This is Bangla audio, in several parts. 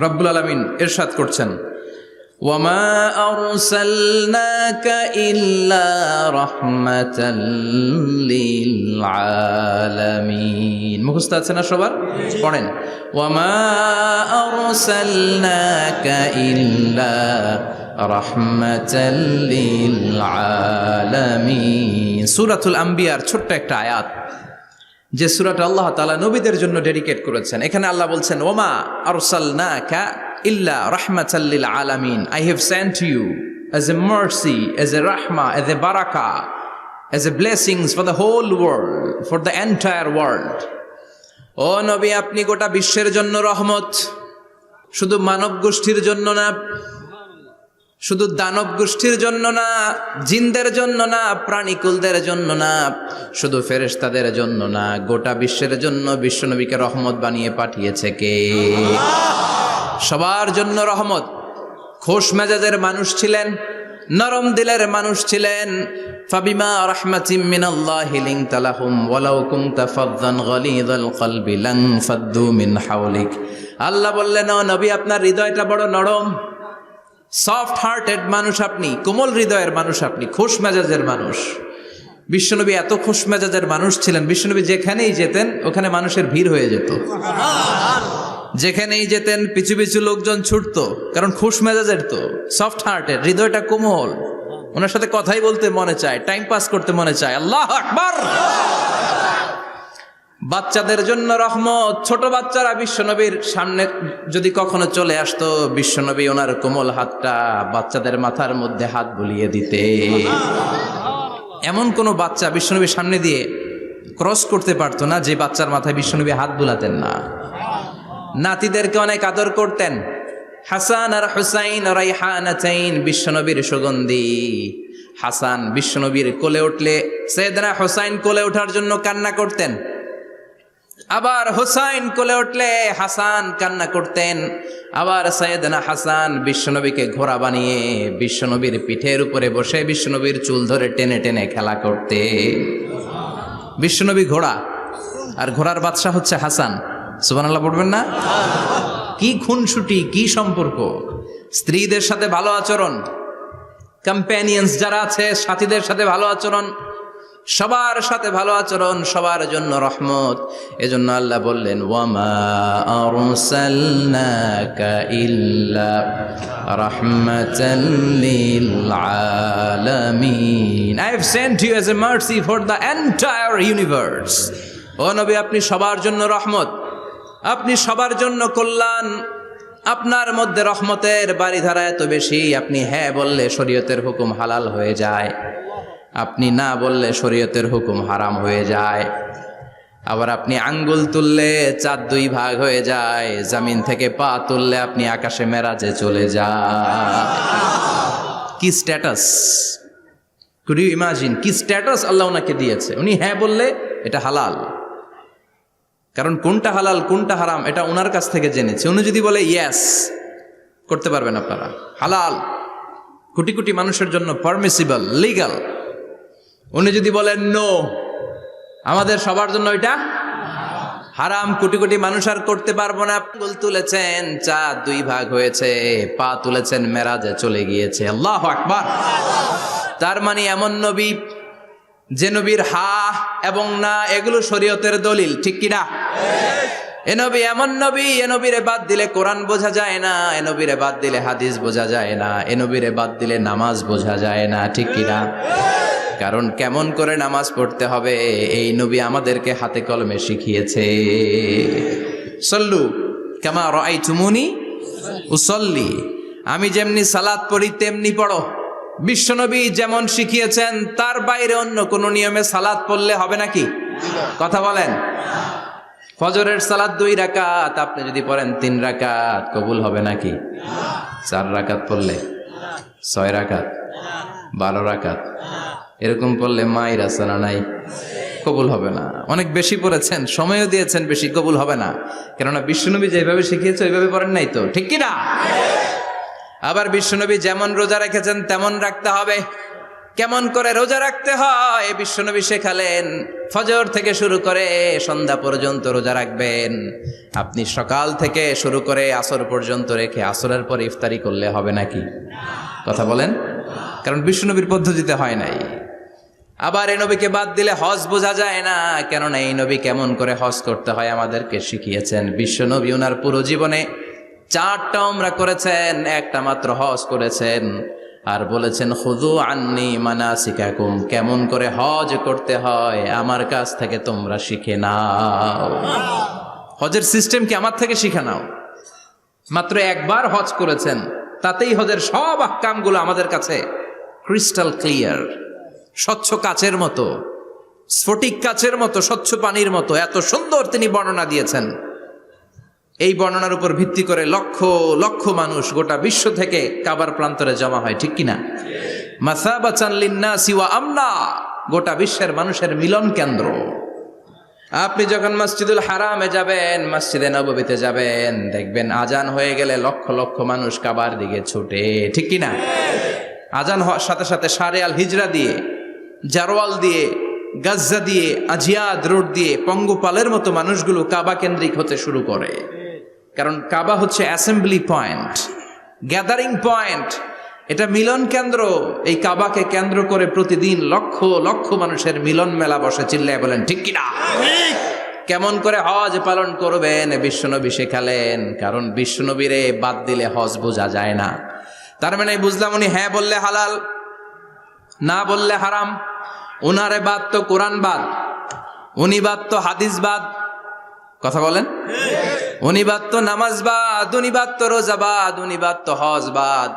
রব্বুল আলামিন ইরশাদ করছেন, ওয়ামা আরসালনাকা ইল্লা রাহমাতাল লিল আলামিন। মুখস্থ আছে না সবার? পড়েন, ওয়ামা আরসালনাকা ইল্লা রাহমাতাল লিল আলামিন। সূরাতুল আম্বিয়ার ছোট্ট একটা আয়াত, যে সূরাটা আল্লাহ তাআলা নবীদের জন্য ডেডিকেট করেছেন। এখানে আল্লাহ বলছেন, ওমা আরসালনাকা ইল্লা রাহমাতাল লিল আলামিন, I have sent you as a mercy, as a rahmah, as a barakah, as a blessings for the whole world, for the entire world. ও নবী, আপনি গোটা বিশ্বের জন্য রহমত, শুধু মানব গোষ্ঠীর জন্য না, শুধু দানব গোষ্ঠীর জন্য না, জিনদের জন্য না, প্রাণীকুলদের জন্য না, শুধু ফেরেশতাদের জন্য না, গোটা বিশ্বের জন্য বিশ্বনবীকে রহমত বানিয়ে পাঠিয়েছে কে? সবার জন্য রহমত। খোশ মেজাজের মানুষ ছিলেন, নরম দিলের মানুষ ছিলেন। ফাবিমা রাহমাতিম মিনাল্লাহি লিনতা লাহুম ওয়ালাউ কুনতা ফাযযান গালিযাল কলবি লানফাদ্দু মিন হাওলিক। আল্লাহ বললেন, ও নবী, আপনার হৃদয়টা বড় নরম, সফট হার্টেড মানুষ আপনি, কোমল হৃদয়ের মানুষ আপনি, খোশ মেজাজের মানুষ। বিশ্বনবী এত খোশ মেজাজের মানুষ ছিলেন, বিশ্বনবী যেখানেই যেতেন ওখানে মানুষের ভিড় হয়ে যেত। যেখানেই যেতেন পিছু পিছু লোকজন ছুটতো, কারণ খোশ মেজাজের তো, সফট হার্টেড, হৃদয়টা কোমল, ওনার সাথে কথাই বলতে মনে চায়, টাইম পাস করতে মনে চায়। আল্লাহু আকবার। বাচ্চাদের জন্য রহমত। ছোট বাচ্চারা বিশ্বনবীর সামনে যদি কখনো চলে আসতো, বিশ্বনবী ওনার কোমল হাতটা বাচ্চাদের মাথার মধ্যে হাত বুলিয়ে দিতে। এমন কোন বাচ্চা বিশ্বনবীর সামনে দিয়ে ক্রস করতে পারতো না যে বাচ্চার মাথায় বিশ্বনবী হাত বুলাতেন না। নাতিদেরকে অনেক আদর করতেন। হাসান আর হুসাইন রাইহানাতাইন, বিশ্বনবীর সুগন্ধি। হাসান বিশ্বনবীর কোলে উঠলে সাইয়েদনা হুসাইন কোলে ওঠার জন্য কান্না করতেন, আবার হুসাইন কোলে উঠলে হাসান কান্না করতেন। আবার সাইয়েদনা হাসান বিশ্বনবীকে ঘোড়া বানিয়ে বিশ্বনবীর পিঠের উপরে বসে বিশ্বনবীর চুল ধরে টেনে টেনে খেলা করতে। বিশ্বনবী ঘোড়া, আর ঘোড়ার বাদশা হচ্ছে হাসান। সুবহানাল্লাহ পড়বেন না? কি খুনসুটি, কি সম্পর্ক! স্ত্রীদের সাথে ভালো আচরণ, কম্প্যানিয়ন্স যারা আছে সাথীদের সাথে ভালো আচরণ, সবার সাথে ভালো আচরণ, সবার জন্য রহমত। এজন্য আল্লাহ বললেন, ওয়ামা আরসালনাকা ইল্লা রাহমাতাল লিল আলামিন, I have sent you as a mercy for the entire universe. ও নবী, আপনি সবার জন্য রহমত, আপনি সবার জন্য কল্যাণ। আপনার মধ্যে রহমতের বাড়িধারা এত বেশি, আপনি হ্যাঁ বললে শরীয়তের হুকুম হালাল হয়ে যায়, আপনি না বললে শরীয়তের হুকুম হারাম হয়ে যায়। আবার আপনি আঙ্গুল তুললে চাঁদ দুই ভাগ হয়ে যায়, জমিন থেকে পা তুললে আপনি আকাশে মেরাজে চলে যান। কি স্ট্যাটাস! কুড ইউ ইমাজিন কি স্ট্যাটাস আল্লাহ ওনাকে দিয়েছে। উনি হ্যাঁ বললে এটা হালাল, কারণ কোনটা হালাল কোনটা হারাম এটা ওনার কাছ থেকে জেনেছে। উনি যদি বলে ইয়েস, করতে পারবেন আপনারা, হালাল, কোটি কোটি মানুষের জন্য পারমিসিবল, লিগাল। উনি যদি বলেন নো, আমাদের সবার জন্য এটা হারাম, কোটি কোটি মানুষ আর করতে পারবো না। আঙ্গুল তুলেছেন, চাঁদ দুই ভাগ হয়েছে, পা তুলেছেন, মেরাজে চলে গিয়েছে। আল্লাহু আকবার। তার মানে এমন নবী যে নবীর হা এবং না এগুলো শরীয়তের দলিল, ঠিক কিনা? এ নবী এমন নবী, এ নবীরে বাদ দিলে কোরআন বোঝা যায় না, এ নবীরে বাদ দিলে হাদিস বোঝা যায় না, এ নবীরে বাদ দিলে নামাজ বোঝা যায় না, ঠিক কিনা? কারণ কেমন করে নামাজ পড়তে হবে এই নবী আমাদেরকে হাতে কলমে শিখিয়েছে। সল্লু কামা রাআইতুমুনি উসাল্লি, আমি যেমনি সালাত পড়ি তেমনি পড়ো। বিশ্বনবী যেমন শিখিয়েছেন তার বাইরে অন্য কোন নিয়মে সালাত পড়লে হবে নাকি? কথা বলেন। ফজরের সালাত 2 রাকাত, আপনি যদি পড়েন 3 রাকাত, কবুল হবে নাকি? 4 রাকাত পড়লে, 6 রাকাত, 12 রাকাত এরকম পড়লে মায়ের আসানা নাই, কবুল হবে না। অনেক বেশি পড়েছেন, সময়ও দিয়েছেন বেশি, কবুল হবে না। কেননা বিশ্বনবী যেভাবে শিখিয়েছে ওইভাবে পড়েন নাই তো, ঠিক কিনা? আবার বিশ্বনবী যেমন রোজা রেখেছেন তেমন রাখতে হবে। কেমন করে রোজা রাখতে হয় বিশ্বনবী শেখালেন। ফজর থেকে শুরু করে সন্ধ্যা পর্যন্ত রোজা রাখবেন। আপনি সকাল থেকে শুরু করে আসর পর্যন্ত রেখে আসরের পর ইফতারি করলে হবে নাকি? কথা বলেন। কারণ বিশ্বনবীর পদ্ধতিতে হয় নাই। আবার এই নবীকে বাদ দিলে হজ বোঝা যায় না, কেননা এই নবী কেমন করে হজ করতে হয় আমাদেরকে শিখিয়েছেন। বিশ্বনবী ওনার পুরো জীবনে 4টা উমরা করেছেন, একটা মাত্র হজ করেছেন। আর বলেছেন খুযু আন্নী মানাসিকাকুম, কেমন করে হজ করতে হয় আমার কাছ থেকে তোমরা শিখে নাও। হজের সিস্টেম কি আমার থেকে শিখে নাও। মাত্র একবার হজ করেছেন, তাতেই হজের সব আহকামগুলো আমাদের কাছে ক্রিস্টাল ক্লিয়ার, স্বচ্ছ কাচের মতো, স্ফটিক কাচের মতো, স্বচ্ছ পানির মতো এত সুন্দর তিনি বর্ণনা দিয়েছেন। এই বর্ণনার উপর ভিত্তি করে লক্ষ লক্ষ মানুষ গোটা বিশ্ব থেকে কাবার প্রান্তরে জমা হয়, ঠিক কিনা? মাসাবাতান লিন্নাসি ওয়া আমনা, গোটা বিশ্বের মানুষের মিলন কেন্দ্র। আপনি যখন মসজিদুল হারামে যাবেন, মসজিদে নববীতে যাবেন, দেখবেন আজান হয়ে গেলে লক্ষ লক্ষ মানুষ কাবার দিকে ছুটে, ঠিক কিনা? আজান হওয়ার সাথে সাথে শারে আল হিজরা দিয়ে, জারওয়াল দিয়ে, গাজ্জা দিয়ে, আজিয়াদ রোড দিয়ে পঙ্গপালের মতো মানুষগুলো কাবা কেন্দ্রিক হতে শুরু করে। কারণ কাবা হচ্ছে অ্যাসেম্বলি পয়েন্ট, গ্যাদারিং পয়েন্ট, এটা মিলন কেন্দ্র। এই কাবাকে কেন্দ্র করে প্রতিদিন লক্ষ লক্ষ মানুষের মিলন মেলা বসে। চিল্লায় বলেন ঠিক কিনা? কেমন করে হজ পালন করবেন বিশ্বনবী শেখালেন। কারণ বিশ্বনবীরে বাদ দিলে হজ বোঝা যায় না। তার মানে বুঝলাম উনি হ্যাঁ বললে হালাল, না বললে হারাম। উনারে বাদ তো কোরআন বাদ, উনি বাদ তো হাদিস বাদ। কথা বলেন। উনি বাদ তো নামাজ বাদ, উনি বাদ তো রোজা বাদ, উনি বাদ তো হজ বাদ।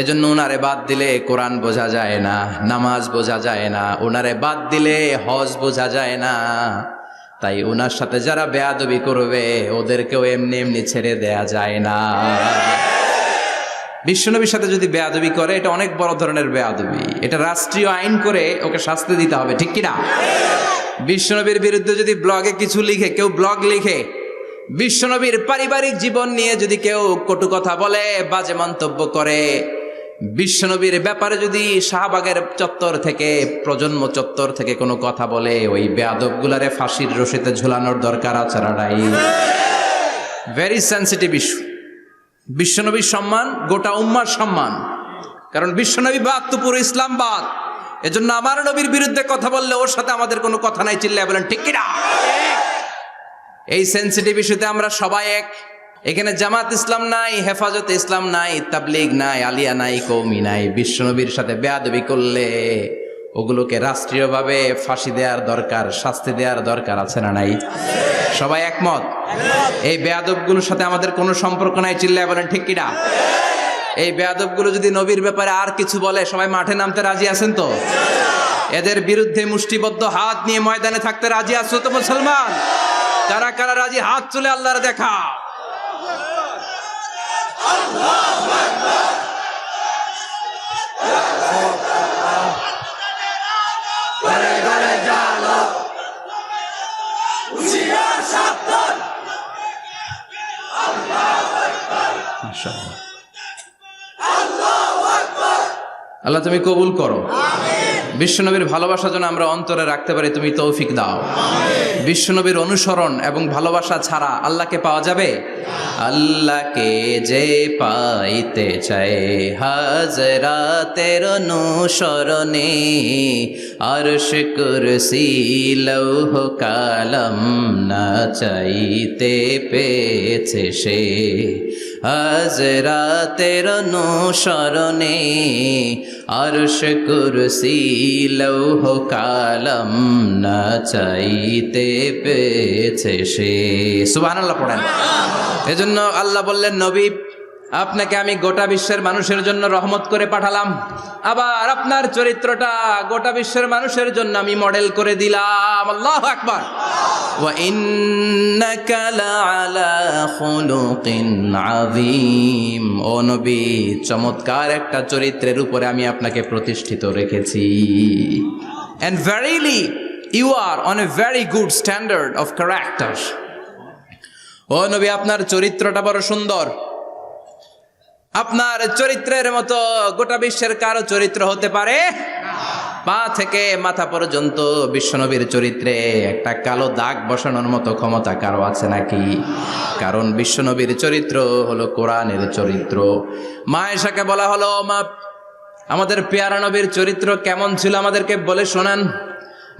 এজন্য উনারে বাদ দিলে কোরআন বোঝা যায় না, নামাজ বোঝা যায় না, উনারে বাদ দিলে হজ বোঝা যায় না। তাই উনার সাথে যারা বেয়াদবি করবে ওদেরকেও এমনি এমনি ছেড়ে দেয়া যায় না। বিশ্বনবীর সাথে যদি বেয়াদবি করে এটা অনেক বড় ধরনের বেয়াদবি, এটা রাষ্ট্রীয় আইন করে ওকে শাস্তি দিতে হবে, ঠিক কিনা? বিশ্বনবীর বিরুদ্ধে যদি ব্লগে কিছু লিখে, কেউ ব্লগ লিখে, বিশ্বনবীর পারিবারিক জীবন নিয়ে যদি কেউ কটু কথা বলে, বাজে মন্তব্য করে, বিশ্বনবীর ব্যাপারে যদি শাহবাগের চত্বর থেকে, প্রজন্ম চত্বর থেকে কোনো কথা বলে, ওই বেয়াদবগুলারে ফাঁসির রশিতে ঝুলানোর দরকার আছে না নাই? Very sensitive issue. বিশ্বনবীর সম্মান গোটা উম্মার সম্মান। কারণ বিশ্বনবী বাদ তো পুরো ইসলাম বাদ। এজন্য আমার নবীর বিরুদ্ধে কথা বললে ওর সাথে আমাদের কোনো কথা নাই। চিল্লায় বলেন ঠিক কিনা? এই সেন্সিটিভ ইস্যুতে আমরা সবাই এক। এখানে জামাত ইসলাম নাই, হেফাজত ইসলাম নাই, তাবলীগ নাই, আলিয়া নাই, কওমি নাই। বিশ্বনবীর সাথে বেয়াদবি করলে ওগুলোকে রাষ্ট্রীয়ভাবে ফাঁসি দেওয়ার দরকার, শাস্তি দেওয়ার দরকার আছে না নাই? সবাই একমত? এই বেয়াদবগুলোর সাথে আমাদের কোনো সম্পর্ক নাই। চিল্লায় বলেন ঠিক কিনা? এই বেয়াদবগুলো যদি নবীর ব্যাপারে আর কিছু বলে সবাই মাঠে নামতে রাজি আছেন তো? এদের বিরুদ্ধে মুষ্টিবদ্ধ হাত নিয়ে ময়দানে থাকতে রাজি আছো তো মুসলমান? কারা কারা রাজি হাত তুলে আল্লাহর দেখা। আল্লাহ তুমি কবুল করো। বিশ্বনবীর ভালোবাসা যেন আমরা অন্তরে রাখতে পারি, তুমি তৌফিক দাও। বিশ্বনবীর অনুসরণ এবং ভালোবাসা ছাড়া আল্লাহকে পাওয়া যাবে? আল্লাহকে যে পাইতে চায় হাজরাতের অনুসরণে, আরশ কুরসি লৌহ কালাম না চাইতে পেয়েছে সে। হাজরাতের অনুসরণে আরশ কুরসি লৌহ কালাম না চাইতে পেয়েছে সে। সুবহানাল্লাহ পড়েন। এজন্য আল্লাহ বললেন, নবী আপনাকে আমি গোটা বিশ্বের মানুষের জন্য রহমত করে পাঠালাম। আবার আপনার চরিত্রটা গোটা বিশ্বের মানুষের জন্য আমি মডেল করে দিলাম। আল্লাহু আকবার। ওয়া ইন্নাকা লাআলা খুলুকিন আযীম। ও নবী, চমৎকার একটা চরিত্রের উপরে আমি আপনাকে প্রতিষ্ঠিত রেখেছি। And verily you are on a very good standard of character. ও নবী, আপনার চরিত্রটা বড় সুন্দর। আপনার চরিত্রের মতো গোটা বিশ্বের কারো চরিত্র হতে পারে না। পা থেকে মাথা পর্যন্ত বিশ্বনবীর চরিত্রে একটা কালো দাগ বসানোর মতো ক্ষমতা কারো আছে নাকি? কারণ বিশ্বনবীর চরিত্র হলো কোরআনের চরিত্র। মা আয়েশাকে বলা হলো, মা আমাদের পেয়ারা নবীর চরিত্র কেমন ছিল আমাদেরকে বলে শোনান।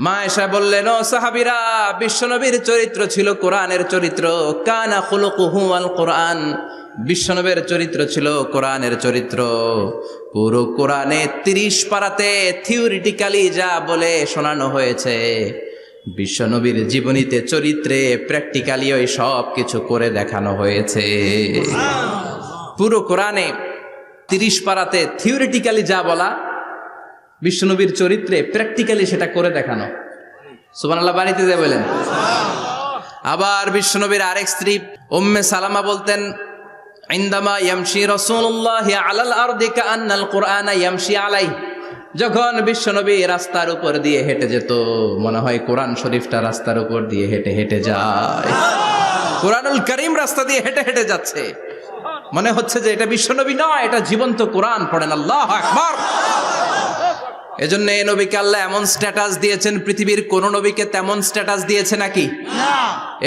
মা আয়েশা বললেন, ও সাহাবীরা, বিশ্বনবীর চরিত্র ছিল কোরআনের চরিত্র। কানা খুলুকুহু আল কোরআন, বিশ্বনবীর চরিত্র ছিল কোরআনের চরিত্র। পুরো কোরআনে 30 পারাতে থিওরিটিক্যালি যা বলে শোনানো হয়েছে, বিশ্বনবীর জীবনীতে চরিত্রে প্র্যাকটিক্যালি ওই সব কিছু করে দেখানো হয়েছে। পুরো কোরআনে 30 পারাতে থিওরিটিক্যালি যা বলা, বিশ্বনবীর চরিত্রে প্র্যাকটিক্যালি সেটা করে দেখানো। সুবহানাল্লাহ, বাড়িতে যে বলেন। আবার বিশ্বনবীর আরেক স্ত্রী উম্মে সালামা বলতেন, ইনদামা ইয়ামশি রাসূলুল্লাহ আলাল আরদি কাআন্নাল কুরআনা ইয়ামশি আলাইহি, যখন বিশ্বনবী রাস্তার উপর দিয়ে হেঁটে যেত মনে হয় কোরআন শরীফটা রাস্তার উপর দিয়ে হেঁটে হেঁটে যায়। কোরআনুল কারীম রাস্তা দিয়ে হেঁটে হেঁটে যাচ্ছে, মনে হচ্ছে যে এটা বিশ্বনবী নয়, এটা জীবন্ত কোরআন। পড়েন আল্লাহু আকবার। এজন্য এই নবীকে আল্লাহ এমন স্ট্যাটাস দিয়েছেন, পৃথিবীর কোন নবীকে তেমন স্ট্যাটাস দিয়েছে নাকি?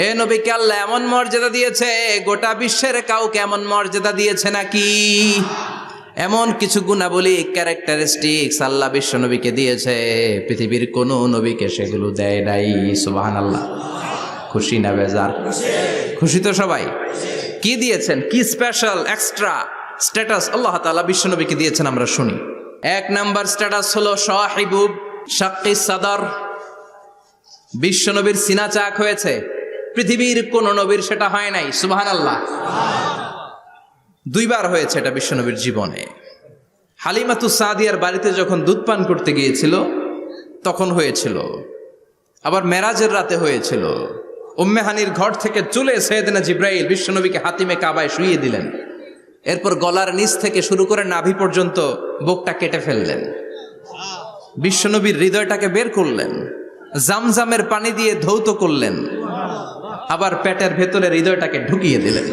এই নবীকে আল্লাহ এমন মর্যাদা দিয়েছে, গোটা বিশ্বের কাউকে এমন মর্যাদা দিয়েছে নাকি? এমন কিছু গুণাবলী, ক্যারেক্টারিস্টিক্স আল্লাহ বিশ্ব নবীকে দিয়েছে, পৃথিবীর কোন নবীকে সেগুলো দেয় নাই। সুবহানাল্লাহ। খুশি না বেজার? খুশি তো সবাই। কি দিয়েছেন, কি স্পেশাল এক্সট্রা স্ট্যাটাস আল্লাহ তাআলা বিশ্ব নবীকে দিয়েছেন আমরা শুনি। এক নাম্বার স্ট্যাটাস হলো সাহিবু শাক্কিস সাদর। বিশ্ব নবীর সিনা চাক হয়েছে, পৃথিবীর কোন নবীর সেটা হয় নাই। সুবহানাল্লাহ। 2 বার হয়েছে এটা বিশ্ব নবীর জীবনে। হালিমাতু সাদিয়ার বাড়িতে যখন দুধ পান করতে গিয়েছিল তখন হয়েছিল, আবার মেরাজের রাতে হয়েছিল। উম্মে হানির ঘর থেকে চলে সাইয়েদনা জিবরাইল বিশ্ব নবীকে হাতিমে কাবায় শুইয়ে দিলেন। এরপর গলার নিচ থেকে শুরু করে নাভি পর্যন্ত বুকটা কেটে ফেললেন, বিশ্বনবীর হৃদয়টাকে বের করলেন, জামজামের পানি দিয়ে ধৌত করলেন, আবার পেটের ভেতরে হৃদয়টাকে ঢুকিয়ে দিলেন।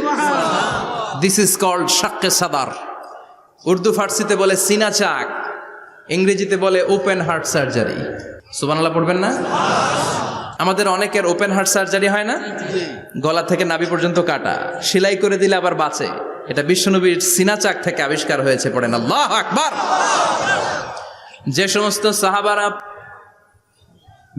দিস ইজ কল্ড শাক্কে সাদার। উর্দু ফার্সিতে বলে সিনা চাক, ইংরেজিতে বলে ওপেন হার্ট সার্জারি। সুবহানাল্লাহ পড়বেন না? আমাদের অনেকের ওপেন হার্ট সার্জারি হয় না, গলা থেকে নাভি পর্যন্ত কাটা, সেলাই করে দিলে আবার বাঁচে। এটা বিশ্বনবীর সিনা চাক থেকে আবিষ্কার হয়েছে। পড়েন আল্লাহু আকবার। যে সমস্ত সাহাবারা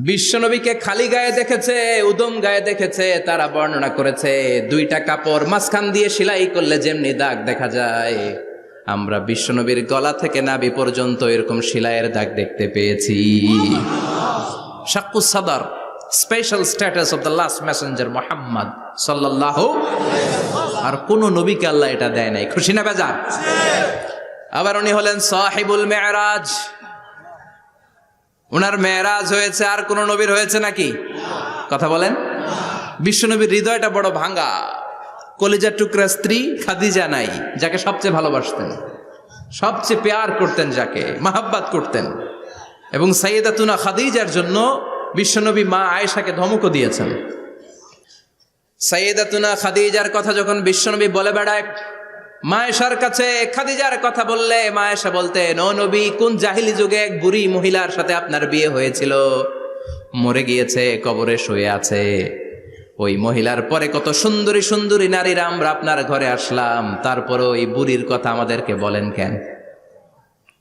বিশ্বনবীকে খালি গায়ে দেখেছে, উদম গায়ে দেখেছে, তারা বর্ণনা করেছে 2টা কাপড় মাঝখান দিয়ে সেলাই করলে যেমনি দাগ দেখা যায়, আমরা বিশ্বনবীর গলা থেকে নাভি পর্যন্ত এরকম সেলাইয়ের দাগ দেখতে পেয়েছি। শাক্কুস সাদর, special status of the last Messenger Muhammad সাল্লাল্লাহু। আর কোন নবীকে আল্লাহ এটা দেয় নাই। খুশি না বেজার? আবার উনি হলেন সাহিবুল মেরাজ। উনার মেরাজ হয়েছে, আর কোন নবীর হয়েছে নাকি? কথা বলেন। বিশ্বনবীর হৃদয়টা বড় ভাঙা, কলিজার টুকরা স্ত্রী খাদিজা নাই, যাকে সবচেয়ে ভালোবাসতেন, সবচেয়ে প্যার করতেন, যাকে মাহাব্বাত করতেন। এবং সাইয়েদাতুনা খাদিজার জন্য বিশ্বনবী মা আয়েশাকে ধমকও দিয়েছেন। সাইয়েদাতুনা খাদিজার কথা যখন বিশ্বনবী বলে বেড়ায় মা আয়েশার কাছে, খাদিজার কথা বললে মা আয়েশা বলতেন, ও নবী, কোন জাহিলি যুগে এক বুড়ি মহিলার সাথে আপনার বিয়ে হয়েছিল, মরে গিয়েছে, কবরে শুয়ে আছে। ওই মহিলার পরে কত সুন্দরী সুন্দরী নারীরা আমরা আপনার ঘরে আসলাম, তারপরে ওই বুড়ির কথা আমাদেরকে বলেন কেন?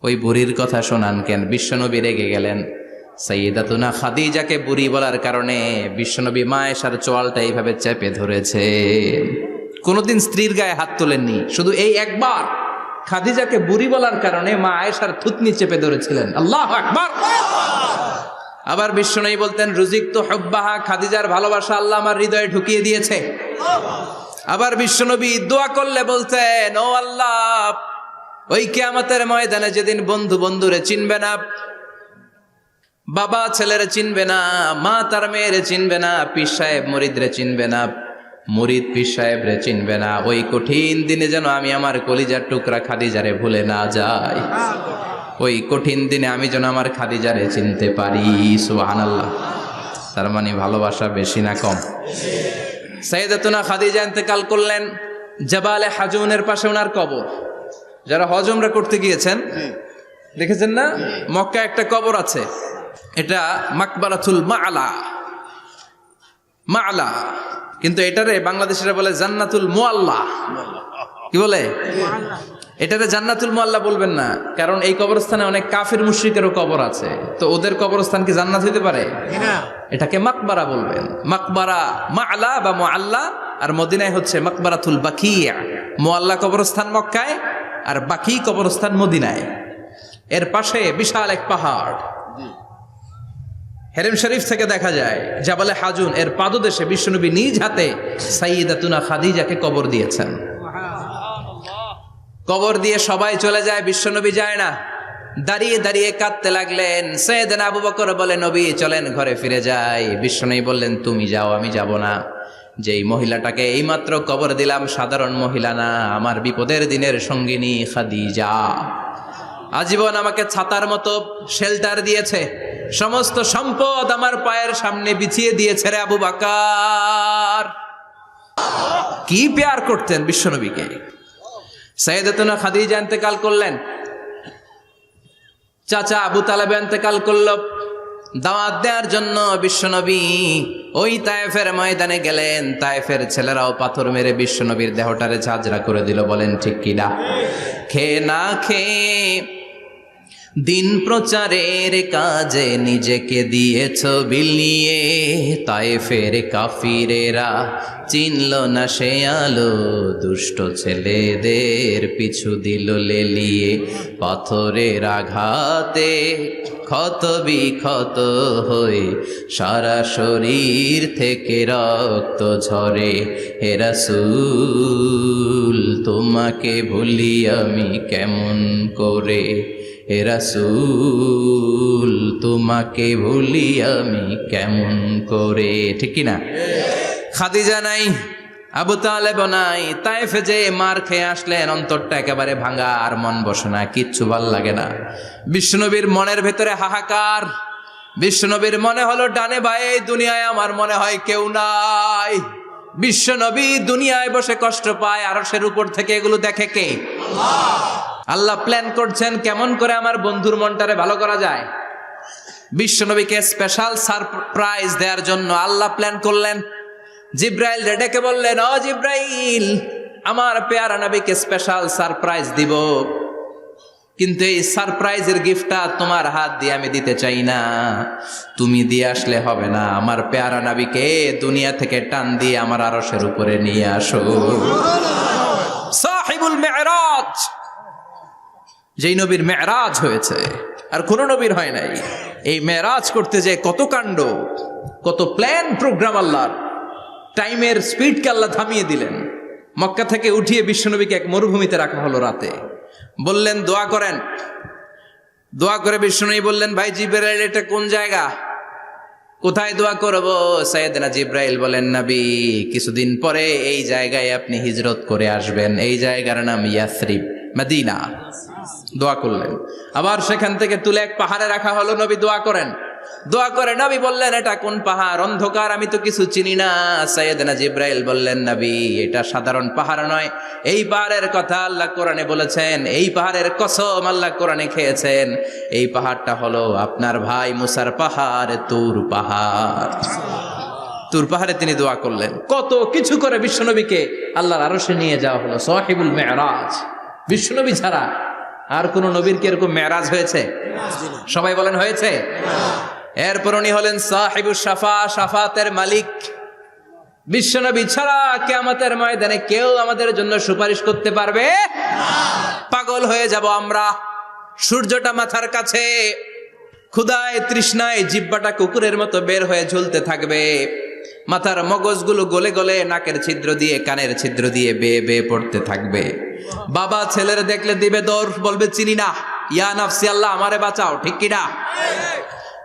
ওই বুড়ির কথা শোনান কেন? বিশ্বনবী রেগে গেলেন। সাইয়েদাতুনা খাদিজাকে বুড়ি বলার কারণে বিশ্বনবী মা আয়েশার চোয়ালটা এইভাবে চেপে ধরেছে। কোনোদিন স্ত্রীর গায়ে হাত তোলেননি, শুধু এই একবার খাদিজাকে বুড়ি বলার কারণে মা আয়েশার থুতনি চেপে ধরেছিলেন। আল্লাহু আকবার। আবার বিশ্বনবী বলতেন, রুজিকতু হুব্বাহা, খাদিজার ভালোবাসা আল্লাহ আমার হৃদয়ে ঢুকিয়ে দিয়েছে। আবার বিশ্বনবী দোয়া করলে বলতেন, ও আল্লাহ, ওই কিয়ামতের ময়দানে যেদিন বন্ধু বন্ধুরে চিনবে না, বাবা ছেলেরে চিনবে না, মা তার মেয়েরে চিনবে না, পীর সাহেব মুরিদরে চিনবে না, মুরিদ পীর সাহেবরে চিনবে না, ওই কঠিন দিনে যেন আমি আমার কলিজার টুকরা খাদিজারে ভুলে না যাই। ওই কঠিন দিনে আমি যেন আমার খাদিজারে চিনতে পারি। সুবহানাল্লাহ। তার মানে ভালোবাসা বেশি না কম? সাইয়েদাতুনা খাদিজা ইন্তেকাল করলেন, জাবালে হাজুনের পাশে ওনার কবর। যারা হজ উমরা করতে গিয়েছেন দেখেছেন না? মক্কা একটা কবর আছে, এটা মাকবারাতুল মাআলা। মাআলা, কিন্তু এটারে বাংলাদেশিরা বলে জান্নাতুল মুআল্লা। কি বলে? এটারে জান্নাতুল মুআল্লা বলবেন না, কারণ এই কবরস্থানে অনেক কাফির মুশরিকেরও কবর আছে, তো ওদের কবরস্থান কি জান্নাত হইতে পারে? এটাকে মাকবারা বলবেন। মাকবারা মাআলা বা মুআল্লা, আর মদিনায় হচ্ছে মাকবারাতুল বাকিয়া। মুআল্লা কবরস্থান মক্কায়, আর বাকি কবরস্থান মদিনায়। এর পাশে বিশাল এক পাহাড়, হেরেম শরীফ থেকে দেখা যায় জাবালে হাজুন, এর পাদদেশে বিশ্বনবী নিজ হাতে সাইয়্যিদাতুনা খাদিজাকে কবর দিয়েছেন। কবর দিয়ে সবাই চলে যায়, বিশ্বনবী যায় না। দাঁড়িয়ে দাঁড়িয়ে কাঁদতে লাগলেন। সাইয়েদনা আবু বকর বলে, নবী চলেন ঘরে ফিরে যাই। বিশ্বনবী বললেন, তুমি যাও, আমি যাব না। যেই মহিলাটাকে এইমাত্র কবর দিলাম সাধারণ মহিলা না, আমার বিপদের দিনের সঙ্গিনী খাদিজা। আজীবন আমাকে ছাতার মতো শেল্টার দিয়েছে, সমস্ত সম্পদ আমার পায়ের সামনে বিছিয়ে দিয়েছে রে আবু বকর। কি প্যার করতেন বিশ্বনবীকে। সাইয়েদাতুনা খাদিজা ইন্তেকাল করলেন, চাচা আবু তালেব ইন্তেকাল করলো। দাওয়াত দেওয়ার জন্য বিশ্বনবী ওই তায়েফের ময়দানে গেলেন। তায়েফের ছেলেরাও পাথর মেরে বিশ্বনবীর দেহটারে ঝাঁঝরা করে দিল। বলেন ঠিক কিনা? খেয়ে না খেয়ে দিন প্রচারের কাজে নিজেকে দিয়েছ বিলিয়ে। তায়েফের কাফিরেরা চিনল না সে আলো, দুষ্ট ছেলেদের পিছু দিল লেলিয়ে। পাথরের আঘাতে ক্ষত বিক্ষত হয়ে সারা শরীর থেকে রক্ত ঝরে। হে রাসূল তোমাকে ভুলি আমি কেমন করে, হে রাসূল তোমাকে ভুলি আমি কেমন করে। ঠিক কিনা? খাদিজা নাই, আবু তালেব নাই। তায়েফে যে মার খেয়ে আসলেন, অন্তরটা একেবারে ভাঙা, আর মন বসে না, কিচ্ছু ভাল লাগে না। বিশ্বনবীর মনের ভেতরে হাহাকার। বিশ্বনবীর মনে হলো ডানে বায়ে দুনিয়ায় আমার মনে হয় কেউ নাই। বিশ্বনবী দুনিয়ায় বসে কষ্ট পায়, আরশের উপর থেকে এগুলো দেখে কে? আল্লাহ প্ল্যান করছেন কেমন করে আমার বন্ধুর মনটারে ভালো করা যায়। বিশ্বনবীকে স্পেশাল সারপ্রাইজ দেওয়ার জন্য আল্লাহ প্ল্যান করলেন। জিব্রাইল ডেকে বললেন, ও জিব্রাইল, আমার পেয়ারা নবীকে স্পেশাল সারপ্রাইজ দিব, কিন্তু এই সারপ্রাইজের গিফটটা তোমার হাত দিয়ে আমি দিতে চাই না, তুমি দিয়ে আসলে হবে না। আমার পেয়ারা নবীকে দুনিয়া থেকে টান দিয়ে আমার আরশের উপরে নিয়ে আসো। সাহিবুল মেরাজ, যেই নবীর মেরাজ হয়েছে আর কোন নবীর হয় নাই। এই মেরাজ করতে যে কত কাণ্ড, কত প্ল্যান প্রোগ্রাম আল্লাহর। টাইমের স্পিডকে আল্লাহ থামিয়ে দিলেন। মক্কা থেকে উঠিয়ে বিশ্বনবীকে এক মরুভূমিতে রাখা হলো রাতে। বললেন দোয়া করেন। দোয়া করে বিশ্বনবী বললেন, ভাই জিবরাইল, এটা কোন জায়গা, কোথায় দোয়া করব? সাইয়েদনা জিবরাইল বলেন, নবী কিছুদিন পরে এই জায়গায় আপনি হিজরত করে আসবেন, এই জায়গার নাম ইয়াসরিব, মদিনা। দোয়া করলেন। আবার সেখান থেকে তুলে এক পাহাড়ে রাখা হলো, নবী দোয়া করেন। দোয়া করে নবী বললেন, এটা কোন পাহাড়? অন্ধকার, আমি তো কিছু চিনি না। সাইয়েদনা জিবরাইল বললেন, নবী এটা সাধারণ পাহাড় নয়, এই পাহাড়ের কথা আল্লাহ কোরআনে বলেছেন, এই পাহাড়ের কসম আল্লাহ কোরআনে খেয়েছেন। এই পাহাড়টা হলো আপনার ভাই মুসার পাহাড়, তুর পাহাড়। তুর পাহাড়ে তিনি দোয়া করলেন। কত কিছু করে বিশ্বনবীকে আল্লাহর আরশে নিয়ে যাওয়া হলো। সাহিবুল মেরাজ। বিশ্বনবী ছাড়া আর কোন নবীর কি এরকম মেরাজ হয়েছে? সবাই বলেন হয়েছে। এরপর উনি হলেন সাহিবুস শাফা, শাফাতের মালিক। বিশ্বনবী ছাড়া কিয়ামতের ময়দানে কেউ আমাদের জন্য সুপারিশ করতে পারবে? পাগল হয়ে যাব আমরা। সূর্যটা মাথার কাছে, ক্ষুধায় তৃষ্ণায় জিহ্বাটা কুকুরের মতো বের হয়ে ঝুলতে থাকবে। মাথার মগজগুলো গলে গলে নাকের ছিদ্র দিয়ে, কানের ছিদ্র দিয়ে বেয়ে বেয়ে পড়তে থাকবে। বাবা ছেলের দেখলে দিবে দৌড়, বলবে চিনি না, ইয়া নাফসি, আল্লাহ আমারে বাঁচাও। ঠিক কিনা?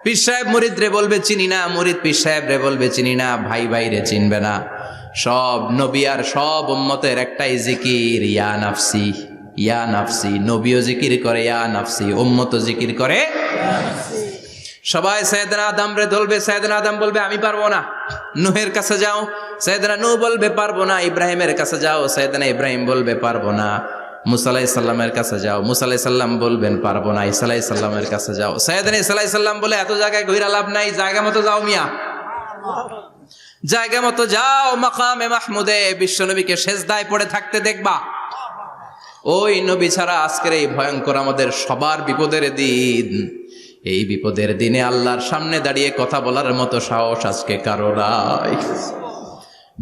পীর সাহেব মুরিদ রে বলবে চিনি না, মুরিদ পীর সাহেব রে বলবে চিনি না, ভাই ভাই রে চিনবে না। সব নবী আর সব উম্মতের একটাই জিকির, ইয়া নাফসি, ইয়া নাফসি। নবীও জিকির করে ইয়া নাফসি, উম্মতও জিকির করে। সবাই সাইয়েদনা আদম রে ধরবে, সাইয়েদনা আদম বলবে আমি পারবো না। নূহের কাছে যাও, সাইয়েদনা নূহ বলবে পারবো না। ইব্রাহিমের কাছে যাও, সাইয়েদনা ইব্রাহিম বলবে পারবো না। মুসা আলাইহিস সালামের কাছে যাও। মুসা আলাইহিস সালাম বলবেন পারবো না। ঈসা আলাইহিস সালামের কাছে যাও। সাইয়েদনা ঈসা আলাইহিস সালাম বলে এত জায়গায় ঘুরে লাভ নাই, জায়গা মতো যাও মিয়া, জায়গা মতো যাও। মাকামে মাহমুদে বিশ্বনবীকে সেজদায় পড়ে থাকতে দেখবা। ওই নবী ছাড়া আজকের এই ভয়ঙ্কর আমাদের সবার বিপদের দিন, এই বিপদের দিনে আল্লাহর সামনে দাঁড়িয়ে কথা বলার মতো সাহস আজকে কারো নাই।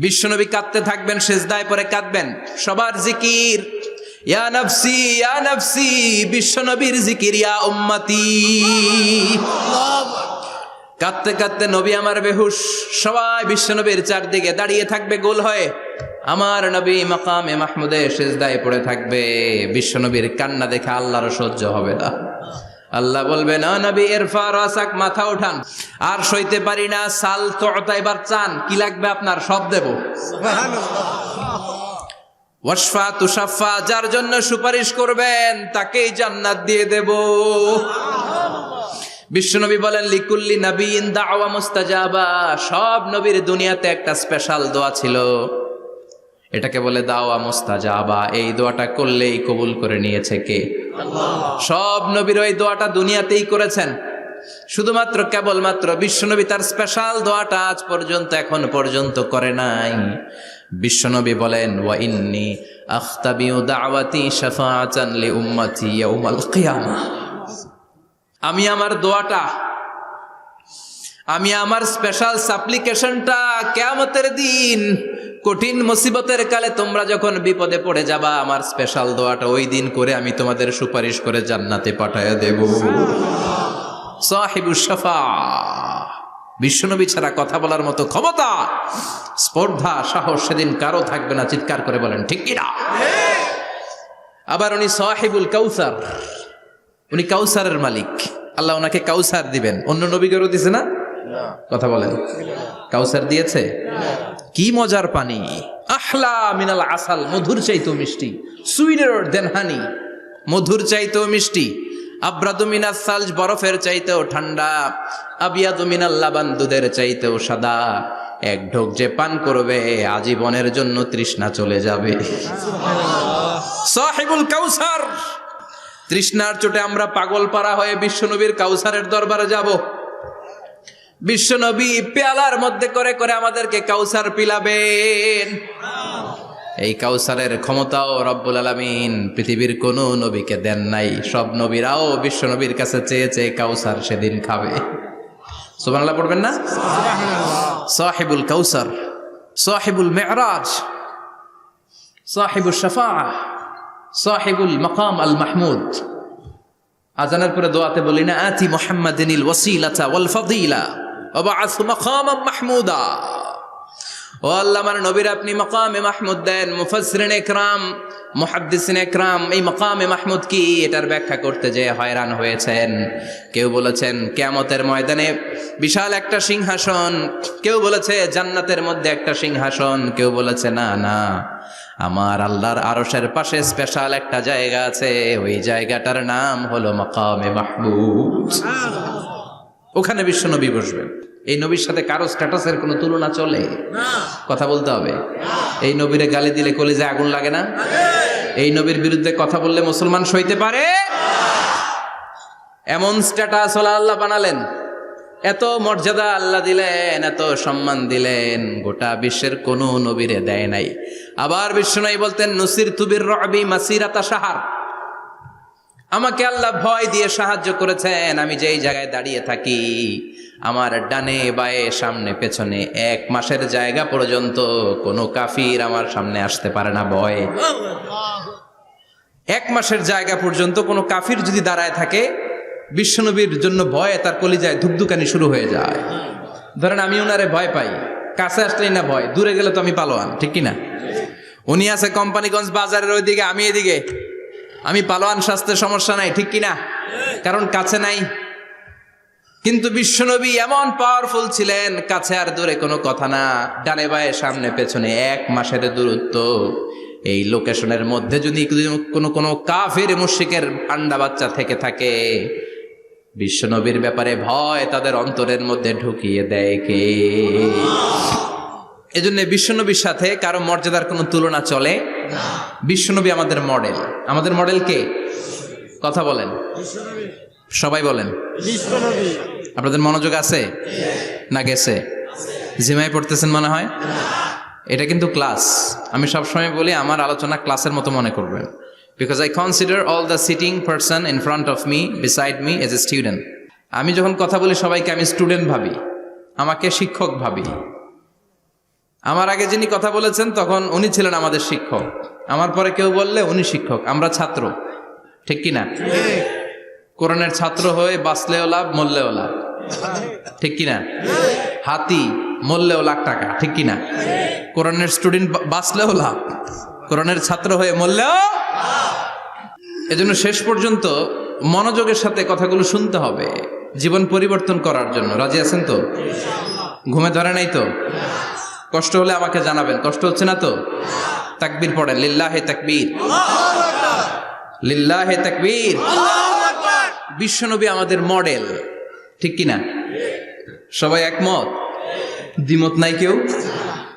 বিশ্বনবী কাঁদতে থাকবেন, সেজদায় পড়ে কাঁদবেন। সবার জিকির ইয়া নাফসি ইয়া নাফসি, বিশ্বনবীর জিকির ইয়া উম্মতি। কাঁদতে কাঁদতে নবী আমার বেহুশ, সবাই বিশ্বনবীর চারদিকে দাঁড়িয়ে থাকবে গোল হয়ে। আমার নবী মাকামে মাহমুদে সেজদায় পড়ে থাকবে। বিশ্বনবীর কান্না দেখে আল্লাহর সহ্য হবে না। আল্লাহ বলবে না নবী ইরফা রাসাক, মাথা উঠান, আর সইতে পারি না। সাল তুতা, এবার চান, কি লাগবে আপনার সব দেব। ওয়াশফা তুশাফা, যার জন্য সুপারিশ করবেন তাকেই জান্নাত দিয়ে দেব। বিশ্বনবী বলেন লিকুল্লি নবিয়িন দাওয়া মুস্তাজাবা, সব নবীর দুনিয়াতে একটা স্পেশাল দোয়া ছিল, এটাকে বলে দাওয়া মুস্তাজাবা। এই দোয়াটা করলেই কবুল করে নিয়েছে কে? আল্লাহ। সব নবীর ওই দোয়াটা দুনিয়াতেই করেছেন, শুধুমাত্র কেবলমাত্র বিশ্বনবী তার স্পেশাল দোয়াটা আজ পর্যন্ত এখন পর্যন্ত করে নাই। বিশ্বনবী বলেন ওয়া ইন্নী আখতাবিউ দাওয়াতি শাফাআতান লি উম্মতি ইয়াউমাল কিয়ামাহ, আমি আমার দোয়াটা, আমি আমার স্পেশাল সাপ্লিকেশনটা কিয়ামতের দিন কঠিন মুসিবতের কালে তোমরা যখন বিপদে পড়ে যাবা, আমার স্পেশাল দোয়াটা ওই দিন করে আমি তোমাদের সুপারিশ করে জান্নাতে পাঠায়া দেব। সাহিবুশ শাফাআহ, বিশ্বনবী ছাড়া কথা বলার মতো ক্ষমতা, স্পর্ধা, সাহস সেদিন কারো থাকবে না। চিৎকার করে বলেন ঠিক কি না? আবার উনি সাহিবুল কাউসার, উনি কাউসারের মালিক। আল্লাহ ওনাকে কাউসার দিবেন। অন্য নবীদেরও দিছে না? কথা বলেন, কাউসার দিয়েছে? কি মজার পানি, আহলা মিনাল আসাল, মধুর চাইতেও মিষ্টি, সুইটার দেন হানি, মধুর চাইতেও মিষ্টি। আব্রাদু মিনাস সালজ, বরফের চাইতেও ঠান্ডা। আবিয়াদু মিনাল লাবান, দুধের চাইতেও সাদা। এক ঢোক যে পান করবে আজীবনের জন্য তৃষ্ণা চলে যাবে। সাহিবুল কাউসার, তৃষ্ণার চোটে আমরা পাগল পারা হয়ে বিশ্বনবীর কাউসারের দরবারে যাব। বিশ্বনবী পেয়ালার মধ্যে করে করে আমাদেরকে কাউসার পিলাবেন। এই কাউসারের ক্ষমতাও রব্বুল আলামিন পৃথিবীর কোন নবীকে দেন নাই। সব নবীরাও বিশ্বনবীর কাছে চেয়ে চেয়ে কাউসার সেদিন খাবে। সুবহানাল্লাহ পড়বেন না? সাহিবুল কাউসার, সাহিবুল মিরাজ, সাহিবুশ শাফাআহ, সাহিবুল মাকাম আল মাহমুদ। আজানের পরে দোয়াতে বলি না আতি মুহাম্মাদিনিল ওয়াসিলাতা ওয়াল ফাদিলা ওয়া বা'আথ মাকামান মাহমুদা। ও আল্লাহ, আমার নবীর আপনি মাকামে মাহমুদ দেন। মুফাসসিরিন ইকরাম, মুহাদ্দিসিন ইকরাম এই মাকামে মাহমুদ কি এটার ব্যাখ্যা করতে যে হয়রান হয়েছেন। কেউ বলেছেন কিয়ামতের ময়দানে বিশাল একটা সিংহাসন, কেউ বলেছে জান্নাতের মধ্যে একটা সিংহাসন, কেউ বলেছে না না, আমার আল্লাহর আরশের পাশে স্পেশাল একটা জায়গা আছে, ওই জায়গাটার নাম হলো মাকামে মাহমুদ। ওখানে বিশ্বনবী বসবেন। এই নবীর সাথে কারো স্ট্যাটাসের কোনো তুলনা চলে? কথা বলতে হবে। এই নবীরে গালি দিলে কলিজায় আগুন লাগে না? এই নবীর বিরুদ্ধে কথা বললে মুসলমান সইতে পারে? এমন স্ট্যাটাস হলো আল্লাহ বানালেন, এত মর্যাদা আল্লাহ দিলেন, এত সম্মান দিলেন, গোটা বিশ্বের কোন নবীরে দেয় নাই। আবার বিশ্বনবী বলতেন নুসিরতু বির-রু'বি মাসিরাতা শাহর, আমাকে আল্লাহ ভয় দিয়ে সাহায্য করেছেন। আমি যেই জায়গায় দাঁড়িয়ে থাকি, আমার ডানে বায়ে সামনে পেছনে 1 মাসের জায়গা পর্যন্ত কোনো কাফির আমার সামনে আসতে পারে না ভয়ে। 1 মাসের জায়গা পর্যন্ত কোনো কাফির যদি দাঁড়ায় থাকে, বিশ্বনবীর জন্য ভয়ে তার কলিজায় ধুকধুকানি শুরু হয়ে যায়। ধরেন আমি ওনারে ভয় পাই, কাছে আসলেই না ভয়, দূরে গেলে তো আমি পালোয়ান, ঠিক কিনা? উনি আছে কোম্পানিগঞ্জ বাজারের ওইদিকে, আমি এদিকে, আমি পালোয়ান, স্বাস্থ্যের সমস্যা নাই, ঠিক কিনা? কারণ কাছে নাই। কিন্তু বিশ্বনবী এমন পাওয়ারফুল ছিলেন, কাছে আর দূরে কোনো কথা না, ডানে বায়ে সামনে পেছনে 1 মাসের দূরত্ব। এই লোকেশনের মধ্যে যদি কোনো কাফির মুশরিকের আন্ডা বাচ্চা থেকে থাকে, বিশ্বনবীর ব্যাপারে ভয় তাদের অন্তরের মধ্যে ঢুকিয়ে দেয় কে? এজন্য বিশ্বনবীর সাথে কারো মর্যাদার কোনো তুলনা চলে। বিশ্বনবী আমাদের মডেল। আমাদের মডেল কে? কথা বলেন, সবাই বলেন। আপনাদের মনোযোগ আছে না গেছে? জিমাই পড়তেছেন মনে হয়। এটা কিন্তু ক্লাস। আমি সবসময় বলি আমার আলোচনা ক্লাসের মতো মনে করবেন, because I consider all the sitting person in front of me beside me as a student. আমি যখন কথা বলি সবাইকে আমি স্টুডেন্ট ভাবি, আমাকে শিক্ষক ভাবি। আমার আগে যিনি কথা বলেছেন তখন উনি ছিলেন আমাদের শিক্ষক, আমার পরে কেউ বললে উনি শিক্ষক, আমরা ছাত্র, ঠিক কিনা? কোরআনের ছাত্র হয়ে বাঁচলেও লাভ, মরলেও লাভ, ঠিক কিনা? হাতি মরলেও লাখ টাকা, ঠিক কিনা? কোরআনের স্টুডেন্ট বাঁচলেও লাভ, কোরআনের ছাত্র হয়ে মরলেও। এজন্য শেষ পর্যন্ত মনোযোগের সাথে কথাগুলো শুনতে হবে জীবন পরিবর্তন করার জন্য। রাজি আছেন তো? ঘুমে ধরে নাই তো? কষ্ট হলে আমাকে জানাবেন। কষ্ট হচ্ছে না তো? তাকবীর পড়েন, লিল্লাহে তাকবীর, লিল্লাহে তাকবীর। বিশ্বনবী আমাদের মডেল, ঠিক কিনা? সবাই একমত? দ্বিমত নাই কেউ?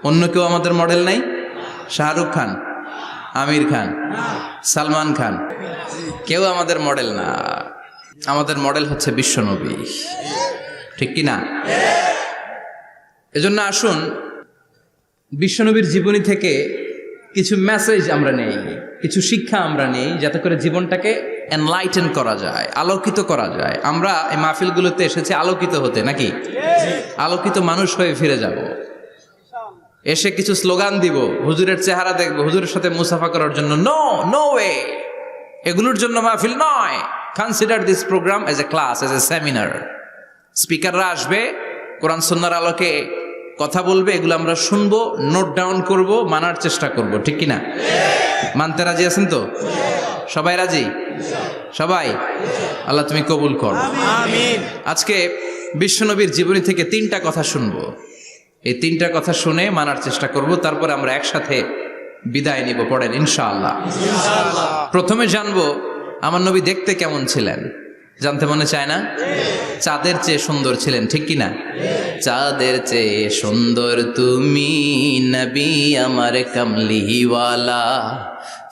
অন্য কেউ আমাদের মডেল নাই? শাহরুখ খান, আমির খান, সালমান খান, কেউ আমাদের মডেল না। আমাদের মডেল হচ্ছে বিশ্বনবী, ঠিক কিনা? এজন্য আসুন বিশ্বনবীর জীবনী থেকে কিছু মেসেজ আমরা নেই, কিছু শিক্ষা আমরা নেই, যাতে করে জীবনটাকে এনলাইটেন করা যায়, আলোকিত করা যায়। আমরা এই মাহফিলগুলোতে এসেছি আলোকিত হতে, নাকি? আলোকিত মানুষ হয়ে ফিরে যাব। এসে কিছু স্লোগান দিব, হুজুরের চেহারা দেখবো, হুজুরের সাথে মুসাফা করার জন্য। No, no way. এগুলোর জন্য মাহফিল নয়। Consider this programme as a class, as a seminar. স্পিকাররা আসবে, কোরআন সুন্নাহর আলোকে কথা বলবে, এগুলো আমরা শুনবো, নোট ডাউন করব, মানার চেষ্টা করব, ঠিক কিনা? মানতে রাজি আছেন তো? সবাই রাজি? সবাই? আল্লাহ তুমি কবুল কর, আমিন। আজকে বিশ্বনবীর জীবনী থেকে 3টা কথা শুনবো। এই 3টা কথা শুনে মানার চেষ্টা করব, তারপরে আমরা একসাথে বিদায় নিব। পড়েন ইনশাআল্লাহ। প্রথমে জানবো আমার নবী দেখতে কেমন ছিলেন। জানতে মনে চায় না? চাঁদের চেয়ে সুন্দর ছিলেন, ঠিক কিনা? চাঁদের চেয়ে সুন্দর তুমি নবী আমার কামলিওয়ালা।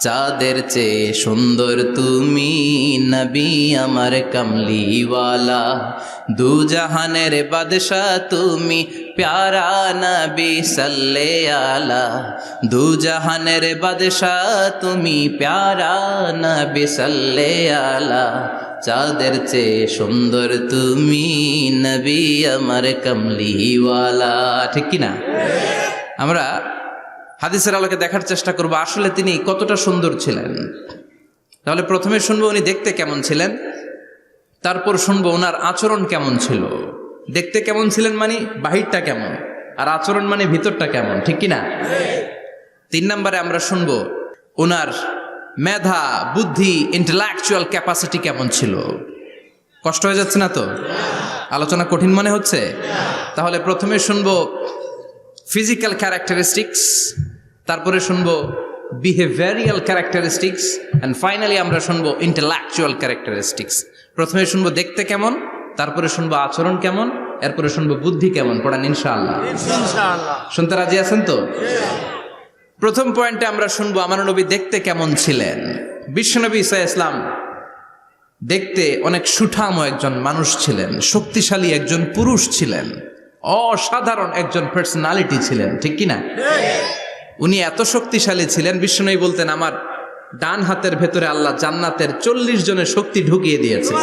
চাঁদের চেয়ে সুন্দর তুমি নবী আমার কামলিওয়ালা। দু জাহানের বাদশাহ তুমি প্যারা নবী সাল্লে আলা। দু জাহানের বাদশাহ তুমি প্যারা নবী সাল্লে আলা। চাঁদের চেয়ে সুন্দর তুমি নবী আমার কামলিওয়ালা, ঠিক কিনা? আমরা হাদিসের আলোকে দেখার চেষ্টা করব আসলে তিনি কতটা সুন্দর ছিলেন। তাহলে প্রথমে শুনবো উনি দেখতে কেমন ছিলেন, তারপর শুনবো ওনার আচরণ কেমন ছিল। দেখতে কেমন ছিলেন মানে বাহিরটা কেমন, আর আচরণ মানে ভিতরটা কেমন, ঠিক কিনা? 3 নম্বরে আমরা শুনবো ওনার মেধা, বুদ্ধি, ইন্টেলেকচুয়াল ক্যাপাসিটি কেমন ছিল। কষ্ট হয়ে যাচ্ছে না তো? আলোচনা কঠিন মনে হচ্ছে? তাহলে প্রথমে শুনবো ফিজিক্যাল ক্যারেক্টারিস্টিক্স, তারপরে শুনবো বিহেভিয়ারিয়াল ক্যারেক্টারিস্টিক্স, এন্ড ফাইনালি আমরা শুনবো ইন্টেলেকচুয়াল ক্যারেক্টারিস্টিক্স। প্রথমে শুনবো দেখতে কেমন, তারপরে শুনবো আচরণ কেমন, এরপরে শুনবো বুদ্ধি কেমন। পড়ান ইনশাআল্লাহ। শুনতে রাজি আছেন তো? প্রথম পয়েন্টে আমরা শুনবো আমার নবী দেখতে কেমন ছিলেন। বিশ্বনবী ঈসা ইসলাম দেখতে অনেক সুঠাম একজন মানুষ ছিলেন, শক্তিশালী একজন পুরুষ ছিলেন, অসাধারণ একজন পার্সোনালিটি ছিলেন, ঠিক কিনা? উনি এত শক্তিশালী ছিলেন, বিশ্বনবী বলতেন আমার ডান হাতের ভেতরে আল্লাহ জান্নাতের 40 জনের শক্তি ঢুকিয়ে দিয়েছে।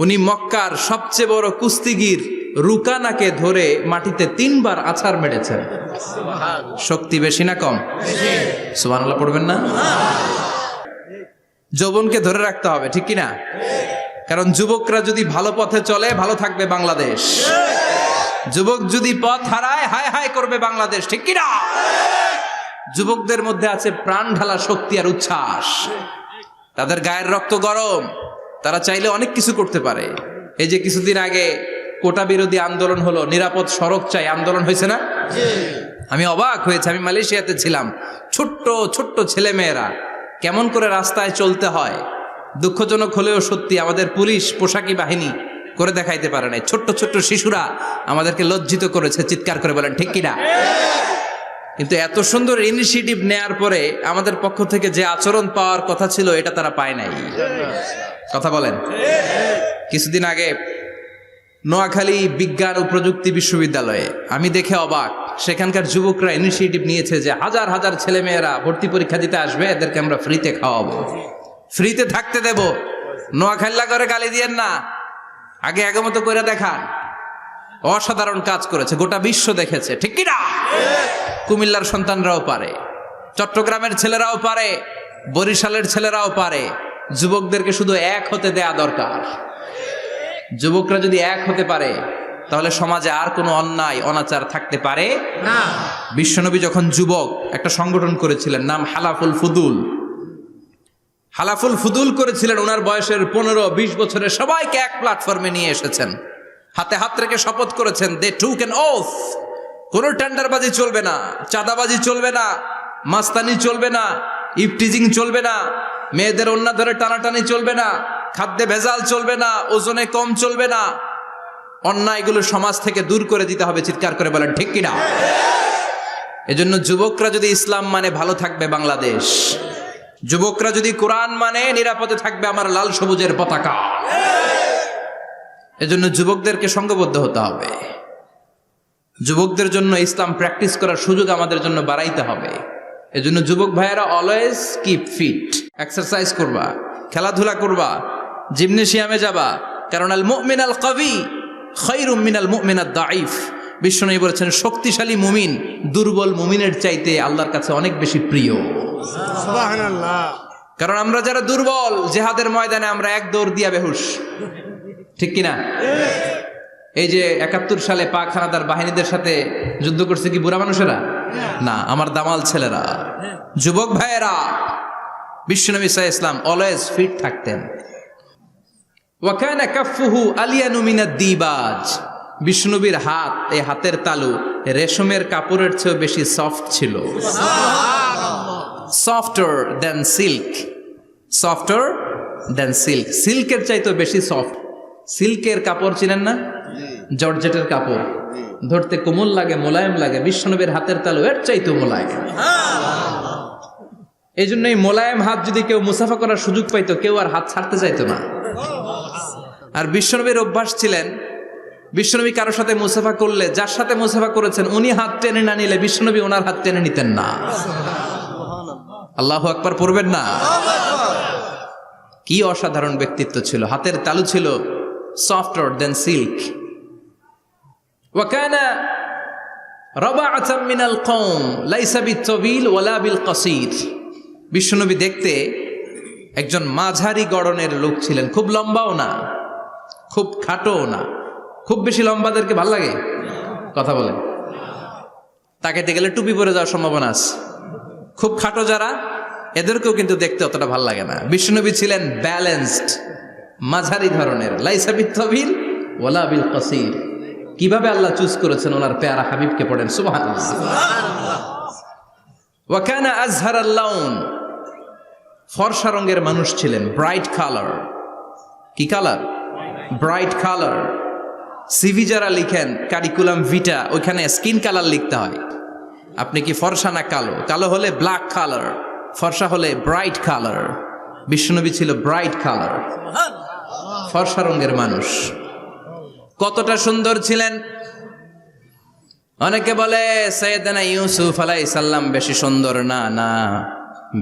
উনি মক্কার সবচেয়ে বড় কুস্তিগির রুকানাকে ধরে মাটিতে 3 বার আছাড় মেরেছেন। শক্তি বেশি না কম? সুবহানাল্লাহ পড়বেন না? যৌবনকে ধরে রাখতে হবে, ঠিক কিনা? কারণ যুবকরা যদি ভালো পথে চলে ভালো থাকবে বাংলাদেশ। যুবক যদি পথ হারায় হায় হায় করবে বাংলাদেশ, ঠিক কিনা? যুবকদের মধ্যে আছে প্রাণ ঢালা শক্তি আর উচ্ছ্বাস। তাদের গায়ের রক্ত গরম, তারা চাইলে অনেক কিছু করতে পারে। এই যে কিছুদিন আগে কোটা বিরোধী আন্দোলন হলো, নিরাপদ সড়ক চাই আন্দোলন হয়েছে না? আমি অবাক হয়েছে। আমি মালয়েশিয়াতে ছিলাম, ছোট্ট ছোট্ট ছেলে মেয়েরা কেমন করে রাস্তায় চলতে হয়। দুঃখজনক হলেও সত্যি, আমাদের পুলিশ পোশাকি বাহিনী করে দেখাইতে পারে নাই। ছোট্ট ছোট্ট শিশুরা আমাদেরকে লজ্জিত করেছে, চিৎকার করে বলেন ঠিক কিনা? কিন্তু এত সুন্দর ইনিশিয়েটিভ নেয়ার পরে আমাদের পক্ষ থেকে যে আচরণ পাওয়ার কথা ছিল এটা তারা পায় নাই। কথা বলেন। কিছুদিন আগে নোয়াখালী বিজ্ঞান ও প্রযুক্তি বিশ্ববিদ্যালয়ে আমি দেখে অবাক, সেখানকার যুবকরা ইনিশিয়েটিভ নিয়েছে যে হাজার হাজার ছেলেমেয়েরা ভর্তি পরীক্ষা দিতে আসবে, এদেরকে আমরা ফ্রিতে খাওয়াবো, ফ্রিতে থাকতে দেব। নোয়াখাল্লা করে গালি দিয়েন না, আগে আগমত করে দেখান। অসাধারণ কাজ করেছে, গোটা বিশ্ব দেখেছে, ঠিক কিনা? কুমিল্লার সন্তানরাও পারে, চট্টগ্রামের ছেলেরাও পারে, বরিশালের ছেলেরাও পারে। যুবকদেরকে শুধু এক হতে দেয়া দরকার। যুবকরা যদি এক হতে পারে তাহলে সমাজে আর কোনো অন্যায় অনাচার থাকতে পারে না। বিশ্বনবী যখন যুবক একটা সংগঠন করেছিলেন, নাম হালাফুল ফুদুল। হালাফুল ফুদুল করেছিলেন, ওনার বয়সের 15-20 বছরের সবাইকে এক প্ল্যাটফর্মে নিয়ে এসেছেন, হাতে হাত রেখে শপথ করেছেন, দে টুক অ্যান ওথ, কোনো টেন্ডারবাজি চলবে না, চাঁদাবাজি চলবে না, মাস্তানি চলবে না, ইফটিজিং চলবে না, মেয়েদের ওন্না ধরে টানাটানি চলবে না, খাদ্যে ভেজাল চলবে না, ওজনে কম চলবে না, অন্যায়গুলো সমাজ থেকে দূর করে দিতে হবে। চিৎকার করে বলেন ঠিক কিনা? এজন্য যুবকরা যদি ইসলাম মানে ভালো থাকবে বাংলাদেশ, যুবকরা যদি কোরআন মানে নিরাপদে থাকবে আমার লাল সবুজের পতাকা। এজন্য যুবকদেরকে সংঘবদ্ধ হতে হবে, যুবকদের জন্য ইসলাম প্র্যাকটিস করার সুযোগ আমাদের জন্য বাড়াইতে হবে। এজন্য যুবক ভাইয়েরা অলওয়েজ কিপ ফিট, এক্সারসাইজ করবা, খেলাধুলা করবা, জিমনেশিয়ামে যাবা, কারণ আল মুমিন আল কবি খায়রুম মিনাল মুমিন আদ দাঈফ। বিশ্বনবী বলেছেন শক্তিশালী মুমিন দুর্বল মুমিনের চাইতে আল্লাহর কাছে অনেক বেশি প্রিয়। সুবহানাল্লাহ। কারণ আমরা যারা দুর্বল, জিহাদের ময়দানে আমরা এক দৌড় দিয়া বেহুশ, ঠিক কিনা? এই যে 71 সালে পাক হানাদার বাহিনীদের সাথে যুদ্ধ করছে কি বুড়া মানুষেরা? না, আমার দামাল ছেলেরা, যুবক ভাইয়েরা। বিশ্বনবী সাল্লাল্লাহু আলাইহি ওয়াসাল্লাম অলওয়েজ ফিট থাকতেন। ওয়া কানা কাফফুহু আলিয়ানু মিনাদ দিবাজ। বিশ্বনবীর হাত, এই হাতের তালু রেশমের কাপড়ের চেয়ে বেশি সফট ছিল। সফটার দেন সিল্ক, সফটার দেন সিল্ক, সিল্কের চাইতে বেশি সফট। সিল্কের কাপড় চিনেন না? জর্জেটের কাপড় ধরতে কোমল লাগে, মোলায়েম লাগে। বিশ্বনবীর হাতের তালু এর চাইতেও মোলায়েম। এই জন্য এই মোলায়েম হাত যদি কেউ মুসাফা করার সুযোগ পাইতো, কেউ আর হাত ছাড়তে চাইতো না। আর বিশ্বনবীর অভ্যাস ছিলেন, বিশ্বনবী কারোর সাথে মুসাফা করলে, যার সাথে মুসাফা করেছেন উনি হাত টেনে না নিলে বিশ্বনবী ওনার হাত টেনে নিতেন না। আল্লাহু আকবার পড়বেন না? কি অসাধারণ ব্যক্তিত্ব ছিল, হাতের তালু ছিল softer than silk. وكان ربعة من القوم ليس بالطويل ولا بالقصير. বিশ্বনবী দেখতে একজন মাঝারি গড়নের লোক ছিলেন, খুব লম্বাও না খুব খাটোও না। খুব বেশি লম্বাদেরকে ভাল লাগে? কথা বলেন। তাকাইতে গেলে টুপি পরে যাওয়ার সম্ভাবনা আছে। খুব খাটো যারা, এদেরকেও কিন্তু দেখতে অতটা ভাল লাগে না। বিশ্বনবী ছিলেন ব্যালেন্সড, মাঝারি ধরনের। লাইসা বিত-তাবিল ওয়ালা বিল কাসির। কিভাবে আল্লাহ চুজ করেছেন ওনার পেয়ারা হাবিবকে, পড়েন সুবহানাল্লাহ। ওয়া কানা আযহারাল লাউন, ফর্সা রঙের মানুষ ছিলেন, ব্রাইট কালার। কি কালার? Bright colour. সিভি যারা লিখেন কারিকুলাম ভিটা, ওইখানে স্কিন কালার লিখতে হয়। আপনি কি ফর্সা না কালো? কালো হলে ব্ল্যাক কালার, ফর্সা হলে ব্রাইট কালার। বিশ্বনবী ছিল ব্রাইট কালার, ফর্সা রঙের মানুষ। কতটা সুন্দর ছিলেন! অনেকে বলে সাইয়েদনা ইউসুফ আলাইহিস সালাম বেশি সুন্দর। না না,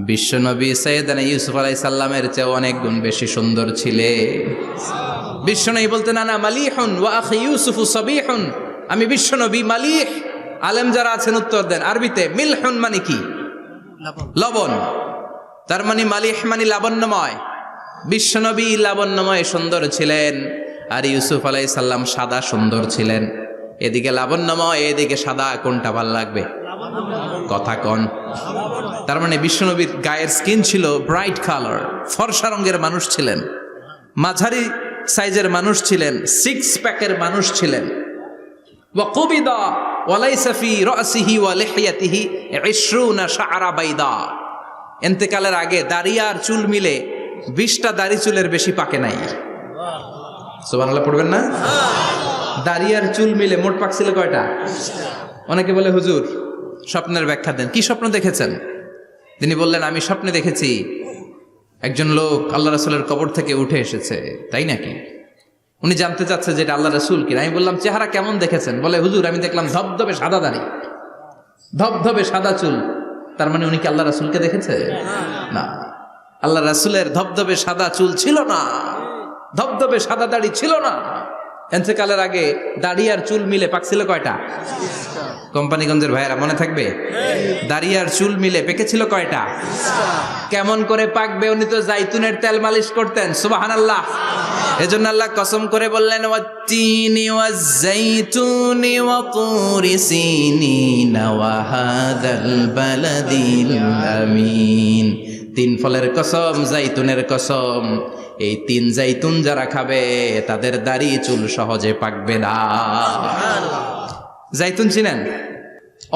বিশ্বনবী সাইয়েদনা ইউসুফ আলাইহিস সালামের চেয়ে অনেক গুণ বেশি সুন্দর ছিলেন। বিশ্বনবী বলতেন আনা মালিহুন ওয়া আখি ইউসুফু সাবিহুন। আমি বিশ্বনবী মালিহ। আলেম যারা আছেন উত্তর দেন আরবিতে। মিলহুন মানে কি? লবণ। তার মানে মালিহ মানে লাবণ্যময়। বিশ্বনবী লাবণ্যময় সুন্দর ছিলেন, আর ইউসুফ আলাইহিস সালাম সাদা সুন্দর ছিলেন। এদিকে লাবণ্যময়, এদিকে সাদা, কোনটা ভাল লাগবে? কথা কন। তার মানে বিশ্বনবীর গায়ের স্কিন ছিল ব্রাইট কালার, ফর্সা রঙের মানুষ ছিলেন, মাঝারি সাইজের মানুষ ছিলেন, সিক্স প্যাকের মানুষ ছিলেন। ওয়া কুবিদা ওয়া লাইসা ফি রাসিহি ওয়া লিহিয়াতিহি 20 শাআরা বাইদা। ইন্তেকালের আগে দাড়ি আর চুল মিলে 20টা দাড়ি চুলের বেশি পাকে নাই। সুবহানাল্লাহ পড়বেন না? দাড়ি আর চুল মিলে মোট পাকছিল কয়টা? অনেকে বলে হুজুর স্বপ্নের ব্যাখ্যা দেন, কি স্বপ্ন দেখেছেন? তিনি বললেন আমি স্বপ্নে দেখেছি একজন লোক আল্লাহ রাসূলের কবর থেকে উঠে এসেছে। তাই নাকি? উনি জানতে চাচ্ছে যে এটা আল্লাহ রাসূল কিনা। আমি বললাম চেহারা কেমন দেখেছেন? বলে হুজুর আমি দেখলাম ধবধবে সাদা দাড়ি, ধবধবে সাদা চুল। তার মানে উনি কি আল্লাহ রাসূলকে দেখেছে? না, আল্লাহ রাসূলের ধবধবে সাদা চুল ছিল না, ধবধবে সাদা দাড়ি ছিল না। এতেকালের আগে দাড়ি আর চুল মিলে পাকছিল কয়টা? কোম্পানিগঞ্জের ভাইয়েরা মনে থাকবে? দাড়ি আর চুল মিলে পেকেছিল কয়টা? কেমন করে পাকবে? উনি তো জাইতুনের তেল মালিশ করতেন। সুবহানাল্লাহ। এজন্য আল্লাহ কসম করে বললেন ওয়াত্তিনি ওয়াজ-জাইতুনি ওয়া তুরি সিনিনা ওয়া হাদাল বালাদিল আমিন। তিন ফলের কসম, জাইতুনের কসম, এই তিন জাইতুন যারা খাবে তাদের দাড়ি চুল সহজে পাকবে না। জাইতুন চিনেন?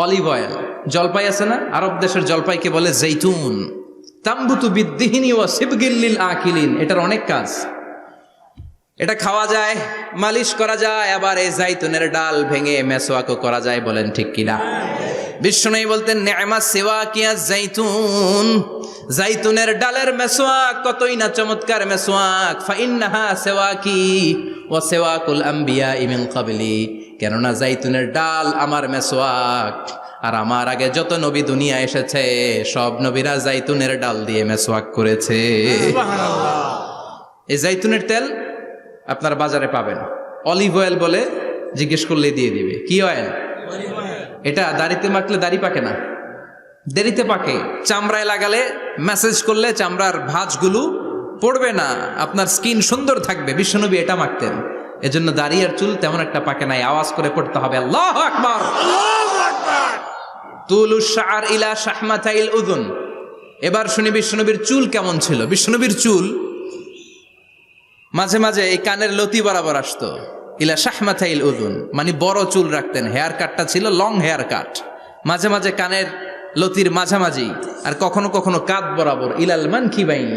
Olive oil. জলপাই আছে না, আরব দেশের জলপাইকে বলে জাইতুন। তাম্বুতু বিদ্দিহিনি ওয়া সিবগিল লিল আকিলিন। এটার অনেক কাজ। এটা খাওয়া যায়, মালিশ করা যায়, আবার এই জাইতুনের ডাল ভেঙে মেসওয়াকও করা যায়। বলেন ঠিক কিনা? বিষ্ণু বলতেন নি'মা সিওয়াকিয়া জাইতুন, জাইতুনের ডালের মেসওয়াক কতই না চমৎকার মেসওয়াক। ফাইন্নাহা সিওয়াকি ওয়া সিওয়াকুল আম্বিয়া মিন ক্বাবলি। কেননা জাইতুনের ডাল আমার মেসওয়াক, আর আমার আগে যত নবী দুনিয়া এসেছে সব নবীরা জাইতুনের ডাল দিয়ে মেসওয়াক করেছে। এই জাইতুনের তেল আপনারা বাজারে পাবেন। অলিভ অয়েল বলে জিজ্ঞেস করলে দিয়ে দিবে। কি অয়েল? এটা দাড়িতে মাখলে দাড়ি পাকে না, দেরিতে পাকে। চামড়ায় লাগালে ম্যাসেজ করলে চামড়ার ভাঁজগুলো পড়বে না, আপনার স্কিন সুন্দর থাকবে। বিশ্বনবী এটা মাখতেন। এজন্য দাড়ি আর চুল তেমন একটা পাকে নাই। আওয়াজ করে পড়তে হবে আল্লাহু আকবার। তুলুশ শাআর ইলা শাহমাতাইল উযুন। এবার শুনি বিশ্বনবীর চুল কেমন ছিল। বিশ্বনবীর চুল মাঝে মাঝে এই কানের লতি বরাবর আসতো। ইলা শাহমাতাইল উযুন মানে বড় চুল রাখতেন। হেয়ার কাটটা ছিল লং হেয়ার কাট, মাঝে মাঝে কানের লতির মাঝামাঝি, আর কখনো কখনো কাঁধ বরাবর। ইলাল মানকিবাইন,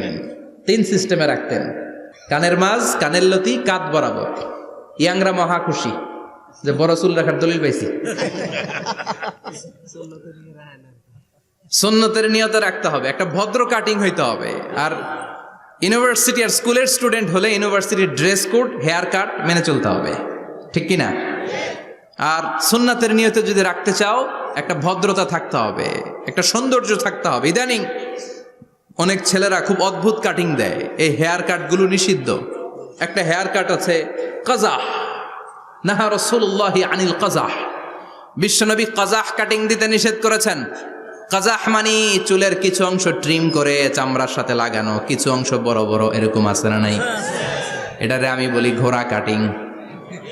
তিন সিস্টেমে রাখতেন। কানের মাঝ, কানের লতি, কাঁধ বরাবর। ইয়াংরা মহা খুশি যে বড় চুল রাখার দলিল পাইছি। সুন্নতের নিয়তে রাখতে হবে, একটা ভদ্র কাটিং হইতে হবে। আর ইউনিভার্সিটি আর স্কুলের স্টুডেন্ট হলে ইউনিভার্সিটির ড্রেস কোড, হেয়ার কাট মেনে চলতে হবে, ঠিক কিনা? আর সুন্নাতের নিয়তে যদি রাখতে চাও একটা ভদ্রতা থাকতে হবে, একটা সৌন্দর্য থাকতে হবে। ইদানিং অনেক ছেলেরা খুব অদ্ভুত কাটিং দেয়, এই হেয়ার কাটগুলো নিষিদ্ধ। একটা হেয়ার কাট আছে কাজাহ, নাহা রাসূলুল্লাহি আনিল কাজাহ। বিশ্বনবী কাজাহ কাটিং দিতে নিষেধ করেছেন। কাজাহ মানে চুলের কিছু অংশ ট্রিম করে চামড়ার সাথে লাগানো, কিছু অংশ বড় বড় এরকম আছে না নাই? এটারে আমি বলি ঘোড়া কাটিং।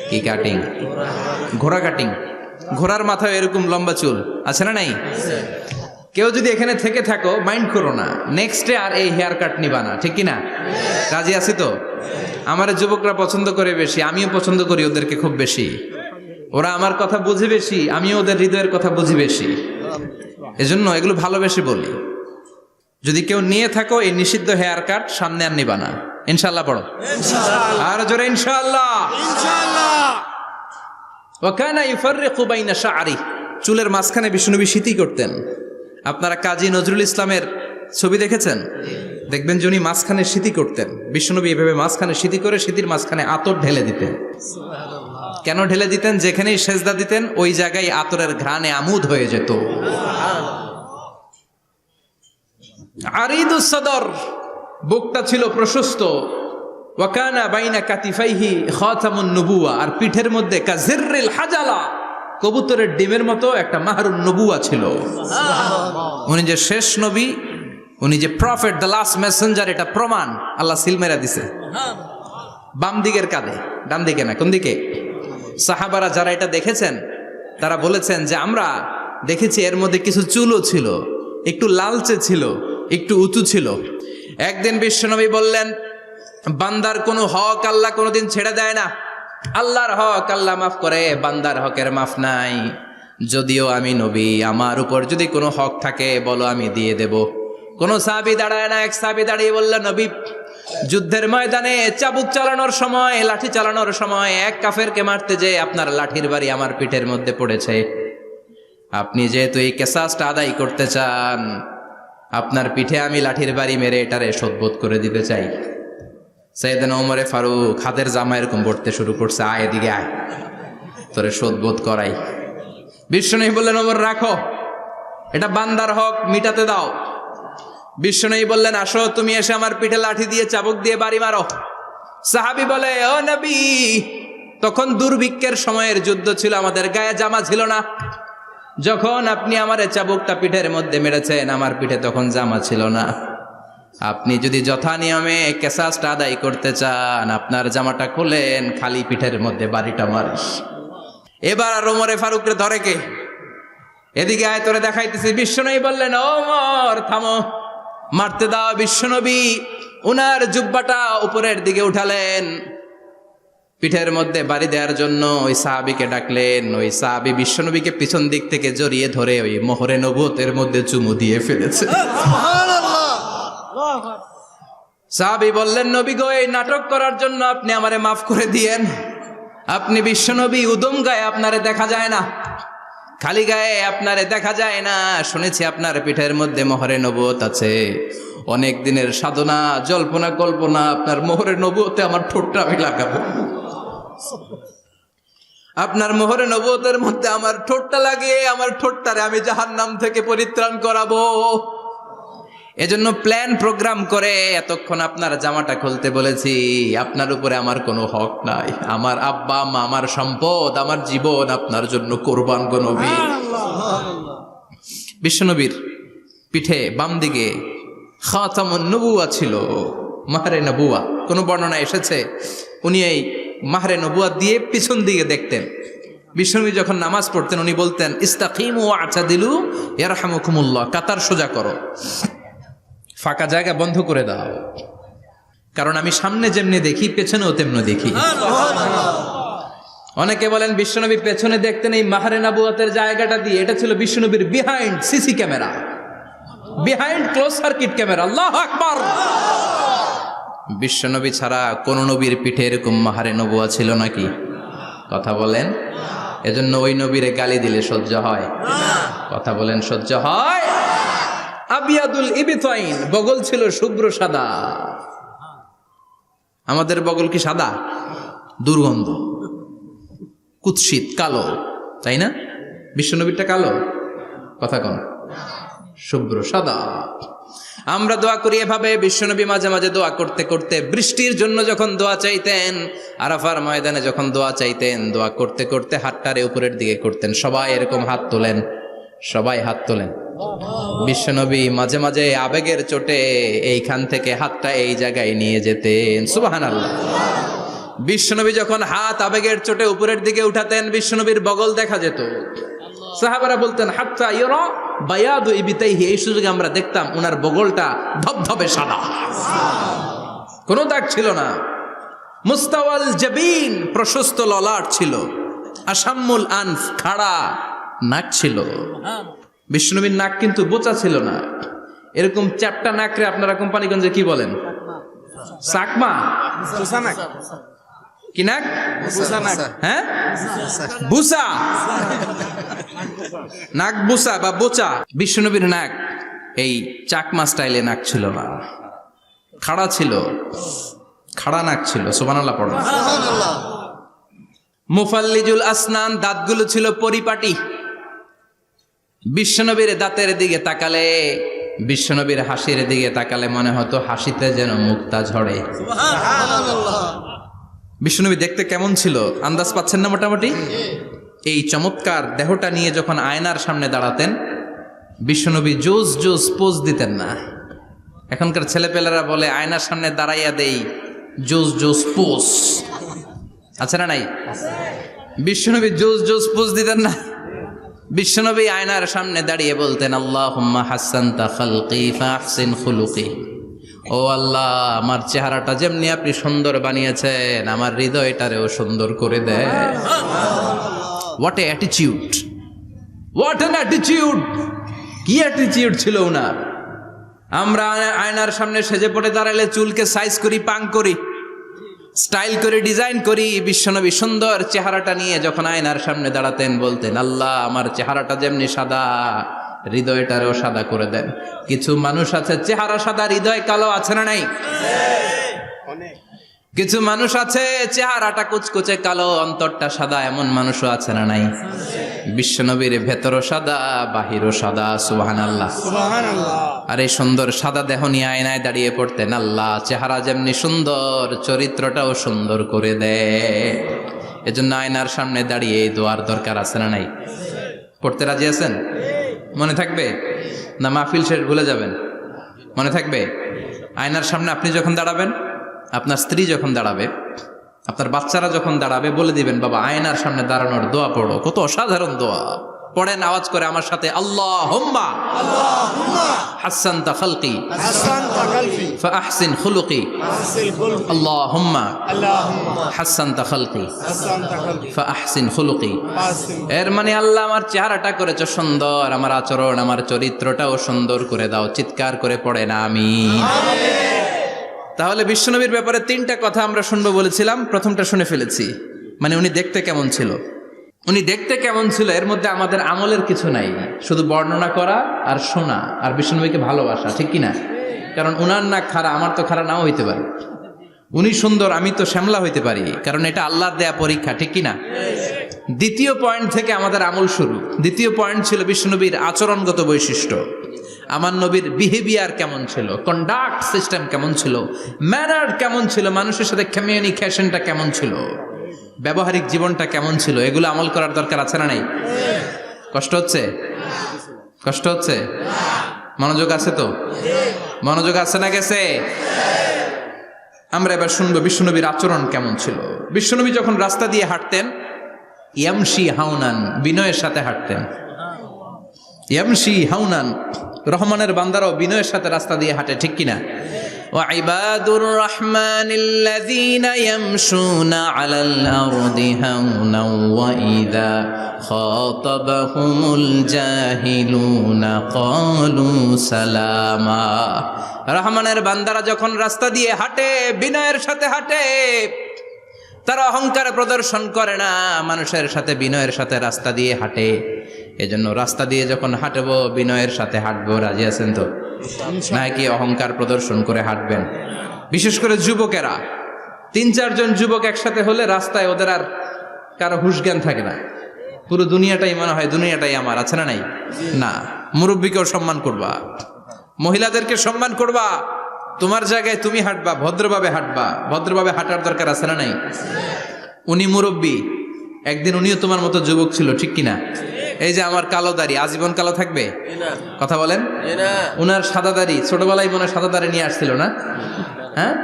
কি কাটিং? ঘোড়া কাটিং। ঘোড়ার মাথায় এরকম লম্বা চুল আছে না নাই? কেউ যদি এখানে থেকে থাকো মাইন্ড করো না, নেক্সটে আর এই হেয়ার কাট নিবা না, ঠিক কিনা? রাজি আছি তো? আমার যুবকরা পছন্দ করে বেশি, আমিও পছন্দ করি ওদেরকে খুব বেশি। ওরা আমার কথা বুঝে বেশি, আমিও ওদের হৃদয়ের কথা বুঝি বেশি। এজন্য এগুলো ভালোবেসে বলি। যদি কেউ নিয়ে থাকো এই নিষিদ্ধ হেয়ার কাট, সামনে আর নিবা না। ইনশাআল্লাহ পড়ো, আর জোরে ইনশাআল্লাহ। ওয়া কানা ইউফাররিকু বাইনা শা'রি। চুলের মাঝখানে বিষ্ণুনবী সিঁথি করতেন। আপনারা কাজী নজরুল ইসলামের ছবি দেখেছেন? দেখবেন যে উনি মাঝখানে সিঁথি করতেন। বিষ্ণুনবী এভাবে মাঝখানে সিঁথি করে সিঁথির মাঝখানে আতর ঢেলে দিতেন। কেন ঢেলে দিতেন? যেখানেই সেজদা দিতেন ওই জায়গায় আতরের ঘ্রাণে আমোদ হয়ে যেত। আরিদুস সাদর, বুকটা ছিল প্রশস্ত। ওয়া কানা বাইনা কাতিফাইহি খাতামুন নবুওয়া, আর পিঠের মধ্যে কাজিররিল হাজালা, কবুতরের ডিমের মতো একটা মাহরুন নবুওয়া ছিল। উনি যে শেষ নবী, উনি যে প্রফেট, দ্য লাস্ট মেসেঞ্জার, এটা প্রমাণ আল্লাহ সিল মেরা দিছে। বাম দিকের কাঁধে, ডান দিকে না। কোন দিকে? সাহাবারা যারা এটা দেখেছেন তারা বলেছেন যে আমরা দেখেছি এর মধ্যে কিছু চুলও ছিল, একটু লালচে ছিল, একটু উঁচু ছিল। একদিন বিশ্বনবী বললেন, বান্দার কোনো হক আল্লাহ কোনোদিন ছেড়ে দেয় না। আল্লাহর হক আল্লাহ মাফ করে, বান্দার হকের মাফ নাই। যদিও আমি নবী, আমার উপর যদি কোনো হক থাকে বলো, আমি দিয়ে দেব। কোনো সাহাবী দাঁড়ায় না। এক সাহাবী দাঁড়িয়ে বলল, নবী যুদ্ধের ময়দানে চাবুক চালানোর সময়, লাঠি চালানোর সময় এক কাফেরকে মারতে যে আপনার লাঠির বাড়ি আমার পিঠের মধ্যে পড়েছে। আপনি যেহেতু এই কেসাসটা আদায় করতে চান, আপনার পিঠে আমি লাঠির বাড়ি মেরে এটারে শোধবোধ করে দিতে চাই। সাইয়েদনা ওমরে ফারুক হাতের জামা এরকম পড়তে শুরু করছে, আয় এদিকে আয়, তোরে শোধবোধ করাই। বিশ্বনবী বললেন, ওমর রাখো, এটা বান্দার হক, মিটাতে দাও। বিশ্বনবী বললেন, আসো তুমি এসে আমার পিঠে লাঠি দিয়ে চাবুক দিয়ে বাড়ি মারো। সাহাবী বলে, ও নবী, তখন দুর্ভিক্ষের সময়ের যুদ্ধ ছিল, আমাদের গায়ে জামা ছিল না। যখন আপনি আমার চাবুকটা পিঠের মধ্যে মেরেছেন, আমার পিঠে তখন জামা ছিল না। আপনি যদি যথা নিয়মে কেসাসটা আদায় করতে চান, আপনার জামাটা খুলেন, খালি পিঠের মধ্যে বাড়িটা মারিস। এবার আর ওমরে ফারুকরে ধরে কে? এদিকে আয়, তোরে দেখাইতেছি। বিশ্বনবী বললেন, ওমর থামো, মারতে দাও। বিশ্বনবী উনার জুব্বাটা উপরের দিকে উঠালেন, পিঠের মধ্যে বাড়ি দেওয়ার জন্য ওই সাহাবীকে ডাকলেন। ওই সাহাবী বিশ্বনবীকে পিছন দিক থেকে জড়িয়ে ধরে ওই মোহরে নবুয়তের মধ্যে চুমু দিয়ে ফেলেছে। সাহাবী বললেন, নবী গো, এই নাটক করার জন্য আপনি আমারে মাফ করে দিয়েন। আপনি বিশ্বনবী, উদম গায়ে আপনারে দেখা যায় না, খালি গায়ে আপনারে দেখা যায় না। শুনেছি আপনার পিঠের মধ্যে মোহরে নবুয়ত আছে, অনেক দিনের সাধনা, জল্পনা কল্পনা, আপনার মোহরে নবুয়তে আমার ঠোঁটটা আমি লাগাবো। আপনার মোহরে নবুয়তের মধ্যে আমার ঠোঁটটা লাগিয়ে আমার ঠোঁটটারে আমি জাহান্নাম থেকে পরিত্রাণ করাবো। এজন্য প্ল্যান প্রোগ্রাম করে এতক্ষণ আপনার জামাটা খুলতে বলেছি। আপনার উপরে আমার কোনো হক নাই, আমার আব্বা মা, আমার সম্পদ, আমার জীবন আপনার জন্য কোরবান গো নবী। বিশ্বনবীর পিঠে বাম দিকে খাতামুন নবুয়া ছিল, মাহরে নবুয়া। কোন বর্ণনা এসেছে উনি এই মাহরে নবুয়া দিয়ে পিছন দিকে দেখতেন। বিশ্বনবী যখন নামাজ পড়তেন উনি বলতেন, ইস্তাকিমু ওয়া'তাদিলু ইয়ারহামুকুমুল্লাহ, কাতার সোজা করো, ফাঁকা জায়গা বন্ধ করে দাও, কারণ আমি সামনে যেমনি দেখি পেছনেও তেমনি দেখি। অনেকে বলেন বিশ্বনবী পেছনে দেখতেন এই মাহরে নবুয়তের জায়গাটা দিয়ে, এটা ছিল বিশ্বনবীর behind CC camera, behind close circuit camera. আল্লাহু আকবার। বিশ্বনবী ছাড়া কোন নবীর পিঠে এরকম মাহরে নবুয়া ছিল নাকি? কথা বলেন। এজন্য ওই নবীরে গালি দিলে সহ্য হয়? কথা বলেন, সহ্য হয়? আবিয়াদুল ইবতাইন, বগল ছিল শুভ্র সাদা। আমাদের বগল কি সাদা? দুর্গন্ধ, কুৎসিত, কালো, তাই না? বিশ্বনবীরটা কালো? কথা কন, শুভ্র সাদা। আমরা দোয়া করি এভাবে। বিশ্বনবী মাঝে মাঝে দোয়া করতে করতে বৃষ্টির জন্য যখন দোয়া চাইতেন, আরাফার ময়দানে যখন দোয়া চাইতেন, দোয়া করতে করতে হাতটারে উপরের দিকে করতেন। সবাই এরকম হাত তোলেন, সবাই হাত তোলেন। বিশ্বনবী মাঝে মাঝে আবেগের চোটে এইখান থেকে হাতটা এই জায়গায় নিয়ে যেতেন। সুবহানাল্লাহ। বিশ্বনবী যখন হাত আবেগের চোটে উপরের দিকে উঠাতেন, বিশ্বনবীর বগল দেখা যেত। সাহাবারা বলতেন, হাত্তা ইউরা বায়াদু ইবতাইহি, এই সুযোগে আমরা দেখতাম ওনার বগলটা ধবধবে সাদা, কোনো দাগ ছিল না। মুস্তাওয়াল জাবিন, প্রশস্ত ললাট ছিল। আসাম্মুল আনফ, খাড়া নাক ছিল। বিশ্বনবীর নাক কিন্তু বোচা ছিল না, এরকম চ্যাপটা নাকরে আপনারা কোম্পানিগঞ্জে কি বলেন? চাকমা? কি নাক? হ্যাঁ, বুসা, নাক বুসা বা বোচা। বিশ্বনবীর নাক এই চাকমা স্টাইলে নাক ছিল না, খাড়া ছিল, খাড়া নাক ছিল। সুবহানাল্লাহ পড়ো। মুফাল্লিজুল আসনান, দাঁতগুলো ছিল পরিপাটি। বিশ্বনবীর দাঁতের দিকে তাকালে, বিশ্বনবীর হাসির দিকে তাকালে মনে হতো হাসিতে যেন মুক্তা ঝরে। বিশ্বনবী দেখতে কেমন ছিল আন্দাজ পাচ্ছেন না মোটামুটি? এই চমৎকার দেহটা নিয়ে যখন আয়নার সামনে দাঁড়াতেন, বিশ্বনবী জোস জোস পোজ দিতেন না। এখনকার ছেলেপেলেরা বলে আয়নার সামনে দাঁড়াইয়া দেই জোস জোস পোজ, আছে না নাই? বিশ্বনবী জোস জোস পোজ দিতেন না। বিশ্বনবী আয়নার সামনে দাঁড়িয়ে বলতেন, আল্লাহুম্মা হাসানতা খালকি ফাহসিন খুলুকি। ও আল্লাহ, আমার চেহারাটা যেমনি আপনি সুন্দর বানিয়েছেন, আমার হৃদয়টারেও সুন্দর করে দেয়। What a attitude, what an attitude! কি অ্যাটিটিউড ছিল ওনার! আমরা আয়নার সামনে সেজে পড়ে দাঁড়ালে চুলকে সাইজ করি, পাং করি, স্টাইল করে ডিজাইন করি। বিশ্বনবী সুন্দর চেহারাটা নিয়ে যখন আয়নার সামনে দাঁড়াতেন বলতেন, আল্লাহ আমার চেহারাটা যেমনি সাদা হৃদয়টারও সাদা করে দেন। কিছু মানুষ আছে চেহারা সাদা হৃদয় কালো, আছে না নাই? কিছু মানুষ আছে চেহারাটা কুচকুচে কালো অন্তরটা সাদা, এমন মানুষও আছে না নাই? বিশ্বনবীর ভেতরও সাদা বাহিরও সাদা। সুবহানাল্লাহ। আর এই সুন্দর সাদা দেহ নিয়ে আয়নায় দাঁড়িয়ে পড়তেন, আল্লাহ চেহারা যেমনি সুন্দর চরিত্রটাও সুন্দর করে দেয়। এজন্য আয়নার সামনে দাঁড়িয়ে এই দোয়ার দরকার আছে না নাই? পড়তে রাজি আছেন? মনে থাকবে না মাহফিল শেষ ভুলে যাবেন? মনে থাকবে? আয়নার সামনে আপনি যখন দাঁড়াবেন, আপনার স্ত্রী যখন দাঁড়াবে, আপনার বাচ্চারা যখন দাঁড়াবে, বলে দিবেন বাবা আয়নার সামনে দাঁড়ানোর দোয়া পড়ো। কত অসাধারণ দোয়া! পড়েন আওয়াজ করে আমার সাথে, আল্লাহুম্মা হাসানতা খালকি ফাআহসিন খুলুকি, আল্লাহুম্মা হাসানতা খালকি ফাআহসিন খুলুকি। এর মানে আল্লাহ আমার চেহারাটা করেছো সুন্দর, আমার আচরণ আমার চরিত্রটাও সুন্দর করে দাও। চিৎকার করে পড়েন আমিন। তাহলে বিশ্বনবীর ব্যাপারে 3টা কথা আমরা শুনবো বলেছিলাম, প্রথমটা শুনে ফেলেছি। মানে উনি দেখতে কেমন ছিল, উনি দেখতে কেমন ছিল, এর মধ্যে আমাদের আমলের কিছু নাই, শুধু বর্ণনা করা আর শোনা আর বিশ্বনবীকে ভালোবাসা, ঠিক কিনা? কারণ উনার না খাড়া, আমার তো খাড়া নাও হইতে পারে। উনি সুন্দর, আমি তো শ্যামলা হইতে পারি, কারণ এটা আল্লাহর দেয়া পরীক্ষা, ঠিক কিনা? দ্বিতীয় পয়েন্ট থেকে আমাদের আমল শুরু। দ্বিতীয় পয়েন্ট ছিল বিশ্বনবীর আচরণগত বৈশিষ্ট্য। আমার নবীর বিহেভিয়ার কেমন ছিল, কন্ডাক্ট সিস্টেম কেমন ছিল, ম্যানার কেমন ছিল, মানুষের সাথে কমিউনিকেশনটা কেমন ছিল, ব্যবহারিক জীবনটা কেমন ছিল, এগুলো আমল করার দরকার আছে না নাই? কষ্ট হচ্ছে? কষ্ট হচ্ছে? মনোযোগ আছে তো? মনোযোগ আছে না গেছে? আমরা এবার শুনবো বিশ্বনবীর আচরণ কেমন ছিল। বিশ্বনবী যখন রাস্তা দিয়ে হাঁটতেন, ইয়ামশি হাউনান, বিনয়ের সাথে হাঁটতেন। ইয়ামশি হাউনান, রহমানের বান্দারাও বিনয়ের সাথে রাস্তা দিয়ে হাঁটে, ঠিক কিনা? ওয়া ইবাদুর রহমানিল্লাযীনা ইয়ামশুনা আলাল আরদি হাওনাও ওয়া ইযা খাতাবাহুমুল জাহিলুনা ক্বালু সালামা। রহমানের বান্দারা যখন রাস্তা দিয়ে হাঁটে, বিনয়ের সাথে হাঁটে, তারা অহংকার প্রদর্শন করে না, মানুষের সাথে বিনয়ের সাথে রাস্তা দিয়ে হাঁটে। এজন্য রাস্তা দিয়ে যখন হাঁটবো বিনয়ের সাথে হাঁটবো। রাজি আছেন তো? নাকি অহংকার প্রদর্শন করে হাঁটবেন? বিশেষ করে যুবকেরা, 3-4 জন যুবক একসাথে হলে রাস্তায় ওদের আর কারো হুঁশ জ্ঞান থাকে না, পুরো দুনিয়াটাই মনে হয় দুনিয়াটাই আমার, আছে না নাই? না, মুরব্বীকেও সম্মান করবা, মহিলাদেরকে সম্মান করবা, তোমার জায়গায় তুমি হাঁটবা, ভদ্রভাবে হাঁটবা। ভদ্রভাবে হাঁটার দরকার আছে না নাই? উনি মুরব্বী, একদিন উনিও তোমার মতো যুবক ছিল, ঠিক কিনা? এই যে আমার কালো দাড়ি আজীবন কালো থাকবে? কথা বলেন। উনার সাদা দাড়ি ছোটবেলায় মনে সাদা দাড়ি নিয়ে আসছিল না? হ্যাঁ,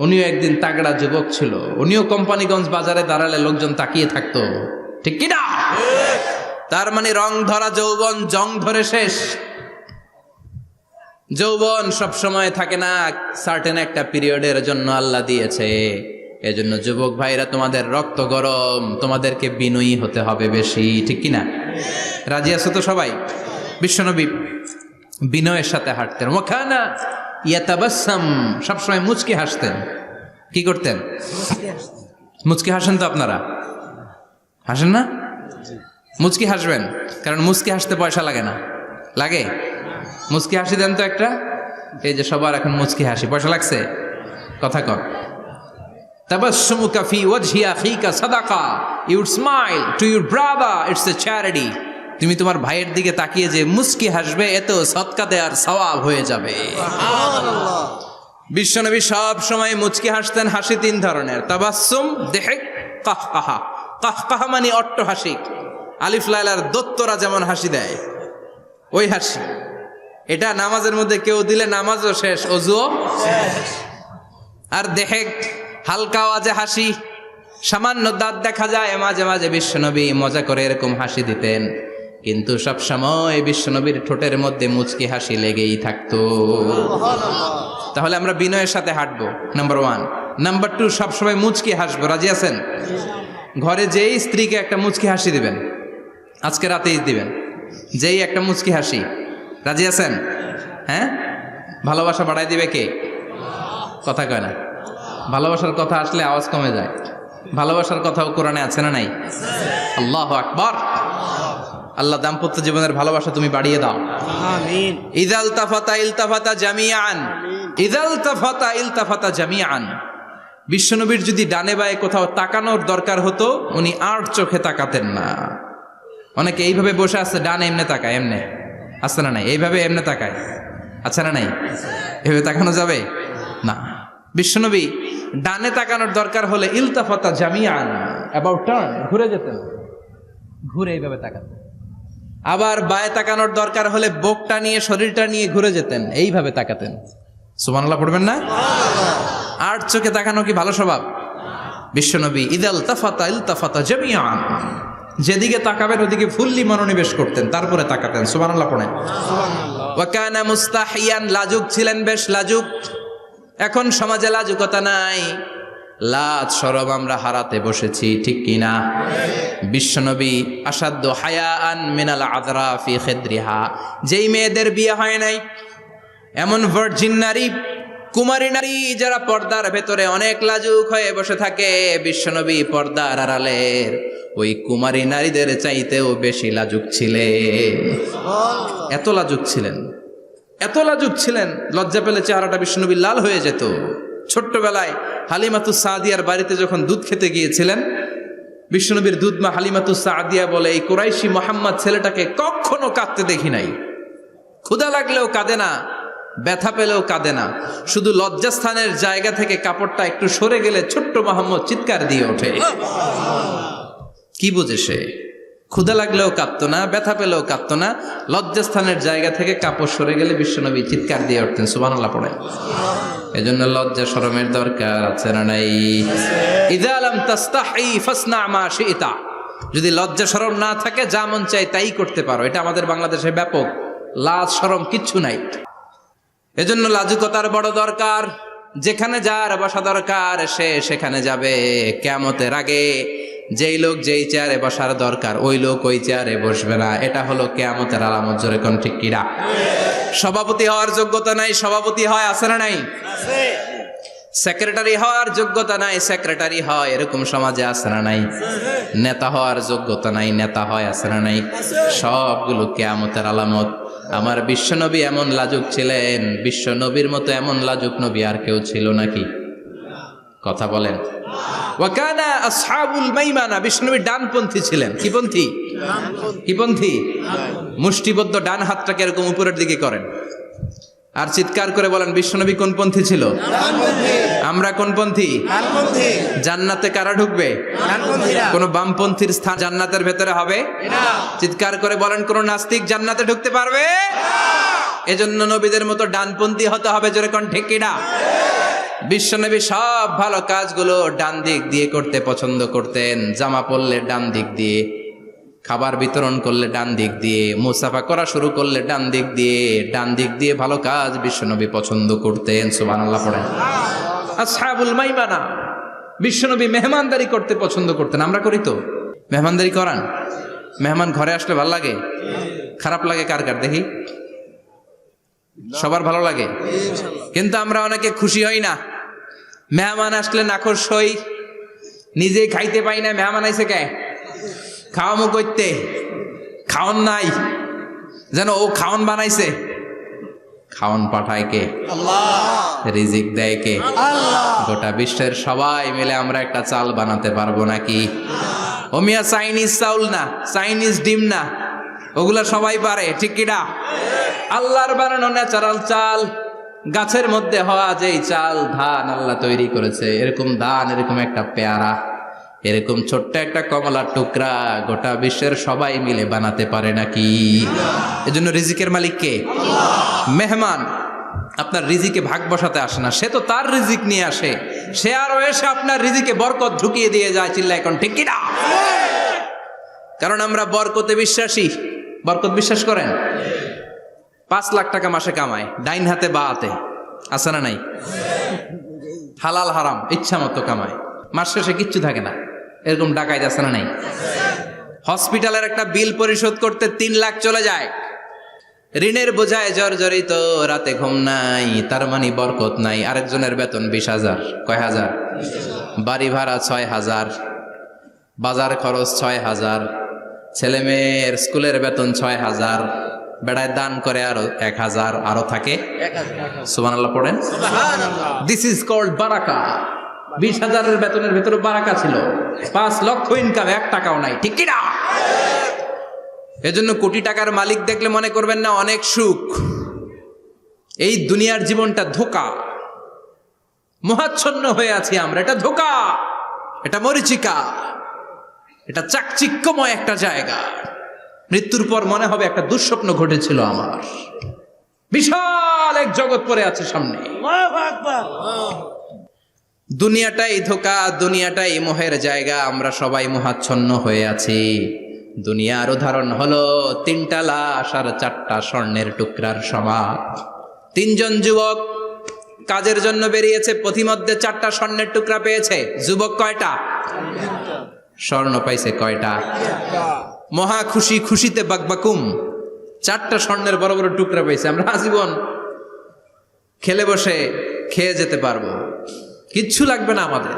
উনিও একদিন তাগড়া যুবক ছিল। উনিও কোম্পানিগঞ্জ বাজারে দাঁড়ালে লোকজন তাকিয়ে থাকতো, ঠিক কিনা? তার মানে রং ধরা যৌবন জং ধরে শেষ। যৌবন সব সময় থাকে না, সার্টেন একটা পিরিয়ডের জন্য আল্লাহ দিয়েছে। এজন্য যুবক ভাইরা, তোমাদের রক্ত গরম, তোমাদেরকে বিনয়ী হতে হবে বেশি, ঠিক কিনা? রাজি আছো তো সবাই? বিশ্বনবী বিনয়ের সাথে হাঁটতেন। ওয়াকানা ইয়াতাবাসসাম, সবসময় মুচকি হাসতেন। কি করতেন? মুচকি হাসেন তো আপনারা? হাসেন না? মুচকি হাসবেন, কারণ মুচকি হাসতে পয়সা লাগে না। লাগে? মুচকি হাসি দেন তো একটা। এই যে সবার এখন মুচকি হাসি, পয়সা লাগছে? কথা কর। তাবাসসুমুকা ফি ওয়াজহি আখিকা সাদাকা, you smile to your brother, it's a charity. তুমি তোমার ভাইয়ের দিকে তাকিয়ে যে মুচকি হাসবে, এত সদকা দেওয়ার সওয়াব হয়ে যাবে। সুবহানাল্লাহ। বিশ্বনবী সব সময় মুচকি হাসতেন। হাসি 3 ধরনের, তাবাসসুম, দিহক, কাহকাহা। কাহকাহা মানে অট্টহাসি, আলিফ লাইলার দত্তরা যেমন হাসি দেয় ওই হাসি। এটা নামাজের মধ্যে কেউ দিলে নামাজও শেষ, ওযুও শেষ। আর দিহক, হালকা আওয়াজে হাসি, সামান্য দাঁত দেখা যায় মাঝে মাঝে। বিশ্বনবী মজা করে এরকম হাসি দিতেন, কিন্তু সব সময় বিশ্বনবীর ঠোঁটের মধ্যে মুচকি হাসি লেগেই থাকতো। তাহলে আমরা বিনয়ের সাথে হাঁটবো, নাম্বার 1। নাম্বার 2, সবসময় মুচকি হাসবো। রাজি আছেন? ঘরে যেই স্ত্রীকে একটা মুচকি হাসি দিবেন, আজকে রাতেই দিবেন, যেই একটা মুচকি হাসি। রাজি আছেন? হ্যাঁ, ভালোবাসা বাড়াই দিবে কে? কথা কয় না। ভালোবাসার কথা আসলে আওয়াজ কমে যায়। ভালোবাসার কথাও কোরআনে আছে না নাই? আল্লাহু আকবার। আল্লাহ দাম্পত্য জীবনের ভালোবাসা তুমি বাড়িয়ে দাও। আমিন। ইযাল তাফাতা ইলতাফাতা জামিআন, ইযাল তাফাতা ইলতাফাতা জামিআন। বিশ্বনবীর যদি ডানে বায়ে কোথাও তাকানোর দরকার হতো, উনি আর চোখে তাকাতেন না। অনেকে এইভাবে বসে আছে, ডানে এমনে তাকায়, এমনে আছে না নাই? এইভাবে এমনে তাকায়, আছে না নাই? এভাবে তাকানো যাবে না। বিশ্বনবী ডানে তাকানোর দরকার হলে ইলতাফাতা জামিআন, অ্যাবাউট টার্ন, ঘুরে যেতেন, ঘুরে এইভাবে তাকাতেন। আবার বায়ে তাকানোর দরকার হলে বুকটা নিয়ে, শরীরটা নিয়ে ঘুরে যেতেন, এইভাবে তাকাতেন। সুবহানাল্লাহ পড়বেন না? আর চোখে তাকানো কি ভালো স্বভাব? বিশ্বনবী ইদাল তাফাতা ইলতাফাতা জামিআন, যেদিকে তাকাবেন ওদিকে ফুল্লি মনোনিবেশ করতেন, তারপরে তাকাতেন। সুবহানাল্লাহ পড়েন। ওয়া কানা মুস্তাহিয়ান, লাজুক ছিলেন, বেশ লাজুক। এখন সমাজে লাজুকতা নাই, লাজ শরম আমরা হারাতে বসেছি, ঠিক কিনা? বিশ্বনবী আসাদ্দ হায়াআন মিনাল আযরা ফি খিদরিহা, যেই মেয়েদের বিয়ে হয় নাই, এমন ভার্জিন নারী, কুমারী নারী যারা পর্দার ভেতরে অনেক লাজুক হয়ে বসে থাকে, বিশ্বনবী পর্দার আড়ালের ওই কুমারী নারীদের চাইতেও বেশি লাজুক ছিলেন। এত লাজুক ছিলেন, এত লাজুক ছিলেন, লজ্জা পেলে চেহারাটা বিশ্বনবী লাল হয়ে যেত। ছোট্টবেলায় হালিমাতুস সাদিয়ার বাড়িতে যখন দুধ খেতে গিয়েছিলেন, বিশ্বনবীর দুধমা হালিমাতুস সাদিয়া বলে, এই কুরাইশি মোহাম্মদ ছেলেটাকে কখনো কাঁদতে দেখি নাই। ক্ষুধা লাগলেও কাঁদে না, ব্যথা পেলেও কাঁদে না, শুধু লজ্জাস্থানের জায়গা থেকে কাপড়টা একটু সরে গেলে ছোট্ট মোহাম্মদ চিৎকার দিয়ে ওঠে। কি বোঝে সে? ক্ষুধা লাগলেও কাঁদতো না, ব্যথা পেলেও কাঁদতো না, লজ্জাস্থানের জায়গা থেকে কাপড় সরে গেলে বিশ্বনবী চিৎকার দিয়ে উঠতেন। সুবহানাল্লাহ পড়ে। এজন্য লজ্জা শরমের দরকার আছে না নাই? ইযা লাম তাস্তাহি ফাসনা মা শিতা, যদি লজ্জা শরম না থাকে যা মন চাই তাই করতে পারো। এটা আমাদের বাংলাদেশে ব্যাপক, লাজ শরম কিচ্ছু নাই। এজন্য লাজুকতার বড় দরকার। যেখানে যার বসা দরকার সে সেখানে যাবে। কিয়ামতের আগে যেই লোক যেই চেয়ারে বসার দরকার ওই লোক ওই চেয়ারে বসবে না। এটা হলো কিয়ামতের আলামত। জোরে কোন ঠিক কিনা? সভাপতি হওয়ার যোগ্যতা নাই, সভাপতি হয়, আছে না নাই? সেক্রেটারি হওয়ার যোগ্যতা নাই, সেক্রেটারি হয়, এরকম সমাজে আছে না নাই? নেতা হওয়ার যোগ্যতা নাই, নেতা হয়, আছে না নাই? সবগুলো কিয়ামতের আলামত। আমার বিশ্বনবী এমন লাজুক ছিলেন, বিশ্বনবীর মতো এমন লাজুক নবী আর কেউ ছিল নাকি? কথা বলেন। ওয়াকানা আসহাবুল মাইমানা, বিশ্বনবী ডানপন্থী ছিলেন। কি পন্থী? কি পন্থী? মুষ্টিবদ্ধ ডান হাতটাকে এরকম উপরের দিকে করেন আর চিৎকার করে বলেন, বিশ্বনবী কোন পন্থী ছিল? আমরা কোন পন্থী? জান্নাতে কারা ঢুকবে? কোন বামপন্থীর স্থান জান্নাতের ভেতরে হবে? চিৎকার করে বলেন, কোন নাস্তিক জান্নাতে ঢুকতে পারবে? এজন্য নবীদের মতো ডানপন্থী হতে হবে। জোরে কোন ঠিক কিনা? বিশ্বনবী সব ভালো কাজগুলো ডান দিক দিয়ে করতে পছন্দ করতেন। জামা পরলে ডান দিক দিয়ে, খাবার বিতরণ করলে ডান দিক দিয়ে, মুসাফা করা শুরু করলে ডান দিক দিয়ে, ডান দিক দিয়ে ভালো কাজ বিশ্বনবী পছন্দ করতেন। সুবহানাল্লাহ পড়েন। আসহাবুল মাইমানা, বিশ্বনবী মেহমানদারি করতে পছন্দ করতেন। আমরা করি তো? মেহমানদারি করান? মেহমান ঘরে আসলে ভালো লাগে? খারাপ লাগে কার কার দেখি? সবার ভালো লাগে, কিন্তু আমরা অনেকে খুশি হই না। মেহমান আসলে নাখোশ হই, নিজে খাইতে পাই না। মেহমান আইছে কে? খাওয়ামো করতে, খাওন নাই, যেন ও খাওন বানাইছে। খাওন পাঠায় কে? আল্লাহ। রিজিক দেয় কে? আল্লাহ। গোটা বিশ্বের সবাই মিলে আমরা একটা চাল বানাতে পারবো নাকি? ও মিয়া চাইনিজ চাউল না, চাইনিজ ডিম না, ওগুলা সবাই পারে, ঠিক কিনা? আল্লাহর বানানো ন্যাচারাল চাল, গাছের মধ্যে হওয়া যেই চাল, ধান আল্লাহ তৈরি করেছে, এরকম ধান, এরকম একটা পেয়ারা, এরকম ছোট্ট একটা কমলার টুকরা গোটা বিশ্বের সবাই মিলে বানাতে পারে নাকি? এজন্য রিজিকের মালিক কে? মেহমান আপনার রিজিকে ভাগ বসাতে আসে না, সে তো তার রিজিক নিয়ে আসে। সে আরো এসে আপনার রিজিকে বরকত ঢুকিয়ে দিয়ে যায়। চিল্লা এখন ঠিক কিনা? কারণ আমরা বরকতে বিশ্বাসী। বরকত বিশ্বাস করেন? 5 লাখ টাকা মাসে কামায়, ডাইন হাতে বা হাতে, আছে না নাই? হালাল হারাম ইচ্ছা মতো কামায়, মাস শেষে কিচ্ছু থাকে না, এরকম ডাকাইত আছে না নাই? হসপিটালের একটা বিল পরিশোধ করতে 3 লাখ চলে যায়, ঋণের বোঝায় জর্জরিত, রাতে ঘুম নাই, তার মানে বরকত নাই। আরেকজনের বেতন 20,000, কয় হাজার? বাড়ি ভাড়া 6,000, বাজার খরচ 6,000, ছেলে মেয়ের স্কুলের বেতন 6,000, বেড়ায় দান করে আরো 1,000, আরো থাকে। সুবহানাল্লাহ পড়েন। দিস ইজ কল্ড বারাকা। 20,000-এর বেতনের ভেতরে বারাকা ছিল। 5 লক্ষ ইনকাম, 1 টাকাও নাই, ঠিক কি না? এজন্য কোটি টাকার মালিক দেখলে মনে করবেন না অনেক সুখ। এই দুনিয়ার জীবনটা ধোঁকা, মোহাচ্ছন্ন হয়ে আছি আমরা। এটা ধোঁকা, এটা মরিচিকা, এটা চাকচিক্যময় একটা জায়গা। মৃত্যুর পর মনে হবে একটা দুঃস্বপ্ন ঘটেছিল আমার। বিশাল এক জগৎ পড়ে আছে সামনে। দুনিয়াটাই ধোঁকা, দুনিয়াটাই মোহের জায়গা। আমরা সবাই মোহাচ্ছন্ন হয়ে আছি। দুনিয়ার উদাহরণ হলো 3টা লাশ আর 4টা স্বর্ণের টুকরার সমান। 3 জন যুবক কাজের জন্য বেরিয়েছে, পথিমধ্যে 4টা স্বর্ণের টুকরা পেয়েছে। যুবক কয়টা? স্বর্ণ পাইছে কয়টা? মহা খুশি, খুশিতে বাকবাকুম। 4টা স্বর্ণের বড় বড় টুকরা পেয়েছে। আমরা আজীবন খেলে বসে খেয়ে যেতে পারবো, কিচ্ছু লাগবে না আমাদের।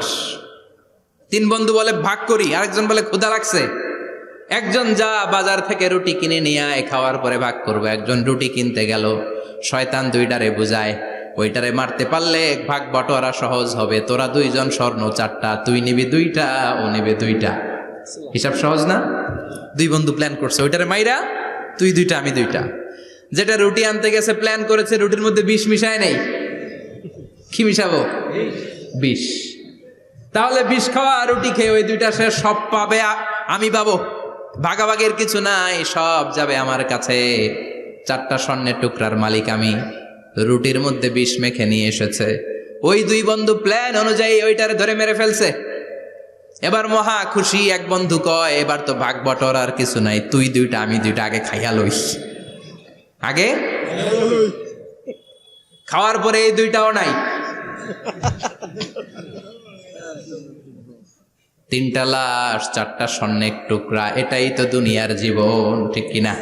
3 বন্ধু বলে ভাগ করি, আরেকজন বলে ক্ষুধা লাগছে। একজন যা বাজার থেকে রুটি কিনে নিয়ে আয়, খাওয়ার পরে ভাগ করবো। একজন রুটি কিনতে গেল, শয়তান 2টারে বুঝায়, ওইটারে মারতে পারলে ভাগ বটোয়ারা সহজ হবে। তোরা 2 জন স্বর্ণ 4টা, তুই নিবি 2টা, ও নেবে 2টা। হিসাব সহজ না? 2 বন্ধু প্ল্যান করছে, ওইটারে মাইরা তুই 2টা, আমি 2টা। যেটা রুটি আনতে গেছে প্ল্যান করেছে, রুটির মধ্যে বিষ মিশায় নেই। কি মিশাবো? বিষ। তাহলে বিষ খাওয়া রুটি খেয়ে ওই 2টা সে সব পাবে, আমি পাবো। ভাগাভাগের কিছু নাই, সব যাবে আমার কাছে। 4টা স্বর্ণের টুকরার মালিক আমি। রুটির মধ্যে বিষ মেখে নিয়ে এসেছে। ওই 2 বন্ধু প্ল্যান অনুযায়ী ওইটারে ধরে মেরে ফেলছে। এবার মহা খুশি। এক বন্ধু কয়, এবার তো ভাগ বটর আর কিছু নাই, তুই 2টা, আমি 2টা, আগে খাইয়া লই। আগে খাওয়ার পরে এই 2টাও নাই। 3টা লাশ, 4টা স্বর্ণের টুকরা। এটাই তো দুনিয়ার জীবন, ঠিক কিনা?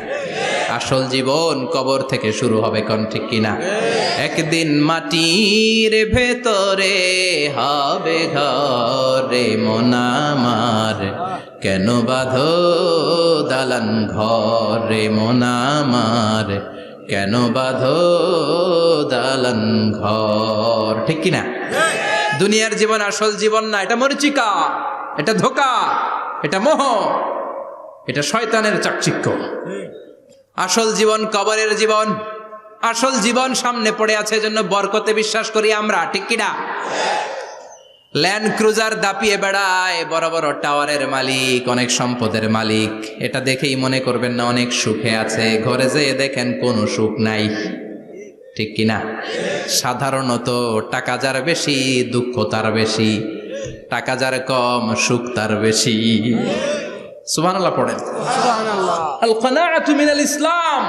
আসল জীবন কবর থেকে শুরু হবে, কোন ঠিক কিনা? একদিন মাটির ভেতরে হবে ঘরে মন আমার, কেন বাঁধো দালান ঘরে মন আমার, কেন বাঁধো দালান ঘর, ঠিক কিনা? দুনিয়ার জীবন আসল জীবন না, এটা মরিচিকা, এটা ধোঁকা, এটা মোহ, এটা শয়তানের চাকচিক্য। আসল জীবন কবরের জীবন। আসল জীবন সামনে পড়ে আছে, এজন্য বরকতে বিশ্বাস করি আমরা, ঠিক কিনা? ল্যান্ড ক্রুজার দাপিয়ে বেড়ায়, বড় বড় টাওয়ারের মালিক, অনেক সম্পদের মালিক। এটা দেখেই মনে করবেন না অনেক সুখে আছে। ঘরে যেয়ে দেখেন কোনো সুখ নাই, ঠিক কিনা? সাধারণত টাকা যার বেশি, দুঃখ তার বেশি। টাকা যার কম, সুখ তার বেশি। সুবহানাল্লাহ পড়েন। আল কানাআতু মিনাল ইসলাম।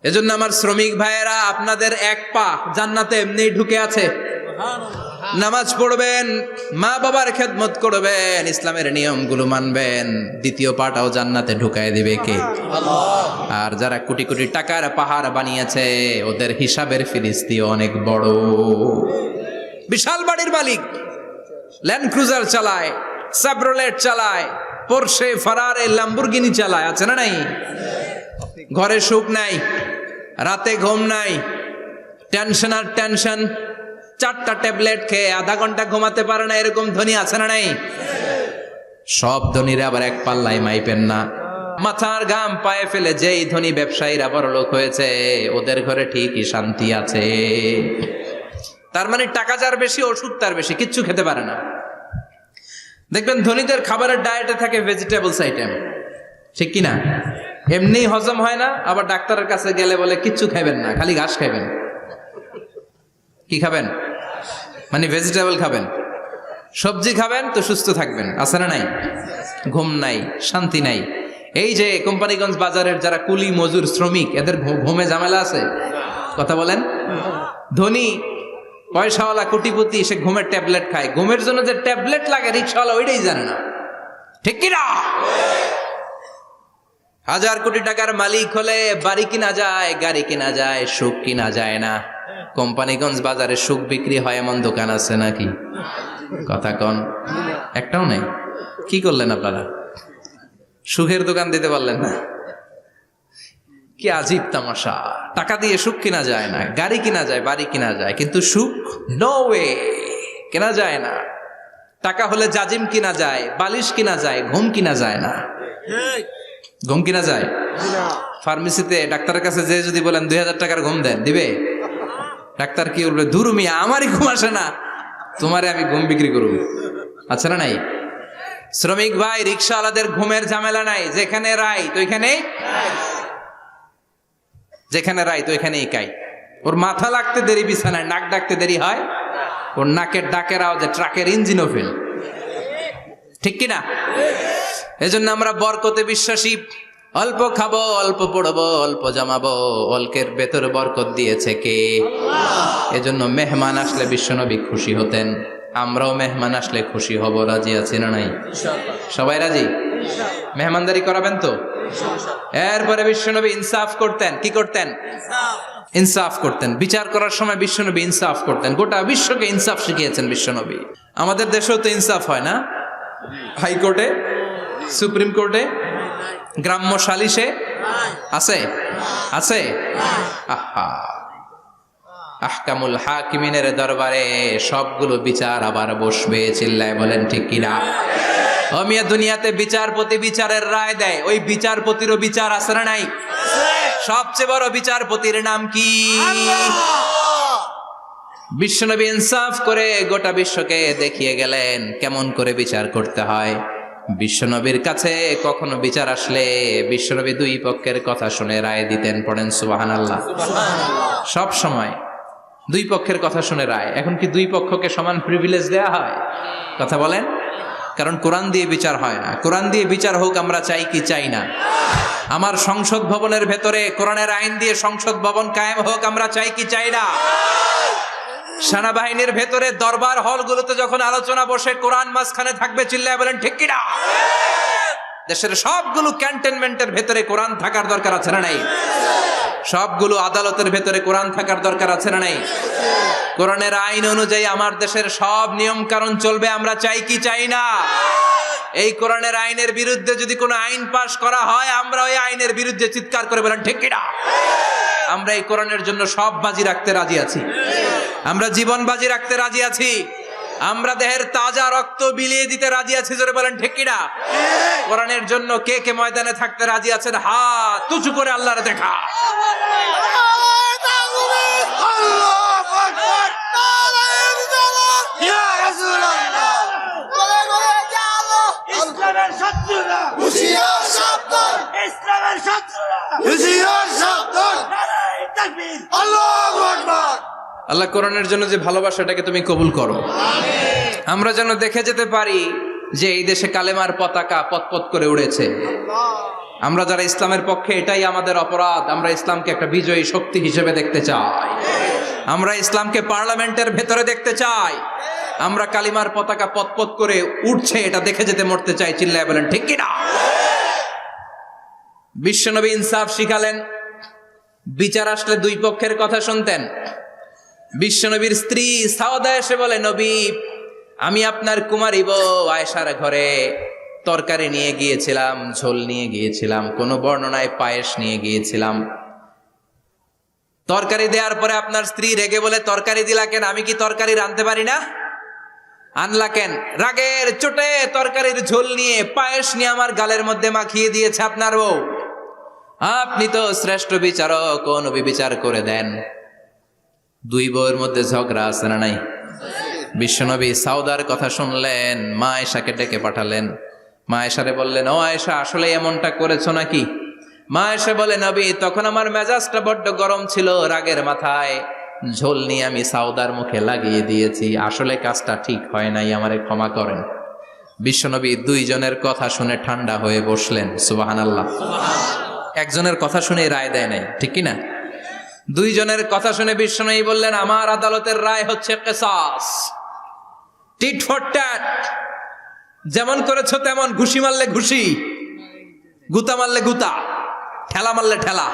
এজন্য আমার শ্রমিক ভাইয়েরা, আপনাদের 1 পা জান্নাতে এমনি ঢুকে আছে। নামাজ পড়বেন, মা বাবার খেদমত করবেন, ইসলামের নিয়মগুলো মানবেন, 2য় পাটাও জান্নাতে ঢুকায় দিবে কে? আল্লাহ। আর যারা কোটি কোটি টাকার পাহাড় বানিয়েছে, ওদের হিসাবের ফিরিস্তি অনেক বড়। বিশাল বাড়ির মালিক, ল্যান্ড ক্রুজার চালায়, সাবরোলেট চালায়, পোরশে, ফারারে, ল্যাম্বরগিনি চালায়, আছে না নাই? ঘরে সুখ নাই, রাতে ঘুম নাই, টেনশন আর টেনশন। 4টা ট্যাবলেট খেয়ে আধা ঘন্টা ঘুমাতে পারে না, এরকম ধনী আছে না নাই? সব ধনীরা আবার এক পাল্লায় মাইপেন না। মাথার ঘাম পায়ে ফেলে যেই ধনী ব্যবসায়ীরা বড়লোক হয়েছে, ওদের ঘরে ঠিকই শান্তি আছে। তার মানে টাকা যার বেশি, ওষুধ তার বেশি, কিচ্ছু খেতে পারে না। দেখবেন ধনীদের খাবারের ডায়েটে থাকে ভেজিটেবলস আইটেম, ঠিক কিনা? এমনি হজম হয় না, আবার ডাক্তারের কাছে গেলে বলে কিচ্ছু খাবেন না, খালি ঘাস খাবেন। কি খাবেন? মানে ভেজিটেবল খাবেন, সবজি খাবেন তো সুস্থ থাকবেন, আছে না নাই? ঘুম নাই, শান্তি নাই। এই যে কোম্পানিগঞ্জ বাজারের যারা কুলি মজুর শ্রমিক, এদের ঘুমে ঝামেলা আছে? কথা বলেন। ধনী পয়সাওয়ালা কোটিপতি, সে ঘুমের ট্যাবলেট খায়। ঘুমের জন্য যে ট্যাবলেট লাগে রিক্সাওয়ালা ওইটাই জানে না, ঠিক কিনা? হাজার কোটি টাকার মালিক হলে বাড়ি কিনা যায়, গাড়ি কিনা যায়, সুখ কিনা যায় না। কোম্পানিগঞ্জ বাজারে সুখ বিক্রি হয় এমন দোকান আছে নাকি? কথা কন, একটাও নেই। কি করলেন আপনারা? সুখের দোকান দিতে পারলেন না? কি আজীব তামাশা! টাকা দিয়ে সুখ কিনা যায় না, গাড়ি কিনা যায়, বাড়ি কিনা যায়, কিন্তু সুখ নো ওয়ে, কেনা যায় না। টাকা হলে জাজিম কিনা যায়, বালিশ কিনা যায়, ঘুম কিনা যায় না। ঘুম কিনা যায়? ফার্মেসিতে ডাক্তারের কাছে যে যদি বলেন 2000 টাকার ঘুম দেন, দিবে? ডাক্তার কি বলবে? দূর মিয়া, আমারই ঘুম আসে না, তোমারে আমি ঘুম বিক্রি করব। আচ্ছা না নাই? শ্রমিক ভাই, রিক্সাওয়ালাদের ঘুমের ঝামেলা নাই। যেখানে রাই তো ওইখানে, যেখানে রাই তো ওইখানেই কাই। ওর মাথা লাগতে দেরি বিছানায়, নাক ডাকতে দেরি হয়, ওর নাকের ডাকের আওয়াজে ট্রাকের ইঞ্জিনও ফেল। ঠিক কিনা? এজন্য আমরা বরকতে বিশ্বাসী। অল্প খাবো, অল্প পড়বো, অল্প জমাবো, অল্পের ভেতর বরকত দিয়েছে কে? এজন্য মেহমান আসলে বিশ্বনবী খুশি হতেন। আমরাও মেহমান আসলে খুশি হব। রাজি আছি না নাই? সবাই রাজি? মেহমানদারি করাবেন তো? এরপরে বিশ্বনবী ইনসাফ করতেন। কি করতেন? ইনসাফ করতেন। বিচার করার সময় বিশ্বনবী ইনসাফ করতেন। গোটা বিশ্বকে ইনসাফ শিখিয়েছেন বিশ্বনবী। আমাদের দেশেও তো ইনসাফ হয় না? হাইকোর্টে, সুপ্রিম কোর্টে, গ্রাম্য সালিশে আছে? আছে? আহা, আহকামুল হাকিমিনের দরবারে সবগুলো বিচার আবার বসবে। চিল্লায় বলেন ঠিক কিনা? ও মিয়া, দুনিয়াতে বিচারপতি বিচারের রায় দেয়, ওই বিচারপতিরও বিচার আছে না নাই? সবচেয়ে বড় বিচারপতির নাম কি? বিশ্বনবী ইনসাফ করে গোটা বিশ্বকে দেখিয়ে গেলেন কেমন করে বিচার করতে হয়। বিশ্বনবীর কাছে কখনো বিচার আসলে বিশ্বনবী দুই পক্ষের কথা শুনে রায় দিতেন। পড়েন সুবহানাল্লাহ। সব সময় দুই পক্ষের কথা শুনে রায়। এখন কি দুই পক্ষকে সমান প্রিভিলেজ দেয়া হয়? কথা বলেন। কারণ কোরআন দিয়ে বিচার হয় না। কোরআন দিয়ে বিচার হোক আমরা চাই কি চাই না? আমার সংসদ ভবনের ভেতরে কোরআনের আইন দিয়ে সংসদ ভবন কায়েম হোক আমরা চাই কি চাই না? সেনাবাহিনীর ভেতরে দরবার হলগুলোতে যখন আলোচনা বসে কোরআন মাঝখানে থাকবে। চিল্লায় বলেন ঠিক কিনা? দেশের সবগুলো ক্যান্টনমেন্টের ভেতরে কোরআন থাকার দরকার আছে না নাই? সবগুলো আদালতের ভেতরে কোরআন থাকার দরকার আছে না নাই? কোরআনের আইন অনুযায়ী আমার দেশের সব নিয়ম কানুন চলবে আমরা চাই কি চাই না? এই কোরআনের আইনের বিরুদ্ধে যদি কোনো আইন পাশ করা হয় আমরা ওই আইনের বিরুদ্ধে চিৎকার করে বলেন ঠিক কিনা? আমরা এই কোরআনের জন্য সব বাজি রাখতে রাজি আছি। আমরা জীবন বাজি রাখতে রাজি আছি। আমরা দেহের তাজা রক্ত বিলিয়ে দিতে রাজি আছি। জোরে বলেন ঠিক কিনা? কোরআনের জন্য কে কে ময়দানে থাকতে রাজি আছেন? হাত উঁচু করে আল্লাহরে দেখা। ইসলামের শত্রুরা হুঁশিয়ার সাবধান, ইসলামের শত্রুরা হুঁশিয়ার সাবধান। নারায়ে তাকবীর, আল্লাহু আকবার। আল্লাহ কোরআনের জন্য যে ভালোবাসাটাকে তুমি কবুল করো। আমরা যেন দেখে যেতে পারি যে এই দেশে কালেমার পতাকা পতপত করে উড়েছে। আমরা যারা ইসলামের পক্ষে, এটাই আমাদের অপরাধ। আমরা ইসলামকে একটা বিজয়ী শক্তি হিসেবে দেখতে চাই। আমরা ইসলামকে পার্লামেন্টের ভেতরে দেখতে চাই। আমরা কালিমার পতাকা পতপত করে উঠছে এটা দেখে যেতে মরতে চাই। চিল্লায় বলেন ঠিক কিনা? বিশ্বনবী ইনসাফ শিখালেন। বিচার আসলে দুই পক্ষের কথা শুনতেন। বিশ্বনবীর স্ত্রী সাওদা এসে বলে, নবী, আমি আপনার কুমারী বউ আয়েশার ঘরে তরকারি নিয়ে গিয়েছিলাম, ঝোল নিয়ে গিয়েছিলাম, কোন বর্ণনায় পায়েস নিয়ে গিয়েছিলাম। তরকারি দেওয়ার পরে আপনার স্ত্রী রেগে বলে, তরকারি দিলা কেন? আমি কি তরকারি রাঁধতে পারি না? আনলা কেন? রাগের চোটে তরকারির ঝোল নিয়ে পায়েস নিয়ে আমার গালের মধ্যে মাখিয়ে দিয়েছে আপনার বউ। আপনি তো শ্রেষ্ঠ বিচারক, ও নবী বিচার করে দেন। দুই বউয়ের মধ্যে ঝগড়া আছে না নাই? বিশ্বনবী সাউদার কথা শুনলেন, মা আয়েশাকে ডেকে পাঠালেন। মা আয়েশারে বললেন, ও আয়েশা, আসলে এমনটা করেছো নাকি? মা আয়েশা বলে, নবী, তখন আমার মেজাজটা বড্ড গরম ছিল, রাগের মাথায় ঝোল নিয়ে আমি সাউদার মুখে লাগিয়ে দিয়েছি। আসলে কাজটা ঠিক হয় নাই, আমারে ক্ষমা করেন। বিশ্বনবী দুইজনের কথা শুনে ঠান্ডা হয়ে বসলেন। সুবহানাল্লাহ। একজনের কথা শুনে রায় দেয় নাই, ঠিক কিনা? দুইজনের কথা শুনে বিশ্বনবী বললেন, আমার আদালতের রায় হচ্ছে কিসাস, টিট ফর ট্যাট। যেমন করেছো তেমন, ঘুষি মারলে ঘুষি, গুতা মারলে গুতা। ঠেলা মারলে ঠেলা,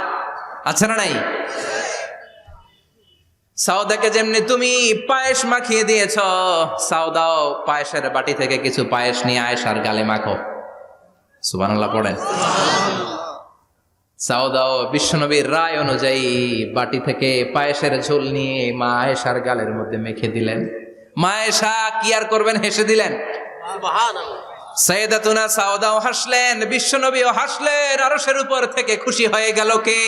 আছে না নাই? সাউদাকে যেমনি তুমি পায়েস মাখিয়ে দিয়েছ, সাউদাও পায়েসের বাটি থেকে কিছু পায়েস নিয়ে আয়েশার গালে মাখো। সুবহানাল্লাহ পড়েন। সাউদাও বিশ্বনবীর রায় অনুযায়ী বাটি থেকে পায়েসের ঝোল নিয়ে মা আয়েশার গালের মধ্যে মেখে দিলেন। মা আয়েশা কি আর করবেন, হেসে দিলেন। সাইয়েদাতুনা সাউদাও হাসলেন, বিশ্বনবীও হাসলেন। আরশের উপর থেকে খুশি হয়ে গেল কে?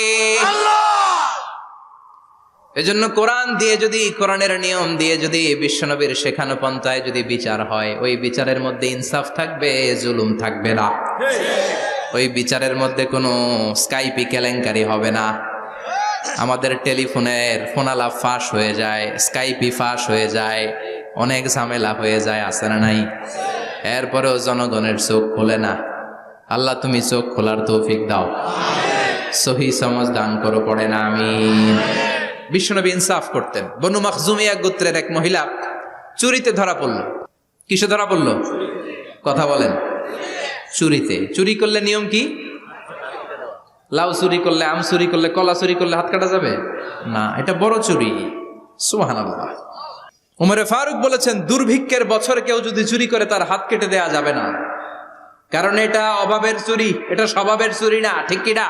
এজন্য কোরআন দিয়ে যদি, কোরআনের নিয়ম দিয়ে যদি, বিশ্বনবীর শেখানো পন্থায় যদি বিচার হয়, ওই বিচারের মধ্যে ইনসাফ থাকবে, জুলুম থাকবে না। ওই বিচারের মধ্যে কোনো স্কাইপি কেলেঙ্কারি হবে না। আমাদের টেলিফোনের ফোনালাপ ফাঁস হয়ে যায়, স্কাইপি ফাঁস হয়ে যায়, অনেক ঝামেলা হয়ে যায়, আছে না নাই? এরপরেও জনগণের চোখ খোলে না। আল্লাহ তুমি চোখ খোলার তৌফিক দাও, সহি সমাজ দান করো, পড়ে না আমিন। বিশ্বনবী ইনসাফ করতেন। বনু মাখজুমিয়া গোত্রের এক মহিলা চুরিতে ধরা পড়ল। কিসে ধরা পড়ল? কথা বলেন। চুরিতে। চুরি করলে নিয়ম কি? লাউ চুরি করলে, আম চুরি করলে, কলা চুরি করলে হাত কাটা যাবে না, এটা বড় চুরি। সুবহানাল্লাহ। উমরে ফারুক বলেছেন, দুর্ভিক্ষের বছর কেউ যদি চুরি করে তার হাত কেটে দেয়া যাবে না, কারণ এটা অভাবের চুরি, এটা স্বভাবের চুরি না। ঠিক কিনা?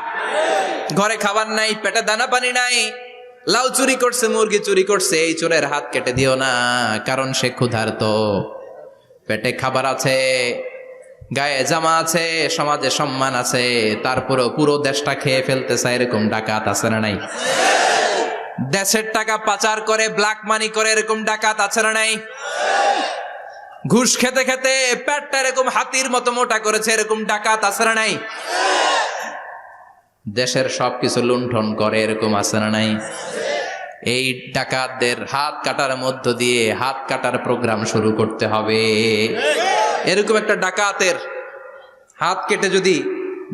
ঘরে খাবার নাই, পেটে দানা পানি নাই, লাউ চুরি করছে, মুরগি চুরি করছে, এই চোরের হাত কেটে দিও না, কারণ সে ক্ষুধার্ত। পেটে খাবার আছে, গায়ে জামা আছে, সমাজে সম্মান আছে, তারপরেও পুরো দেশটা খেয়ে ফেলতে চায়, এরকম ডাকাত আছে না নাই? দেশের টাকা পাচার করে, ব্ল্যাক মানি করে, এরকম ডাকাত আছে না নাই? ঘুষ খেতে খেতে পেটটা এরকম হাতির মতো মোটা করেছে, এরকম ডাকাত আছে না নাই? দেশের সবকিছু লুণ্ঠন করে, এরকম আছে না নাই? এই ডাকাতদের হাত কাটার মধ্য দিয়ে হাত কাটার প্রোগ্রাম শুরু করতে হবে। এরকম একটা ডাকাতের হাত কেটে যদি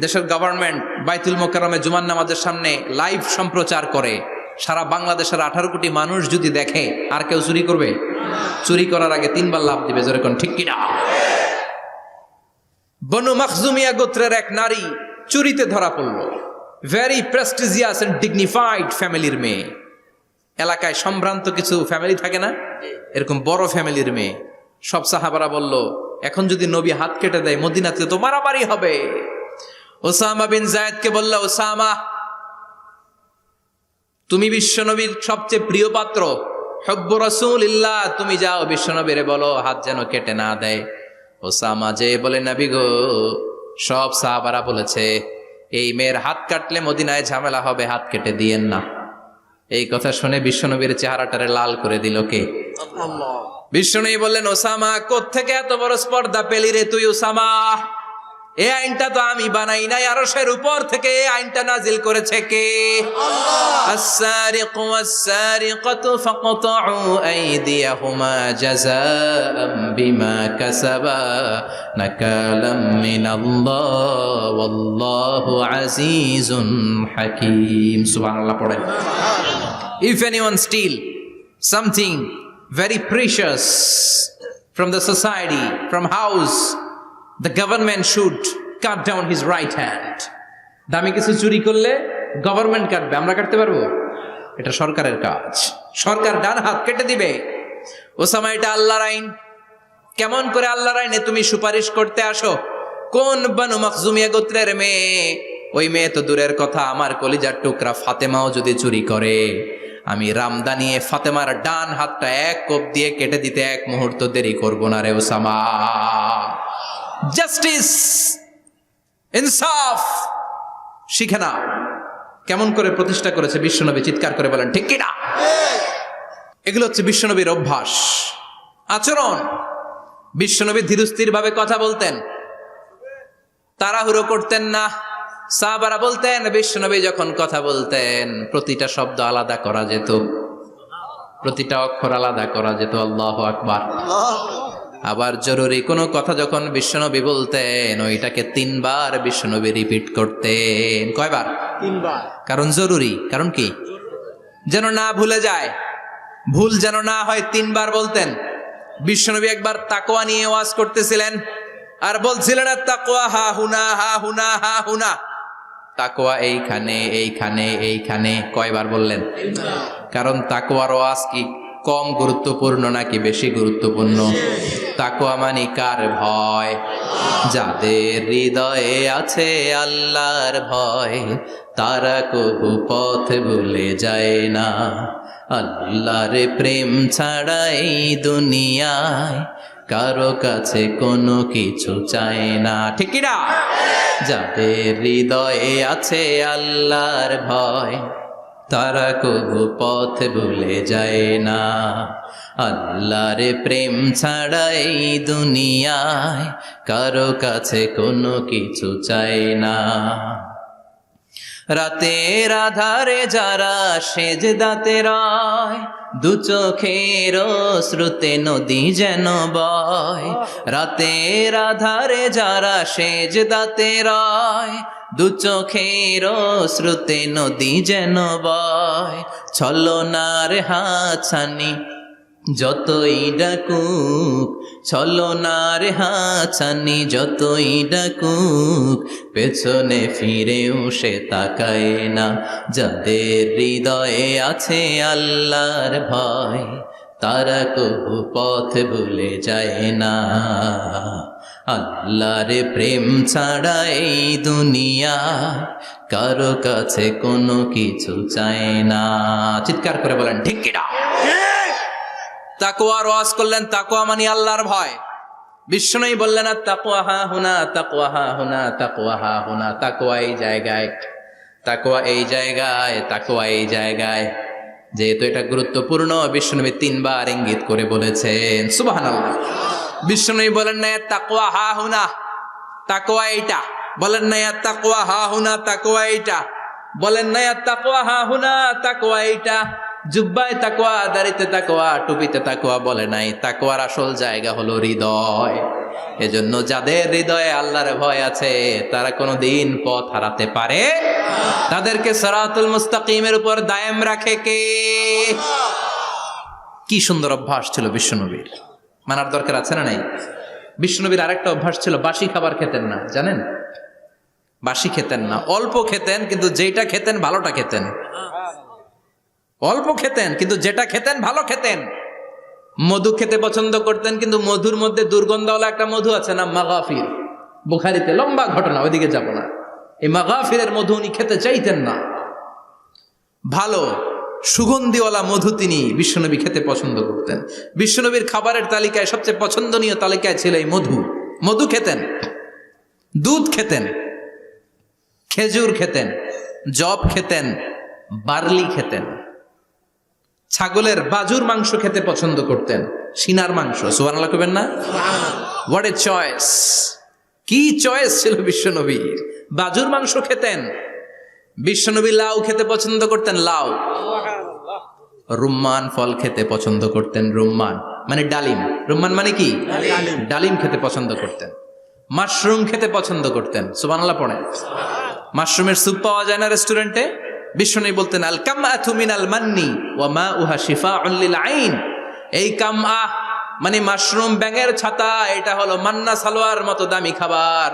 দেশের গভর্নমেন্ট বাইতুল মোকাররমে জুমার নামাজের সামনে লাইভ সম্প্রচার করে, সারা বাংলাদেশের 18 কোটি মানুষ যদি দেখে, আর কেউ চুরি করবে? চুরি করার আগে 3 বার লাফ দিবে, যেরকম ঠিক কিনা? বনু মাখজুমিয়া গোত্রের এক নারী চুরিতে ধরা পড়ল। ভেরি প্রেস্টিজিয়াস এন্ড ডিগনিফাইড ফ্যামিলির মেয়ে। এলাকায় সম্ভ্রান্ত কিছু ফ্যামিলি থাকে না, এরকম বড় ফ্যামিলির মেয়ে। সব সাহাবারা বলল, এখন যদি নবী হাত কেটে দেয় মদিনাতে তো মারামারি হবে। ওসামা বিন যায়েদকে বলল, ওসামা তুমি বিশ্বনবীর সবচেয়ে প্রিয় পাত্র, হুব্বু রাসূলিল্লাহ, তুমি যাও বিশ্বনবীরে বলো হাত যেন কেটে না দেয়। ওসামা যে বলে, নবী গো, সব সাহাবারা বলেছে এই মেয়ের হাত কাটলে মদিনায় ঝামেলা হবে, হাত কেটে দিয়েন না। এই কথা শুনে বিশ্বনবীর চেহারাটারে লাল করে দিল কে? বিশ্বনবী বললেন, ওসামা কোত্থেকে এত বড় স্পর্ধা পেলি রে তুই ওসামা? এই আইনটা তো আমি বানাই নাই, আরশের উপর থেকে এই আইনটা নাজিল করেছে কে? আস-সারিকু ওয়াস-সারিকাতু ফাকতাউ আইদিয়াহুমা জাযাআম বিমা কাসাবা নাকালাম মিনাল্লাহ ওয়াল্লাহু আজিজুন হাকীম। সুবহানাল্লাহ পড়েন। If anyone steal something very precious from the society, from house, the government should cut down his right hand. দামি কিছু চুরি করলে গভর্নমেন্ট কাটবে, আমরা কাটতে পারবো? এটা সরকারের কাজ, সরকার ডান হাত কেটে দিবে। ওসামা, এটা আল্লাহর আইন। কেমন করে আল্লাহর আইনে তুমি সুপারিশ করতে আসো? কোন বনু মাখজুমিয়া গোত্রের মেয়ে? ওই মেয়ে তো দূরের কথা, আমার কলিজার টুকরা ফাতেমাও যদি চুরি করে, আমি রামদা নিয়ে ফাতেমার ডান হাতটা এক কোপ দিয়ে কেটে দিতে এক মুহূর্ত দেরি করব না রে ওসামা। জাস্টিস, ইনসাফ শিখে নাও। কেমন করে প্রতিষ্ঠা করেছে বিশ্বনবী, চিৎকার করে বলেন ঠিক কিনা? এগুলো হচ্ছে বিশ্বনবীর অভ্যাস, আচরণ। বিশ্বনবী ধীরস্থির ভাবে কথা বলতেন, তাড়াহুড়ো করতেন না। সাহাবারা বলতেন, বিশ্বনবী যখন কথা বলতেন প্রতিটা শব্দ আলাদা করা যেত, প্রতিটা অক্ষর আলাদা করা যেত। আল্লাহু আকবার। আবার জরুরি কোনো কথা যখন বিশ্বনবী বলতেন, ওইটাকে 3 বার বিশ্বনবী রিপিট করতেন। কয়বার? 3 বার। কারণ জরুরি। কারণ কি? যেন না ভুলে যায়, ভুল যেন না হয়, 3 বার বলতেন। বিশ্বনবী একবার তাকওয়া নিয়ে ওয়াজ করতেছিলেন, আর বলছিলেন, তাকওয়া হা হুনা হা হুনা হা হুনা। তাকওয়া এইখানে এইখানে এইখানে কয়বার বললেন? কারণ তাকওয়ার ওয়াজ কি কম গুরুত্বপূর্ণ নাকি বেশি গুরুত্বপূর্ণ? তাকওয়া মানে কার ভয়? যাদের হৃদয়ে আছে আল্লাহর ভয়, তারা কবু পথ ভুলে যায় না। আল্লাহর প্রেম ছাড়া এই দুনিয়ায় কারো কাছে কোনো কিছু চায় না, ঠিক কি না? যাদের হৃদয়ে আছে আল্লাহর ভয়, তারা কবু পথ ভুলে যায় না। আল্লাহর প্রেম ছাড়া এই দুনিয়ায় কারো কাছে কোনো কিছু চায় না। রাতের আধারে যারা সেজদাতে রয়, দু চোখের শ্রুতে নদী যেন বয়। রাতের আধারে যারা সেজদাতে রয়, দু চোখের শ্রুতে নদী যেন বয়। ছলনার হাতছানি যতই ডাকুক, ছলনার হাতছানি যতই ডাকুক, পেছনে ফিরেও সে তাকায় না। যাদের হৃদয়ে আছে আল্লাহর ভয়, তারা কবু পথ ভুলে যায় না। আল্লাহর প্রেম ছাড়া এই দুনিয়া কারো কাছে কোনো কিছু চায় না। চিৎকার করে বলেন ঠিক কি না? তাকওয়ার ওয়াজ করলেন, তাকওয়া মানে আল্লাহর ভয়। বিষ্ণুই বললেন তাকওয়া হা হুনা, তাকওয়া হা হুনা, তাকওয়া হা হুনা। তাকওয়া এই জায়গায়, তাকওয়া এই জায়গায়, তাকওয়া এই জায়গায়। যেহেতু এটা গুরুত্বপূর্ণ, বিষ্ণুনবী 3 বার ইঙ্গিত করে বলেছেন। সুবহানাল্লাহ। বিষ্ণুনবী বলেন না তাকওয়া হা হুনা, তাকওয়া এইটা। বলেন না তাকওয়া হা হুনা, তাকওয়া এইটা। বলেন না তাকওয়া হা হুনা, তাকওয়া এইটা। জুব্বায় তাকওয়া, দাড়িতে তাকওয়া, টুপিতে তাকওয়া বলে নাই। তাকওয়ার আসল জায়গা হলো হৃদয়। এজন্য যাদের হৃদয়ে আল্লাহর ভয় আছে, তারা কোনোদিন পথ হারাতে পারে। তাদেরকে সিরাতুল মুস্তাকিমের উপর দায়েম রাখে কে? কি সুন্দর অভ্যাস ছিল বিশ্বনবীর, মানার দরকার আছে না নাই? বিশ্বনবীর আরেকটা অভ্যাস ছিল, বাসি খাবার খেতেন না, জানেন? বাসি খেতেন না, অল্প খেতেন, কিন্তু যেটা খেতেন ভালোটা খেতেন। অল্প খেতেন কিন্তু যেটা খেতেন ভালো খেতেন। মধু খেতে পছন্দ করতেন, কিন্তু মধুর মধ্যে দুর্গন্ধওয়ালা একটা মধু আছে না, মাগাফির। বুখারীতে লম্বা ঘটনা, ওইদিকে যাব না। এই মাগাফিরের মধু উনি খেতে চাইতেন না। ভালো সুগন্ধিওয়ালা মধু তিনি বিশ্বনবী খেতে পছন্দ করতেন। বিশ্বনবীর খাবারের তালিকায় সবচেয়ে পছন্দনীয় তালিকায় ছিল এই মধু। মধু খেতেন, দুধ খেতেন, খেজুর খেতেন, জব খেতেন, বার্লি খেতেন, ছাগলের বাজুর মাংস খেতে পছন্দ করতেন, সিনার মাংস। সুবহানাল্লাহ কইবেন না? What a choice! কি চয়েস ছিল বিশ্বনবীর! বাজুর মাংস খেতেন। বিশ্বনবী লাউ খেতে পছন্দ করতেন, লাউ। রুম্মান ফল খেতে পছন্দ করতেন, রুম্মান মানে ডালিম। রুম্মান মানে কি? ডালিম খেতে পছন্দ করতেন। মাশরুম খেতে পছন্দ করতেন। সুবহানাল্লাহ পড়েন। মাশরুমের স্যুপ পাওয়া যায় না রেস্টুরেন্টে? বিষ্ণু বলতেন আল কামআতু মিনাল মান্নি ওয়া মাউহা শিফাউন লিল আইন। এই কামআ মানে মাশরুম, ব্যাঙের ছাতা, এটা হলো মান্না সালোয়ার মতো দামি খাবার।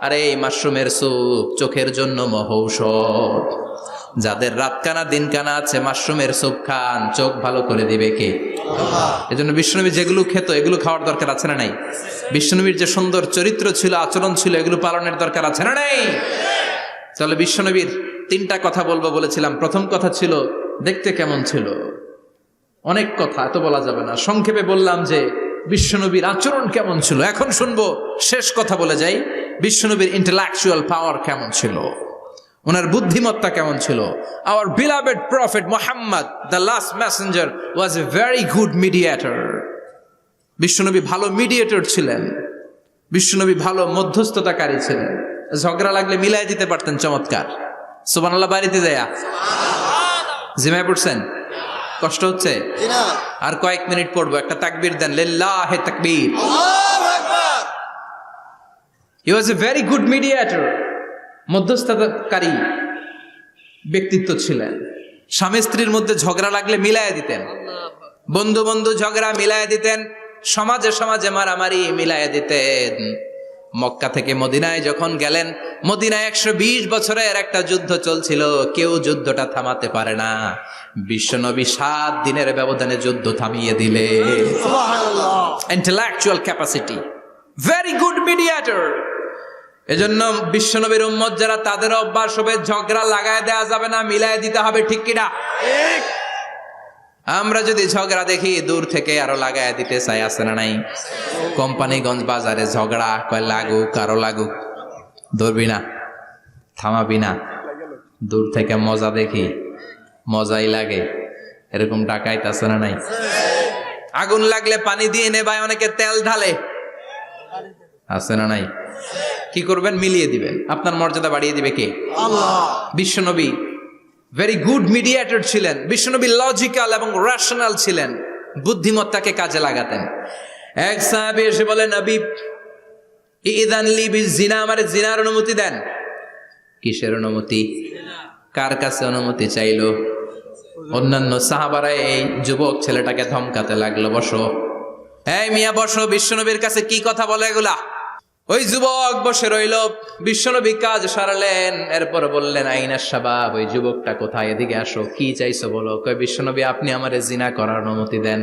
আর এই মাশরুমের স্যুপ চোখের জন্য মহৌষধ। যাদের রাতকানা দিনকানা আছে, মাশরুমের স্যুপ খান, চোখ ভালো করে দিবে কে? এজন্য বিশ্বনবী যেগুলো খেত এগুলো খাওয়ার দরকার আছে না নাই? বিশ্বনবীর যে সুন্দর চরিত্র ছিল, আচরণ ছিল, এগুলো পালনের দরকার আছে না নাই? তাহলে বিশ্বনবীর 3টা কথা বলবো বলেছিলাম। প্রথম কথা ছিল দেখতে কেমন ছিল। অনেক কথা, এত বলা যাবে না, সংক্ষেপে বললাম যে বিশ্বনবীর আচরণ কেমন ছিল। এখন শুনবো, শেষ কথা বলে যাই, বিশ্বনবীর ইন্টেলেকচুয়াল পাওয়ার কেমন ছিল, ওনার বুদ্ধিমত্তা কেমন ছিল। Hour beloved prophet Muhammad, the last Messenger, was a very good mediator. বিশ্বনবী ভালো মিডিয়েটর ছিলেন। বিশ্বনবী ভালো মধ্যস্থতাকারী ছিলেন। ঝগড়া লাগলে মিলাই দিতে পারতেন, চমৎকার। সুবহানাল্লাহ। বাড়িতে যায়া জিমায় পড়ছেন? কষ্ট হচ্ছে? আর কয়েক মিনিট পড়বো, একটা তাকবীর দেন, লিল্লাহি তাকবীর। হি ওয়াজ এ ভেরি গুড মিডিয়েটর। মধ্যস্থতাকারী ব্যক্তিত্ব ছিলেন। স্বামী স্ত্রীর মধ্যে ঝগড়া লাগলে মিলাই দিতেন, বন্ধু বন্ধু ঝগড়া মিলাই দিতেন, সমাজে সমাজে মারামারি মিলাই দিতেন। মক্কা থেকে মদিনায় যখন গেলেন, মদিনায় 120 বছরের একটা যুদ্ধ চলছিল, কেউ যুদ্ধটা থামাতে পারে না। বিশ্বনবী 7 দিনের ব্যবধানে যুদ্ধ থামিয়ে দিলে। Intellectual capacity, very good mediator. এজন্য বিশ্বনবীর উম্মত যারা, তাদের অভ্যাস হবে ঝগড়া লাগায় দেওয়া যাবে না, মিলায় দিতে হবে, ঠিক কিনা? আমরা যদি ঝগড়া দেখি দূর থেকে আরো লাগায় দিতে চাই, আছে না নাই? কোম্পানিগঞ্জ বাজারে ঝগড়া, কয় লাগুক আরো লাগুক, ধরবি না, থামাবি না, দূর থেকে মজা দেখি, মজাই লাগে, এরকম ডাকাইত আছে না নাই? আগুন লাগলে পানি দিয়ে নেবায়, অনেকে তেল ঢালে, আছে না নাই? কি করবেন? মিলিয়ে দিবেন। আপনার মর্যাদা বাড়িয়ে দিবে কে? আল্লাহ। বিশ্বনবী ভেরি গুড মিডিয়েটর ছিলেন। বিশ্বনবী লজিক্যাল এবং রেশনাল ছিলেন, বুদ্ধিমত্তাকে কাজে লাগাতেন। এক সাহাবী এসে বলে, নবী ইযান লি বিজিনা, আমারে জিনার অনুমতি দেন। কিসের অনুমতি? কার কাছে অনুমতি চাইলো? অন্যান্য সাহাবারা এই যুবক ছেলেটাকে ধমকাতে লাগলো, বসো, এই মিয়া বসো, বিশ্বনবীর কাছে কি কথা বলে এগুলা? ওই যুবক বসে রইল। বিশ্বনবী কাজ সারালেন, এরপর বললেন, আইনা শাবাব, ওই যুবকটা কোথায়, এদিকে আসো, কি চাইছো বলো। কয়, বিশ্বনবী আপনি আমারে জিনা করার অনুমতি দেন।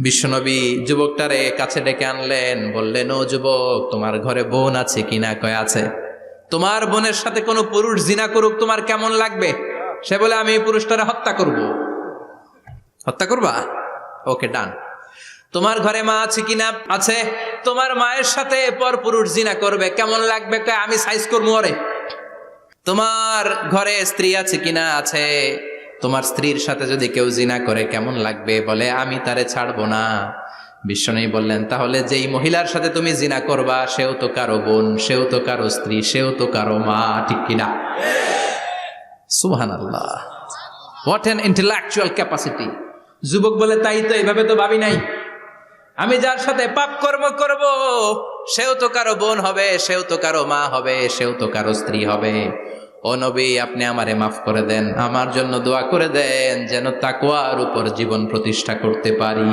বিশ্বনবী যুবকটারে কাছে ডেকে আনলেন, বললেন, ও যুবক, তোমার ঘরে বোন আছে কিনা? কয় আছে। তোমার বোনের সাথে কোনো পুরুষ জিনা করুক, তোমার কেমন লাগবে? সে বলে, আমি এই পুরুষটারে হত্যা করব। হত্যা করবা? ওকে, ডান। তোমার ঘরে মা আছে কিনা? আছে। তোমার মায়ের সাথে পর পুরুষ জিনা করবে, কেমন লাগবে? কয়, আমি সাইজ করবো ওরে। তোমার ঘরে স্ত্রী আছে কিনা? আছে। তোমার স্ত্রীর সাথে যদি কেউ জিনা করে কেমন লাগবে? বলে, আমি তারে ছাড়বো না। বিশ্বনবী বললেন, তাহলে যেই মহিলার সাথে তুমি জিনা করবা, সেও তো কারো বোন, সেও তো কারো স্ত্রী, সেও তো কারো মা, ঠিক কিনা? সুবহানাল্লাহ, হোয়াট অ্যান ইন্টেলেকচুয়াল ক্যাপাসিটি। যুবক বলে, তাই তো, এইভাবে তো ভাবি নাই। আমি যার সাথে পাপ কর্ম করব, সেও তো কারো বোন হবে, সেও তো কারো মা হবে, সেও তো কারো স্ত্রী হবে। ও নবী, আপনি আমারে মাফ করে দেন, আমার জন্য দোয়া করে দেন, যেন তাকওয়ার উপর জীবন প্রতিষ্ঠা করতে পারি।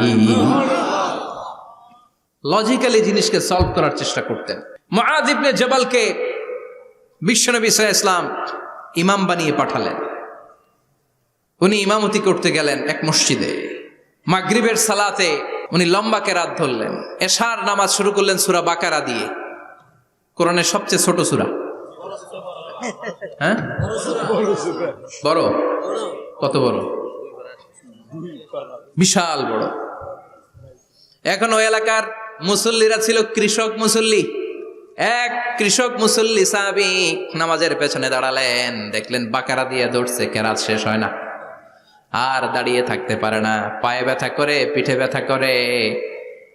লজিক্যালি জিনিসকে সলভ করার চেষ্টা করতেন। মুআয ইবনে জাবালকে বিশ্বনবী সাল্লাল্লাহু আলাইহি ওয়াসাল্লাম ইমাম বানিয়ে পাঠালেন। উনি ইমামতি করতে গেলেন এক মসজিদে। মাগরিবের সালাতে উনি লম্বা কেরাত ধরলেন। এশার নামাজ শুরু করলেন সূরা বাকারা দিয়ে, কোরআনের সবচেয়ে ছোট সূরা। হ্যাঁ, বড়? কত বড়? বিশাল বড়। এখন ওই এলাকার মুসল্লিরা ছিল কৃষক মুসল্লি। এক কৃষক মুসল্লি সাহাবী নামাজের পেছনে দাঁড়ালেন, দেখলেন বাকারা দিয়ে দৌড়ছে, কেরাত শেষ হয় না, আর দাঁড়িয়ে থাকতে পারে না, পায়ে ব্যথা করে, পিঠে ব্যথা করে।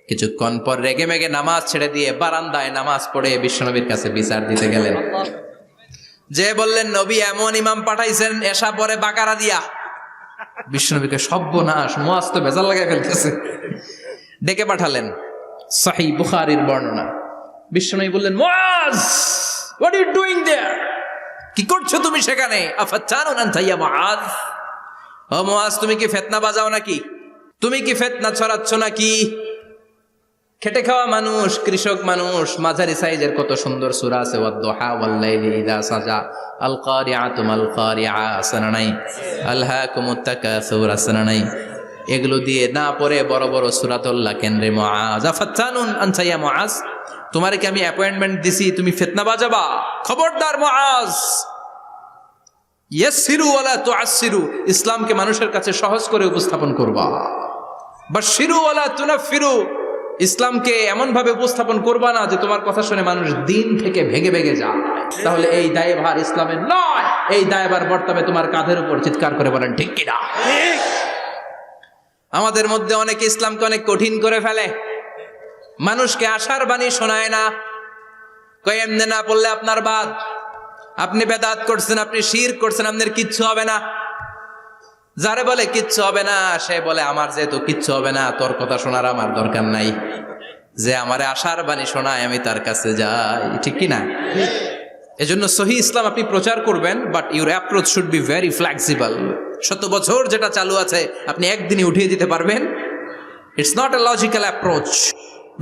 কিছুক্ষণ পর রেগে মেগে নামাজ ছেড়ে দিয়ে বারান্দায় নামাজ পড়ে বিশ্বনবীর কাছে বিচার দিতে গেলেন। যে বললেন, নবী এমন ইমাম পাঠাইছেন এশা পরে বাকারা দিয়া। বিশ্বনবীকে সর্বনাশ, মুআয তো ভেজাল লাগাই ফেলতেছে। ডেকে পাঠালেন, সহিহ বুখারীর বর্ণনা। বিশ্বনবী বললেন, মুআয, হোয়াট আর ইউ ডুইং দেয়ার? কি করছো তুমি সেখানে? আফাতানুন আনতা ইয়া মুআয, ও মুআয, তুমি কি ফিতনা বাজাও নাকি? তুমি কি ফিতনা ছড়াচ্ছ নাকি? খেটে খাওয়া মানুষ, কৃষক মানুষ, মাঝারি সাইজের কত সুন্দর সূরা আছে, ওয়াদ-দুহা ওয়াল-লাইলি ইযা সাজা, আল কারিআতু মাল কারিআ, আসনা নাই, আলহাকুমুত তাকাসুর, আসনা নাই। এগুলো দিয়ে না পড়ে বড় বড় সূরাতুল্লাহ কেন্দ্রে মুআয, আফাতানুন আনতা ইয়া মুআয, তোমারে কি আমি অ্যাপয়েন্টমেন্ট দিছি তুমি ফিতনা বাজাবা? খবরদার মুআয, ইয়াসসিরু ওয়ালা তুআসসিরু, ইসলামকে মানুষের কাছে সহজ করে উপস্থাপন করবা। বাশশিরু ওয়ালা তুনাফিরু, ইসলামকে এমন ভাবে উপস্থাপন করবা না যে তোমার কথা শুনে মানুষ দিন থেকে ভেগে ভেগে যায়। তাহলে এই দায়ভার ইসলামের নয়, এই দায়ভার বর্তাবে তোমার কাঁধের উপর। চিৎকার করে বলেন ঠিক কিনা? আমাদের মধ্যে অনেকে ইসলামকে অনেক কঠিন করে ফেলে, মানুষকে আশার বাণী শোনায় না। কয় এমনি না পড়লে আপনার বাদ, আপনি বেদাত করছেন, আপনি শিরক করছেন, আপনার কিচ্ছু হবে না। যারে বলে কিচ্ছু হবে না, সে বলে আমার যেহেতু কিচ্ছু হবে না, তোর কথা শোনার আমার দরকার নাই। যে আমারে আশার বাণী শোনায় আমি তার কাছে যাই, ঠিক কি না? এজন্য সহি ইসলাম আপনি প্রচার করবেন, but your approach should be very flexible. 100 বছর যেটা চালু আছে আপনি একদিনে উঠিয়ে দিতে পারবেন? It's not a logical approach.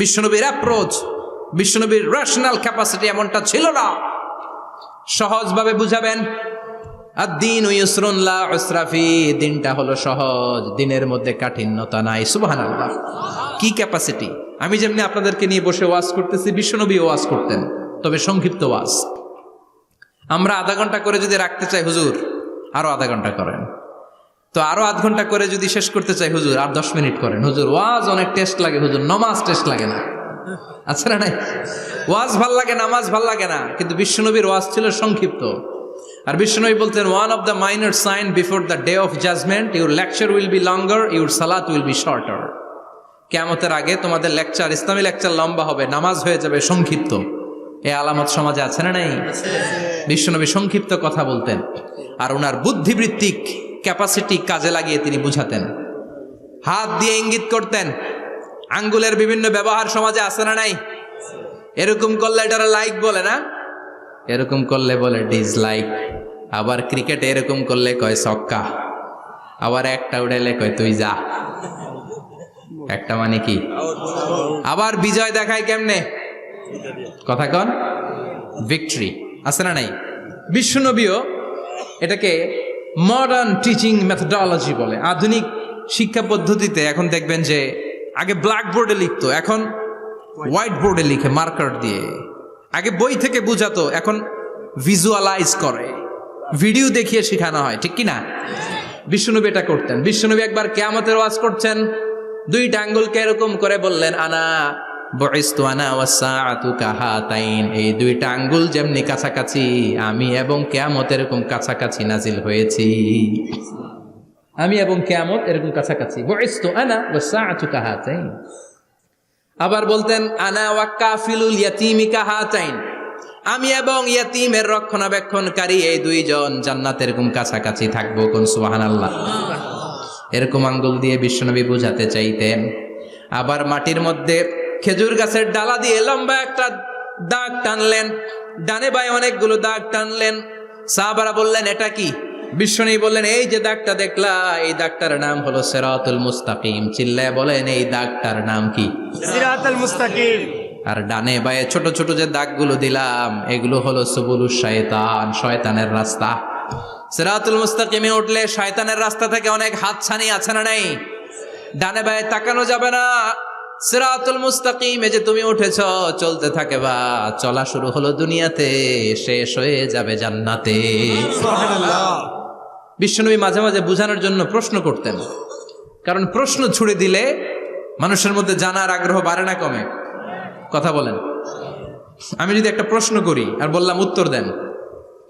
বিশ্বনবীর অ্যাপ্রোচ বিশ্বনবীর রেশনাল ক্যাপাসিটি এমনটা ছিল না। সহজভাবে বুঝাবেন, আদ-দীন ইউসরুন লা উসরা ফি, দিনটা হলো সহজ, দিনের মধ্যে কাঠিন্যতা নাই। সুবহানাল্লাহ, কি ক্যাপাসিটি! আমি যেমনি আপনাদেরকে নিয়ে বসে ওয়াজ করতেছি, বিশ্বনবী ওয়াজ করতেন, তবে সংক্ষিপ্ত ওয়াজ। আমরা আধা ঘন্টা করে যদি রাখতে চাই, হুজুর আরো আধা ঘন্টা করেন, তো আরো আধ ঘন্টা করে যদি শেষ করতে চাই, হুজুর আর 10 মিনিট করেন। হুজুর ওয়াজ অনেক টেস্ট লাগে, হুজুর নামাজ টেস্ট লাগে না। আচ্ছা না নাই? ওয়াজ ভাল লাগে, নামাজ ভাল লাগে না, কিন্তু বিশ্বনবীর ওয়াজ ছিল সংক্ষিপ্ত। আর বিশ্বনবী বলতেন, one of the minor sign before the day of judgement, your lecture will be longer, your সালাত উইল বি শর্টার। কিয়ামতের আগে তোমাদের লেকচার, ইসলামী লেকচার লম্বা হবে, নামাজ হয়ে যাবে সংক্ষিপ্ত। এই আলামত সমাজে আছে না নাই? বিশ্বনবী সংক্ষিপ্ত কথা বলতেন, আর ওনার বুদ্ধিবৃত্তিক ক্যাপাসিটি কাজে লাগিয়ে তিনি বুঝাতেন। হাত দিয়ে ইঙ্গিত করতেন, আঙ্গুলের বিভিন্ন ব্যবহার সমাজে আছে না নাই? এরকম করলে এটারা লাইক বলে না, এরকম করলে বলে ডিসলাইক। আবার ক্রিকেটে এরকম করলে কয় ছক্কা, আবার একটা উড়াইলে কয় তুই যা। একটা মানে কি? আবার বিজয় দেখায় কেমনে? কথা কন, ভিক্টরি। আছে না নাই? বিশ্বনবীও এটাকে মডার্ন টিচিং মেথডোলজি বলে। আধুনিক শিক্ষা পদ্ধতিতে এখন দেখবেন যে আগে ব্ল্যাক বোর্ডে লিখতো, এখন হোয়াইট বোর্ডে লিখে মার্কার দিয়ে। আগে বই থেকে বুঝাতো, এখন ভিজুয়ালাইজ করে, ভিডিও দেখিয়ে শেখানো হয়, ঠিক কি না? বিশ্বনবী এটা করতেন। বিশ্বনবী একবার কিয়ামতের ওয়াজ করছেন, দুইটা আঙ্গুলকে এরকম করে বললেন, আনা বুইসতু আনা ওয়াসসাআতু কাহাতাইন, এই দুইটা আঙ্গুল যেমনি কাছাকাছি, আমি এবং কিয়ামত এরকম কাছাকাছি নাজিল হয়েছি। আমি এবং কিয়ামত এরকম কাছাকাছি। বুইসতু আনা ওয়াসসাআতু কাহাতাইন। আবার বলতেন, আনা ওয়া কাফিলুল ইয়াতীমি কাহাতাইন, আমি এবং ইয়াতীমের রক্ষণাবেক্ষণকারী এই দুইজন জান্নাতে এরকম কাছাকাছি থাকবো। কোন সুবহানাল্লাহ। এরকম আঙ্গুল দিয়ে বিশ্বনবী বুঝাতে চাইতেন। আবার মাটির মধ্যে খেজুর গাছের ডালা দিয়ে লম্বা একটা দাগ টানলেন, ডানে বায়ে অনেকগুলো দাগ টানলেন। সাহাবারা বললেন, এটা কি? বিশ্বনবী বললেন, এই যে দাগটা দেখলা, এই দাগটার নাম হলো সিরাতুল মুস্তাকিম। চিল্লায় বলেন, এই দাগটার নাম কি? সিরাতুল মুস্তাকিম। আর ডানে বায়ে ছোট ছোট যে দাগগুলো দিলাম, এগুলো হলো সুবুলুশ শয়তান, শয়তানের রাস্তা। সিরাতুল মুস্তাকিমে উঠলে শয়তানের রাস্তা থেকে অনেক হাতছানি, আছে না নাই? ডানে বায়ে তাকানো যাবে না। সিরাতুল মুস্তাকিমে যে তুমি উঠেছ, চলতে থাকে বা চলা শুরু হলো দুনিয়াতে, শেষ হয়ে যাবে জান্নাতে। সুবহানাল্লাহ। বিশ্বনবী মাঝে মাঝে বুঝানোর জন্য প্রশ্ন করতেন, কারণ প্রশ্ন ছুড়ে দিলে মানুষের মধ্যে জানার আগ্রহ বাড়ে না কমে? কথা বলেন। আমি যদি একটা প্রশ্ন করি আর বললাম উত্তর দেন,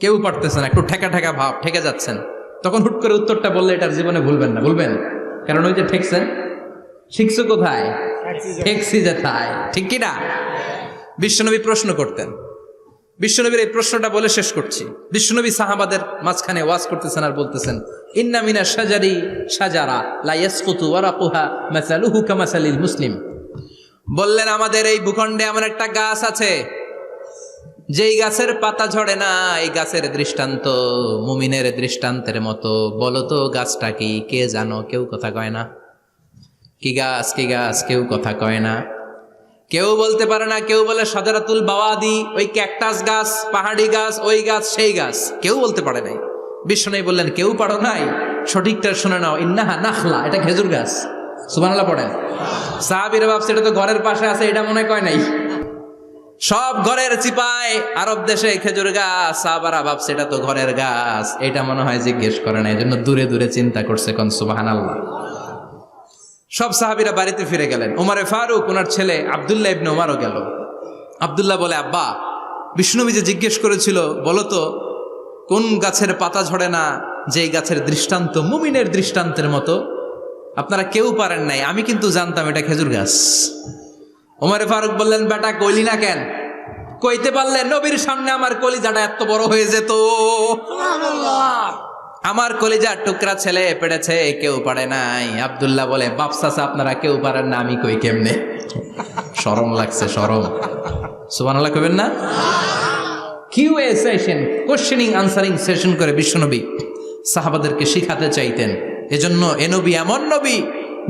কেউ পারতেছেন, একটু ঠেকা ঠেকা ভাব, ঠেকে যাচ্ছেন, তখন হুট করে উত্তরটা বললে এটার জীবনে ভুলবেন না, বলবেন। কারণ ওই যে ঠেকছেন, শিখছো কোথায়? ঠেকছি যেথায়, ঠিক কি না? বিশ্বনবী প্রশ্ন করতেন। বিশ্বনবীর এই প্রশ্নটা বলে শেষ করছি। বিশ্বনবী সাহাবাদের মাঝখানে ওয়াজ করতেছেন আর বলতেছেন, ইন্না মিনা শাজারি শাজারা লা ইয়াসকুতু ওয়ারাকুহা মাসালুহু কামাসালিল মুসলিম। বললেন, আমাদের এই ভূখণ্ডে এমন একটা গাছ আছে, যেই গাছের পাতা ঝরে না, এই গাছের দৃষ্টান্ত মুমিনের দৃষ্টান্তের মতো। বলো তো গাছটা কি? কে জানো? কেউ কথা কয় না। কি গাছ? কি গাছ? কেউ কথা কয় না, কেউ বলতে পারে না। কেউ বলে শাজারাতুল বাওয়াদি, ওই ক্যাকটাস গাছ, পাহাড়ি গাছ, ওই গাছ, সেই গাছ, কেউ বলতে পারে নাই। বিশ্বনবী বললেন, কেউ পারো নাই? সঠিকটা শুনে নাও, ইন্নাহা নাখলা, এটা খেজুর গাছ। সুবহানাল্লাহ পড়েন। সাহাবীরা ভাবছে এটা তো ঘরের পাশে আছে, এটা মনে কয় নাই। সব ঘরের চিপায় আরব দেশে খেজুর গাছ, সাহাবারা ভাবছে এটা তো ঘরের গাছ, এটা মনে হয় জিজ্ঞেস করে না, এই জন্য দূরে দূরে চিন্তা করছে। কোন সুবহানাল্লাহ। সব সাহাবীরা বাড়িতে ফিরে গেলেন। ওমরে ফারুক, ওনার ছেলে আব্দুল্লাহ ইবনে ওমরও গেল। আব্দুল্লাহ বলে, আব্বা, বিষ্ণুনবী যে জিজ্ঞেস করেছিল, বলো তো কোন গাছের পাতা ঝরে না, যে গাছের দৃষ্টান্ত মুমিনের দৃষ্টান্তের মতো? আপনারা কেউ পারেন নাই, আমি কিন্তু জানতাম এটা খেজুর গাছ। ওমরে ফারুক বললেন, বেটা কইলি না কেন? কইতে পারলে নবীর সামনে আমার কলিজাটা এত বড় হয়ে যেত। সুবহানাল্লাহ। আমার কলিজার টুকরা ছেলে পেড়েছে, কেউ পারে নাই। আব্দুল্লাহ বলে, বাপ চাচা আপনারা কেউ পারেন না, আমি কই কেমনে? শরম লাগছে, শরম। সুবহানাল্লাহ কইবেন না? QA session, questioning answering session করে বিশ্বনবী সাহাবাদেরকে শিখাতে চাইতেন। এজন্য এ নবী এমন নবী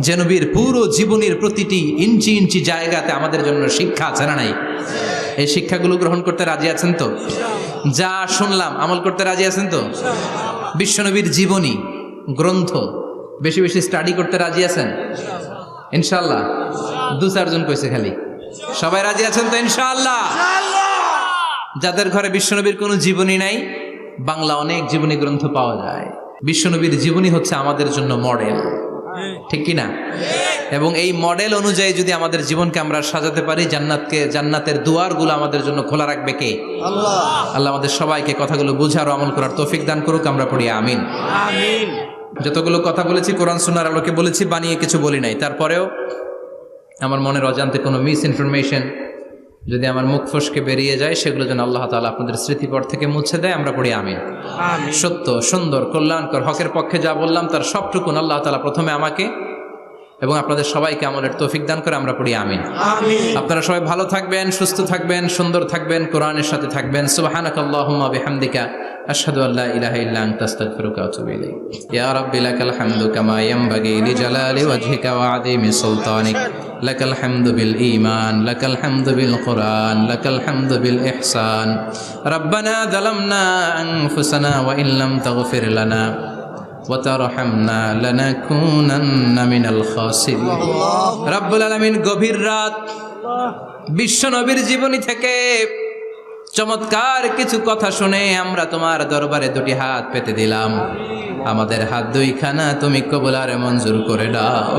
যে নবীর পুরো জীবনের প্রতিটি ইঞ্চি ইঞ্চি জায়গাতে আমাদের জন্য শিক্ষা আছে না নাই? এই শিক্ষাগুলো গ্রহণ করতে রাজি আছেন তো? যা শুনলাম আমল করতে রাজি আছেন তো? বিশ্বনবীর জীবনী গ্রন্থ বেশি বেশি স্টাডি করতে রাজি আছেন ইনশাআল্লাহ? 2-4 জন কইছে খালি। সবাই রাজি আছেন তো ইনশাআল্লাহ? যাদের ঘরে বিশ্বনবীর কোনো জীবনী নাই, বাংলা অনেক জীবনী গ্রন্থ পাওয়া যায়। বিশ্বনবীর জীবনী হচ্ছে আমাদের জন্য মডেল, ঠিক কি না? এবং এই মডেল অনুযায়ী যদি আমাদের জীবনকে আমরা সাজাতে পারি, জান্নাতের দুয়ারগুলো আমাদের জন্য খোলা রাখবে কে? আল্লাহ। আল্লাহ আমাদের সবাইকে কথাগুলো বুঝার ও আমল করার তৌফিক দান করুক। আমরা পড়ি আমিন। আমিন। যতগুলো কথা বলেছি কোরআন সুন্নাহর আলোকে বলেছি, বানিয়ে কিছু বলি নাই। তারপরেও আমার মনের অজান্তে কোনো মিস ইনফরমেশন যদি আমার মুখ ফসকে বেরিয়ে যায়, সেগুলো যেন আল্লাহ তাআলা আপনাদের স্মৃতিপট থেকে মুছে দেয়। আমরা পড়ি আমিন। সত্য, সুন্দর, কল্যাণকর, হকের পক্ষে যা বললাম তার সবটুকুন আল্লাহ তাআলা প্রথমে আমাকে এবং আপনাদের সবাইকে আমলের তৌফিক দান করে। আমরা পড়ি আমিন। আপনারা সবাই ভালো থাকবেন, সুস্থ থাকবেন, সুন্দর থাকবেন, কোরআনের সাথে থাকবেন। সুবহানাকাল্লাহুম্মা বিহামদিকা আশহাদু আল্লা ইলাহা ইল্লা আনতা আস্তাগফিরুকা ওয়া আতুবু ইলাইক। ইয়া রাব্বি লাকাল হামদু কামা ইয়ানবাগি লিজালালি ওয়াজহিকা ওয়া আযীমি সুলতানিক। লাকাল হামদু বিল ঈমান, লাকাল হামদু বিল কুরআন, লাকাল হামদু বিল ইহসান। রাব্বানা যালামনা আনফুসানা ওয়া ইল্লাম তাগফির লানা ওয়াতারহামনা লানাকুনান্না মিনাল খাসিরিন। রব্বুল আলামিন গভীর রাত বিশ্ব নবীর জীবনী থেকে চমৎকার কিছু কথা শুনে আমরা তোমার দরবারে দুটি হাত পেতে দিলাম। আমাদের হাত দুইখানা তুমি কবুল আর মঞ্জুর করে দাও।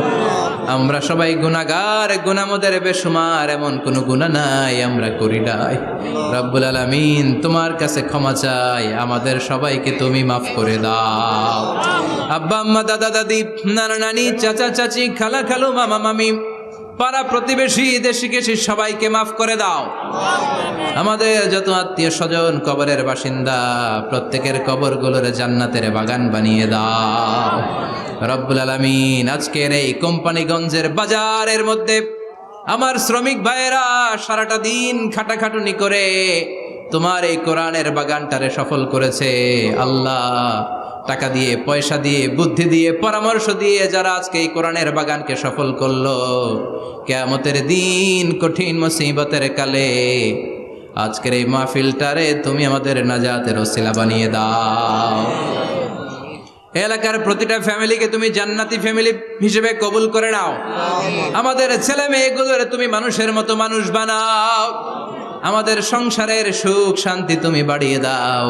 আমরা সবাই গুনাহগার, গুনাহমদের বেশুমার, এমন কোনো গুনাহ নাই আমরা করি নাই। রব্বুল আলামিন তোমার কাছে ক্ষমা চাই, আমাদের সবাইকে তুমি মাফ করে দাও। আব্বা আম্মা, দাদা দাদি, নানা নানি, চাচা চাচি, খালা খালু, মামা মামি, পাড়া প্রতিবেশী, দেশি কেশি সবাইকে মাফ করে দাও। আমাদের যত আত্মীয় স্বজন কবরের বাসিন্দা, প্রত্যেকের কবরগুলোর জান্নাতের বাগান বানিয়ে দাও। রব্বুল আলামিন আজকের এই কোম্পানিগঞ্জের বাজারের মধ্যে আমার শ্রমিক ভাইয়েরা সারাটা দিন খাটাখাটুনি করে তোমার এই কোরআনের বাগানটারে সফল করেছে। আল্লাহ, টাকা দিয়ে, পয়সা দিয়ে, বুদ্ধি দিয়ে, পরামর্শ দিয়ে যারা আজকে এই কোরআনের বাগানকে সফল করলো, কিয়ামতের দিন কঠিন মুসিবতের কালে আজকের এই মাহফিলটারে তুমি আমাদের নাজাতের ওসিলা বানিয়ে দাও। এলাকার প্রতিটা ফ্যামিলিকে তুমি জান্নাতি ফ্যামিলি হিসেবে কবুল করে নাও। আমাদের ছেলে মেয়েগুলোরে তুমি মানুষের মতো মানুষ বানাও। আমাদের সংসারের সুখ শান্তি তুমি বাড়িয়ে দাও।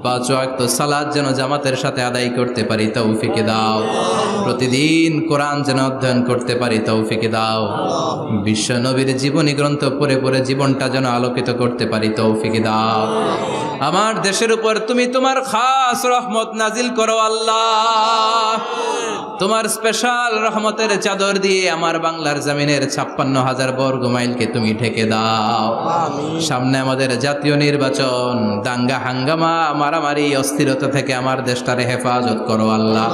5 ওয়াক্ত সালাত যেন জামাতের সাথে আদায় করতে পারি তৌফিক দাও। প্রতিদিন কোরআন যেন অধ্যয়ন করতে পারি তৌফিক দাও। বিশ্ব নবীর জীবনী গ্রন্থ পড়ে পড়ে জীবনটা যেন আলোকিত করতে পারি তৌফিক দাও। আমার দেশের উপর তুমি তোমার খাস রহমত নাজিল করো আল্লাহ। তোমার স্পেশাল রহমতের চাদর দিয়ে আমার বাংলার জমিনের 56,000 বর্গ মাইলকে তুমি ঢেকে দাও। সামনে আমাদের জাতীয় নির্বাচন, দাঙ্গা হাঙ্গামা, মারামারি, অস্থিরতা থেকে আমার দেশটারে হেফাজত করো আল্লাহ।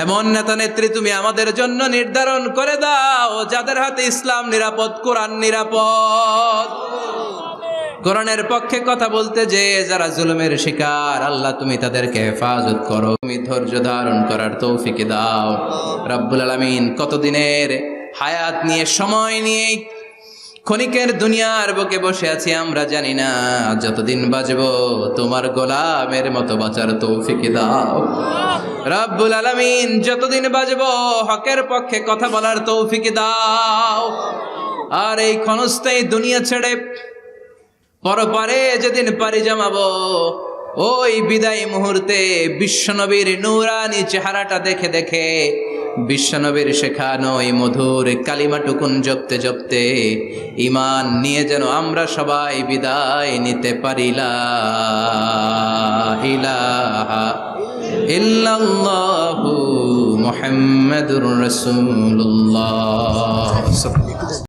এমন নেতা নেত্রী তুমি আমাদের জন্য নির্ধারণ করে দাও যাদের হাতে ইসলাম নিরাপদ, কোরআন নিরাপদ। কোরআনের পক্ষে কথা বলতে যে যারা জুলুমের শিকার, আল্লাহ তুমি তাদেরকে হেফাজত করো। তুমি ধৈর্য ধারণ করার তৌফিক দাও। রব্বুল আলামিন কতদিনের হায়াত নিয়ে, সময় নিয়ে ক্ষণিকের দুনিয়ার বুকে বসে আছি আমরা জানি না। যতদিন বাঁচবো তোমার গোলামের মতো বাঁচার তৌফিক দাও। রব্বুল আলামিন যতদিন বাঁচবো হকের পক্ষে কথা বলার তৌফিক দাও। আর এই ক্ষণস্থায়ী দুনিয়া ছেড়ে পরপারে যেদিন পাড়ি জমাবো, ওই বিদায় মুহূর্তে বিশ্বনবীর নূরানি চেহারাটা দেখে দেখে, বিশ্বনবীর শেখানো এই মধুর কালিমাটুকুন জপতে জপতে ঈমান নিয়ে যেন আমরা সবাই বিদায় নিতে পারি। লা ইলাহা ইল্লাল্লাহু মুহাম্মাদুর রাসূলুল্লাহ।